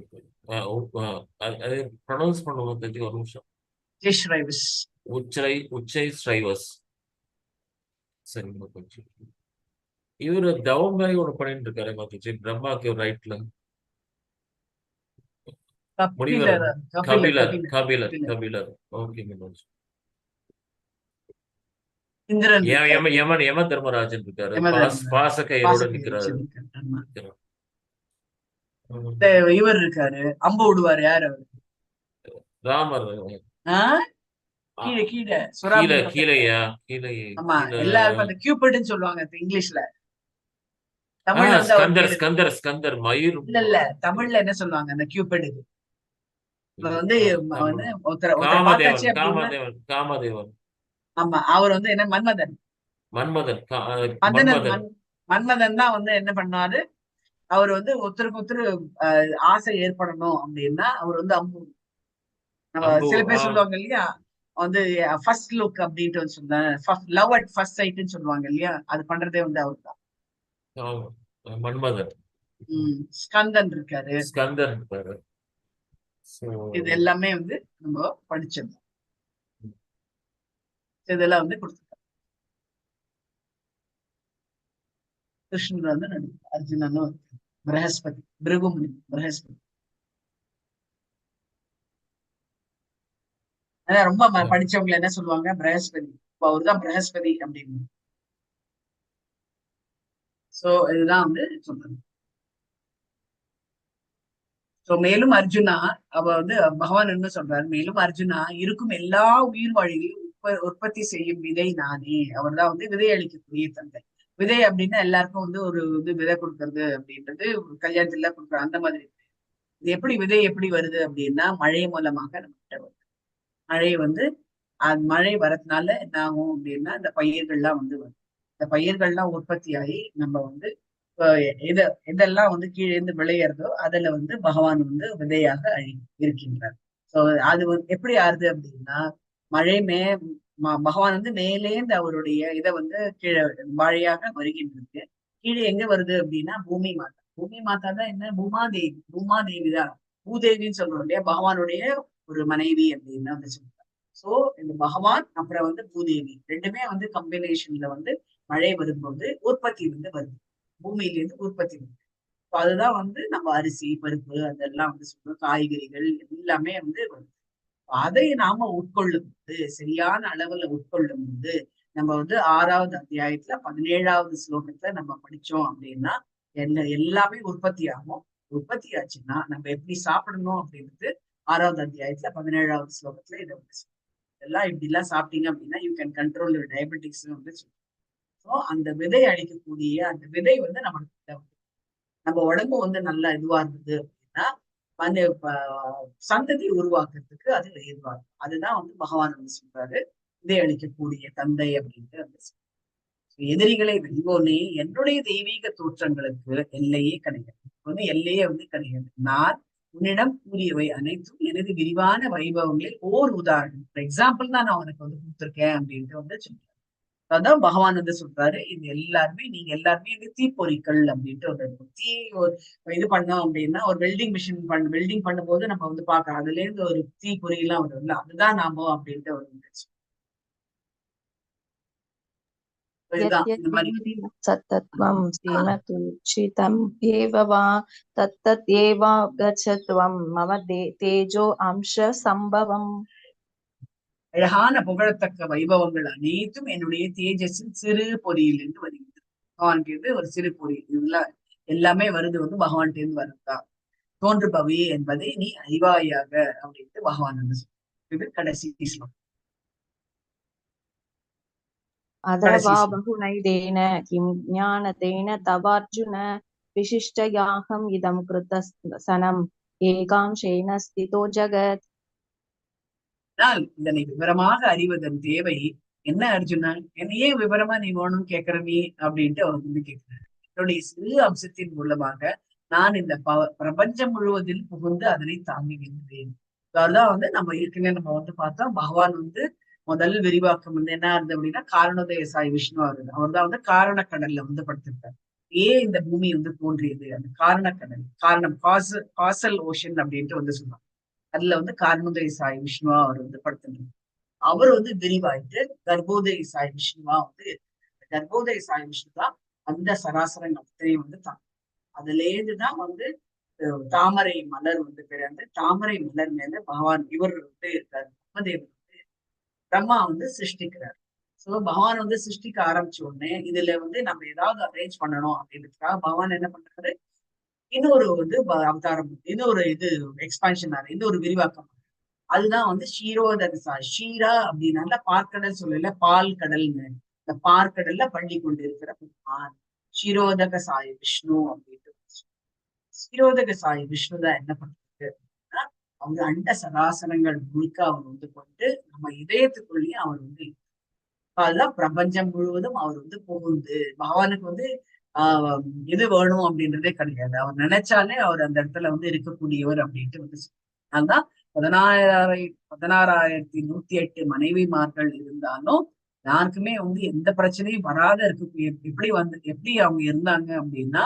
அது ப்ரொனவுன்ஸ் பண்ணுவோம் தெரிஞ்சு ஒரு நிமிஷம். ஜெய் ஸ்ரைவஸ். உச்சை ஸ்ரைவஸ். சரிங்க கொஞ்சம். இவரு தவம் மாதிரி ஒண்ணு பண்ணிட்டு இருக்காரு மாத்திச்சு பிரம்மாக்கு ரைட்ல. முனிவர் கபிலர். ஓகே. இந்திரன், யம தர்மராஜன் இருக்காரு, பாசக்கையரோட நிக்கிறாரு. இவர் இருக்காரு, அம்பு விடுவாரு. யாரு அவரு? ராமர். கீழே கீழே கீழையா? ஆமா, எல்லாருக்கும் அந்த கியூபிட்னு சொல்லுவாங்க இங்கிலீஷ்ல. தமிழ்ல ஸ்கந்தர் மயூர். இல்ல தமிழ்ல என்ன சொல்லுவாங்க அந்த கியூபிட்? வந்து காமதேவன். ஆமா, அவர் வந்து என்ன மன்மதன் தான் வந்து என்ன பண்ணாரு. அவர் வந்து ஒருத்தருக்கு ஒருத்தர் ஆசை ஏற்படணும் அப்படின்னா அவர் வந்து அம்பு. நம்ம சில பேர் சொல்லுவாங்க இல்லையா, வந்து ஃபர்ஸ்ட் லுக் அப்படின்ட்டு சொல்றாங்க, லவ் அட் ஃபர்ஸ்ட் சைட்னு சொல்லுவாங்க இல்லையா, அது பண்றதே வந்து அவர் தான். மன்மதன். ஸ்கந்தன் இருக்காரு. இது எல்லாமே வந்து நம்ம படிச்சோம். இதெல்லாம் வந்து கொடுத்துருக்காங்க. கிருஷ்ணன் வந்து அர்ஜுனனும் பிரகஸ்பதி, பிருகுமுனி பிரகஸ்பதி. அதான் ரொம்ப படிச்சவங்க என்ன சொல்லுவாங்க, பிரகஸ்பதி, அவர்தான் பிரகஸ்பதி அப்படின்னு. சோ இதுதான் வந்து சொல்றது. சோ மேலும் அர்ஜுனா, அவ வந்து பகவான் என்ன சொல்றாரு, மேலும் அர்ஜுனா, இருக்கும் எல்லா உயிர் வாழிகளையும் உற்பத்தி செய்யும் விதை நானே. அவர் தான் வந்து விதை அளிக்கக்கூடிய தந்தை. விதை அப்படின்னா எல்லாருக்கும் வந்து ஒரு இது விதை கொடுக்கறது அப்படின்றது கல்யாணத்துல கொடுக்குற அந்த மாதிரி. இது எப்படி விதை எப்படி வருது அப்படின்னா மழை மூலமாக நம்மகிட்ட வருது. மழை வந்து மழை வரதுனால என்ன ஆகும் அப்படின்னா இந்த பயிர்கள்லாம் வந்து வரும். இந்த பயிர்கள்லாம் உற்பத்தி ஆகி நம்ம வந்து எதெல்லாம் வந்து கீழே இருந்து விளையிறதோ அதுல வந்து பகவான் வந்து விதையாக இருக்கின்றார். சோ அது வந்து எப்படி ஆறுது அப்படின்னா மழை பகவான் வந்து மேலேந்து அவருடைய இதை வந்து கீழே மழையாக வருகின்றது. கீழே எங்க வருது அப்படின்னா பூமி மாதா தான் என்ன, பூமாதேவி தான். பூதேவின்னு சொல்றோம் இல்லையா, பகவானுடைய ஒரு மனைவி அப்படின்னு வந்து சொல்றாங்க. சோ இந்த பகவான் அப்புறம் வந்து பூதேவி ரெண்டுமே வந்து கம்பினேஷன்ல வந்து மழை வரும்போது உற்பத்தி வந்து வருது, பூமியிலிருந்து உற்பத்தி வருது. அதுதான் வந்து நம்ம அரிசி பருப்பு அதெல்லாம் வந்து சொல்றோம், காய்கறிகள் எல்லாமே வந்து வருது. அதை நாம உட்கொள்ளும் போது, சரியான அளவுல உட்கொள்ளும் போது, நம்ம வந்து 6வது அத்தியாயத்துல 17வது ஸ்லோகத்துல நம்ம படிச்சோம் அப்படின்னா எல்லாமே உற்பத்தி ஆகும். உற்பத்தி ஆச்சுன்னா நம்ம எப்படி சாப்பிடணும் அப்படின்றது 6வது அத்தியாயத்துல 17வது ஸ்லோகத்துல இதை வந்து எல்லாம் இப்படி எல்லாம் சாப்பிட்டீங்க அப்படின்னா you can control your diabetics வந்து சொல்லுவோம். அந்த விதை அளிக்கக்கூடிய அந்த விதை வந்து நம்ம உடம்பு வந்து நல்லா இதுவா இருந்தது அப்படின்னா அந்த சந்ததி உருவாக்குறதுக்கு அது ஏதுவாகும். அதுதான் வந்து பகவான் வந்து சொல்றாரு, விதை அளிக்கக்கூடிய தந்தை அப்படின்ட்டு வந்து எதிரிகளை வெல்வோனே, என்னுடைய தெய்வீக தோற்றங்களுக்கு எல்லையே கிடையாது. வந்து எல்லையே வந்து கிடையாது. நான் உன்னிடம் கூறியவை அனைத்தும் எனது விரிவான வைபவங்களில் ஓர் உதாரணம், எக்ஸாம்பிள் தான் நான் உனக்கு வந்து கொடுத்துருக்கேன் அப்படின்ட்டு வந்து சொல்றேன். அதான் பகவான் வந்து சொல்றாரு, இது எல்லாருமே நீங்க எல்லாருமே இந்த தீப்பொறிகள் அப்படின்ட்டு ஒரு இருக்கும். இது பண்ணோம் அப்படின்னா ஒரு வெல்டிங் மிஷின் வெல்டிங் பண்ணும்போது நம்ம வந்து பாக்கலாம், அதுல இருந்து ஒரு தீப்பொறி எல்லாம் வரும்ல, அதுதான் நாம அப்படின்ட்டு ஒரு இதுதான் இந்த மாதிரி. सत्तत्वं श्रीमतुचितं एव वा तत्तत् एवागच्छत्वं मम तेजो अंश संभवम्. அழகான புகழத்தக்க வைபவங்கள் அனைத்தும் என்னுடைய தேஜஸின் சிறு பொறியிலிருந்து வருகிறது. பகவான்கிட்ட ஒரு சிறு பொறி இதெல்லாம் எல்லாமே வருது வந்து பகவான்கிட்ட இருந்து வருதா தோன்றுபவே என்பதை நீ அறிவாயாக அப்படின்ட்டு பகவான் வந்து இது கடைசி ஸ்லோகம். अदवा बहुनैदेन किं ज्ञानतेन तवार्जुन विशिष्टयाहम् इदं कृतसनम् एकांशेन स्थितो जगत्. இதனை விவரமாக அறிவதன் தேவை என்ன அர்ஜுனா? என்னையே விவரமா நீ வேணும்னு கேட்கிற நீ அப்படின்ட்டு அவர் வந்து கேட்கிறார். என்னுடைய சிறு அம்சத்தின் மூலமாக நான் இந்த பிரபஞ்சம் முழுவதில் புகுந்து அதனை தாங்குகின்றேன். அதுதான் வந்து நம்ம ஏற்கனவே நம்ம வந்து பார்த்தோம், பகவான் வந்து முதல் விரிவாக்கம் வந்து என்ன இருந்தது அப்படின்னா காரணோதய சாய் விஷ்ணு அவர் தான் வந்து காரணக்கடல்ல வந்து படுத்திருக்காரு. ஏன் இந்த பூமி வந்து தோன்றியது, அந்த காரணக்கடல் காரணம் காசல் ஓஷன் அப்படின்ட்டு வந்து சொல்லுவாங்க. அதுல வந்து காரணோதய சாய் விஷ்ணுவா அவர் வந்து படுத்திருந்தார். அவர் வந்து விரிவாயிட்டு கர்ப்போதய சாய் விஷ்ணுவா வந்து கர்ப்போதய சாய் விஷ்ணு தான் அந்த சராசரங்கள் அத்தனையும் வந்து தான் அதுல இருந்துதான் வந்து தாமரை மலர் வந்து பிறந்து தாமரை மலர் மேல பகவான் இவர் வந்து இருக்காரு, பிரம்மதேவர் வந்து பிரம்மா வந்து சிருஷ்டிக்கிறார். சோ பகவான் வந்து சிருஷ்டிக்க ஆரம்பிச்ச உடனே இதுல வந்து நம்ம ஏதாவது அரேஞ்ச் பண்ணணும் அப்படின்றதுக்காக பகவான் என்ன பண்றாரு, இன்னொரு வந்து அவதாரம், இன்னொரு இது எக்ஸ்பான்ஷன் ஆகுது, இன்னொரு விரிவாக்கம். அதுதான் வந்து ஷீரோதகசா ஷீரா அப்படின்னால பார்க்கடல் சொல்லல, பால் கடல்னு இந்த பார்க்கடல்ல பள்ளி கொண்டிருக்கிற பகவான் ஷீரோதக சாய் விஷ்ணு அப்படின்ட்டு. ஷீரோதக சாய் விஷ்ணு தான் என்ன பண்றது அப்படின்னா அவங்க அண்ட சராசரங்கள் முழுக்க அவர் வந்து கொண்டு நம்ம இதயத்துக்குள்ளேயே அவர் வந்து அதுதான் பிரபஞ்சம் முழுவதும் அவர் வந்து புகுந்து பகவானுக்கு வந்து இது வேணும் அப்படின்றதே கிடையாது. அவர் நினைச்சாலே அவர் அந்த இடத்துல வந்து இருக்கக்கூடியவர் அப்படின்ட்டு வந்து அதுதான் 16,108 மனைவிமார்கள் இருந்தாலும் யாருக்குமே வந்து எந்த பிரச்சனையும் வராத இருக்கு. எப்படி அவங்க இருந்தாங்க அப்படின்னா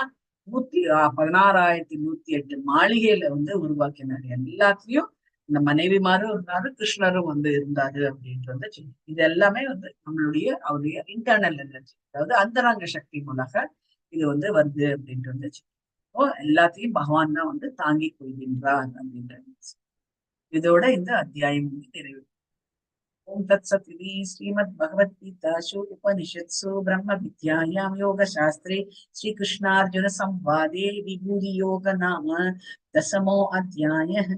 16,108 மாளிகையில வந்து உருவாக்கினாரு. எல்லாத்தையும் இந்த மனைவிமாரும் இருந்தாரு, கிருஷ்ணரும் வந்து இருந்தாரு அப்படின்ட்டு வந்து இது எல்லாமே வந்து நம்மளுடைய அவருடைய இன்டர்னல் எனர்ஜி, அதாவது அந்தரங்க சக்தி மூலமாக இது வந்து வருது அப்படின்ட்டு வந்து எல்லாத்தையும் பகவான் தான் வந்து தாங்கி கொள்கின்றார் அப்படின்றது. இதோட இந்த அத்தியாயம் வந்து நிறைவு. ஓம் தத் சத் இதி ஸ்ரீமத் பகவத்கீதாசு உபனிஷத்சு பிரம்ம வித்யாயாம் யோக சாஸ்திரே ஸ்ரீ கிருஷ்ணார்ஜுன சம்வாதே விபூதி யோக நாம தசமோ அத்தியாயः.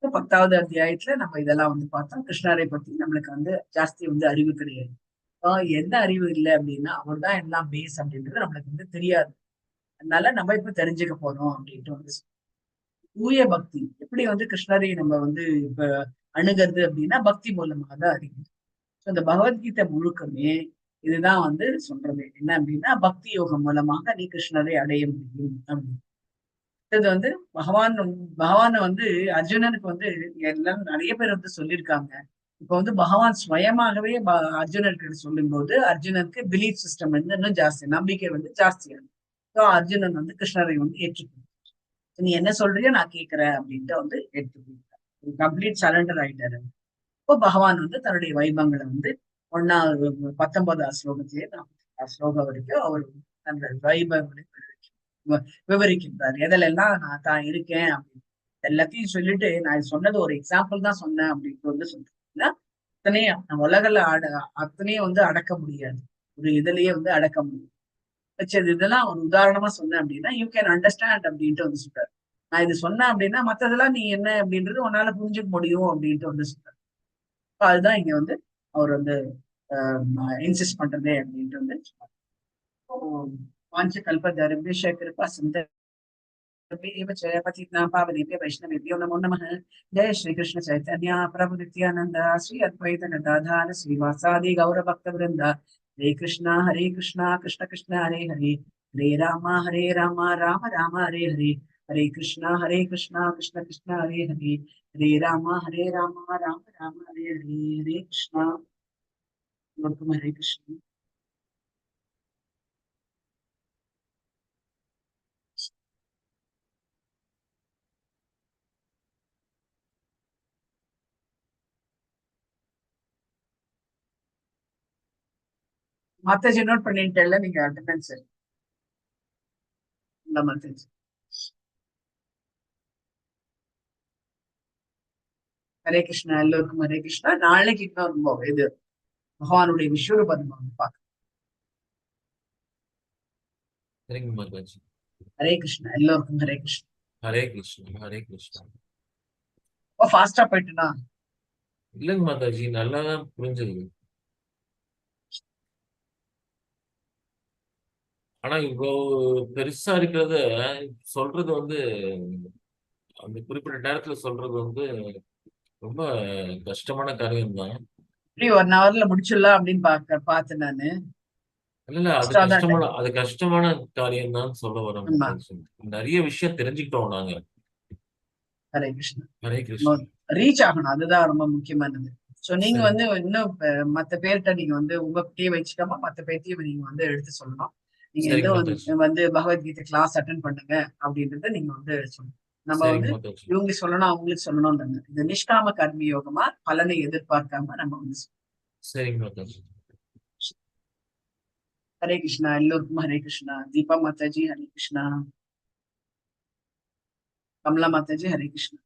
10வது அத்தியாயத்துல நம்ம இதெல்லாம் வந்து பார்த்தோம். கிருஷ்ணரை பத்தி நம்மளுக்கு வந்து ஜாஸ்தி வந்து அறிவு கிடையாது. என்ன அறிவு இல்லை அப்படின்னா அவர் தான் எல்லாம் பேஸ் அப்படின்றது நம்மளுக்கு வந்து தெரியாது. அதனால நம்ம இப்ப தெரிஞ்சுக்க போறோம் அப்படின்ட்டு வந்து தூய பக்தி எப்படி வந்து கிருஷ்ணரை நம்ம வந்து இப்ப அணுகிறது அப்படின்னா பக்தி மூலமாக தான் அறிகிறது. இந்த பகவத்கீதை முழுக்கமே இதுதான் வந்து சொல்றது என்ன அப்படின்னா பக்தி யோகம் மூலமாக நீ கிருஷ்ணரை அடைய முடியும் அப்படின்னு. இது வந்து பகவான் வந்து அர்ஜுனனுக்கு வந்து எல்லாம் நிறைய பேர் வந்து சொல்லியிருக்காங்க. இப்ப வந்து பகவான் சுயமாகவே அர்ஜுனனுக்கு சொல்லும் போது அர்ஜுனனுக்கு பிலீஃப் சிஸ்டம் வந்து இன்னும் ஜாஸ்தி, நம்பிக்கை வந்து ஜாஸ்தியாகும். ஸோ அர்ஜுனன் வந்து கிருஷ்ணரை வந்து ஏற்றுக்கொண்டார். நீ என்ன சொல்றியோ நான் கேட்கிறேன் அப்படின்ட்டு வந்து ஏற்றுக்கொண்டார், கம்ப்ளீட் சரண்டர் ஆயிட்டாரு. இப்போ பகவான் வந்து தன்னுடைய வைபவங்களை வந்து 19வது ஸ்லோகத்திலே 40வது ஸ்லோகம் வரைக்கும் அவர் தன்னுடைய வைபவங்களை விவரிக்கின்றார். எதிலெல்லாம் நான் தான் இருக்கேன் அப்படின்னு எல்லாத்தையும் சொல்லிட்டு நான் சொன்னது ஒரு எக்ஸாம்பிள் தான் சொன்னேன் அப்படின்ட்டு வந்து சொல்றேன். அத்தனையும் நம்ம உலகில அத்தனையும் வந்து அடக்க முடியாது, ஒரு இதுலயே வந்து அடக்க முடியும். வச்சது இதெல்லாம் ஒரு உதாரணமா சொன்னேன் அப்படின்னா யூ கேன் அண்டர்ஸ்டாண்ட் அப்படின்ட்டு வந்து சொல்றாரு. நான் இது சொன்னேன் அப்படின்னா மத்ததெல்லாம் நீ என்ன அப்படின்றது உன்னால புரிஞ்சுக்க முடியும் அப்படின்ட்டு வந்து சொல்றாரு. அதுதான் இங்க வந்து அவர் வந்து இன்சிஸ்ட் பண்றதே அப்படின்ட்டு வந்து சொல்றாரு. वाञ्छकल्पतरुभ्यश्च कृपासिन्धुभ्येव च पतितानां पावनेभ्यो वैष्णवेभ्यो नमो नमः। जय श्री कृष्ण चैतन्य प्रभु नित्यानंद श्री अद्वैत गदाधर श्रीवासादि गौरभक्तवृंद। हरे कृष्णा कृष्ण कृष्ण हरे हरे, हरे राम राम राम हरे हरे, हरे कृष्णा कृष्ण कृष्ण हरे हरे, हरे राम राम राम हरे हरे, हरे कृष्णा। எல்லோருக்கும் ஹரே கிருஷ்ணா. மாதாஜி நோட் பண்ணிட்டேன்ல நீங்க அட்டெண்டன்ஸ் இல்ல மாதாஜி. ஹரே கிருஷ்ணா, எல்லோருக்கும் ஹரே கிருஷ்ணா. நாளைக்கு இன்னும் இது பகவானுடைய விஸ்வரூபம் பார்க்க. சரிங்க மாதாஜி. ஹரே கிருஷ்ணா, எல்லோருக்கும் ஹரே கிருஷ்ணா. ஹரே கிருஷ்ணா, ஹரே கிருஷ்ணா. ஃபாஸ்டா போயிட்டுனா இல்லைங்க மாதாஜி, நல்லாதான் புரிஞ்சது. ஆனா இவ்வளவு பெருசா இருக்கிறத சொல்றது வந்து, அந்த குறிப்பிட்ட நேரத்துல சொல்றது வந்து ரொம்ப கஷ்டமான காரியம் தான். இப்படி 1 hourல முடிச்சிடலாம் அப்படின்னு பார்த்தேன் நானு. இல்ல அது கஷ்டமான காரியம் தான் சொல்ல வரேன் ஆமா. மாதாஜி. நிறைய விஷயம் தெரிஞ்சுக்கிட்டோம் நாங்க. ஹரே கிருஷ்ணா. ஹரே கிருஷ்ணா. ரீச் ஆகணும், அதுதான் ரொம்ப முக்கியமானது. சோ நீங்க சரி. வந்து இன்னும் மத்த பேர்கிட்ட நீங்க வந்து உங்க கிட்டயே வச்சுக்காம மத்த பேர்த்தையும் நீங்க வந்து எடுத்து சொல்லணும். நீங்க சரிங்க எந்த மாதாஜி. வந்து பகவத்கீதை கிளாஸ் அட்டன் பண்ணுங்க அப்படின்றத நீங்க வந்து சொல்லணும். நம்ம சரிங்க வந்து மாதாஜி. இவங்களுக்கு சொல்லணும் அவங்களுக்கு சொல்லணும்ன்றாங்க. இது நிஷ்காம கர்ம யோகமா பலனை எதிர்பார்க்காம நம்ம வந்து சொல்லணும். சரிங்க மாதாஜி. ஹரே கிருஷ்ணா, எல்லோருக்கும் ஹரே கிருஷ்ணா. தீபா மாதாஜி ஹரே கிருஷ்ணா. கமலா மாதாஜி ஹரே கிருஷ்ணா.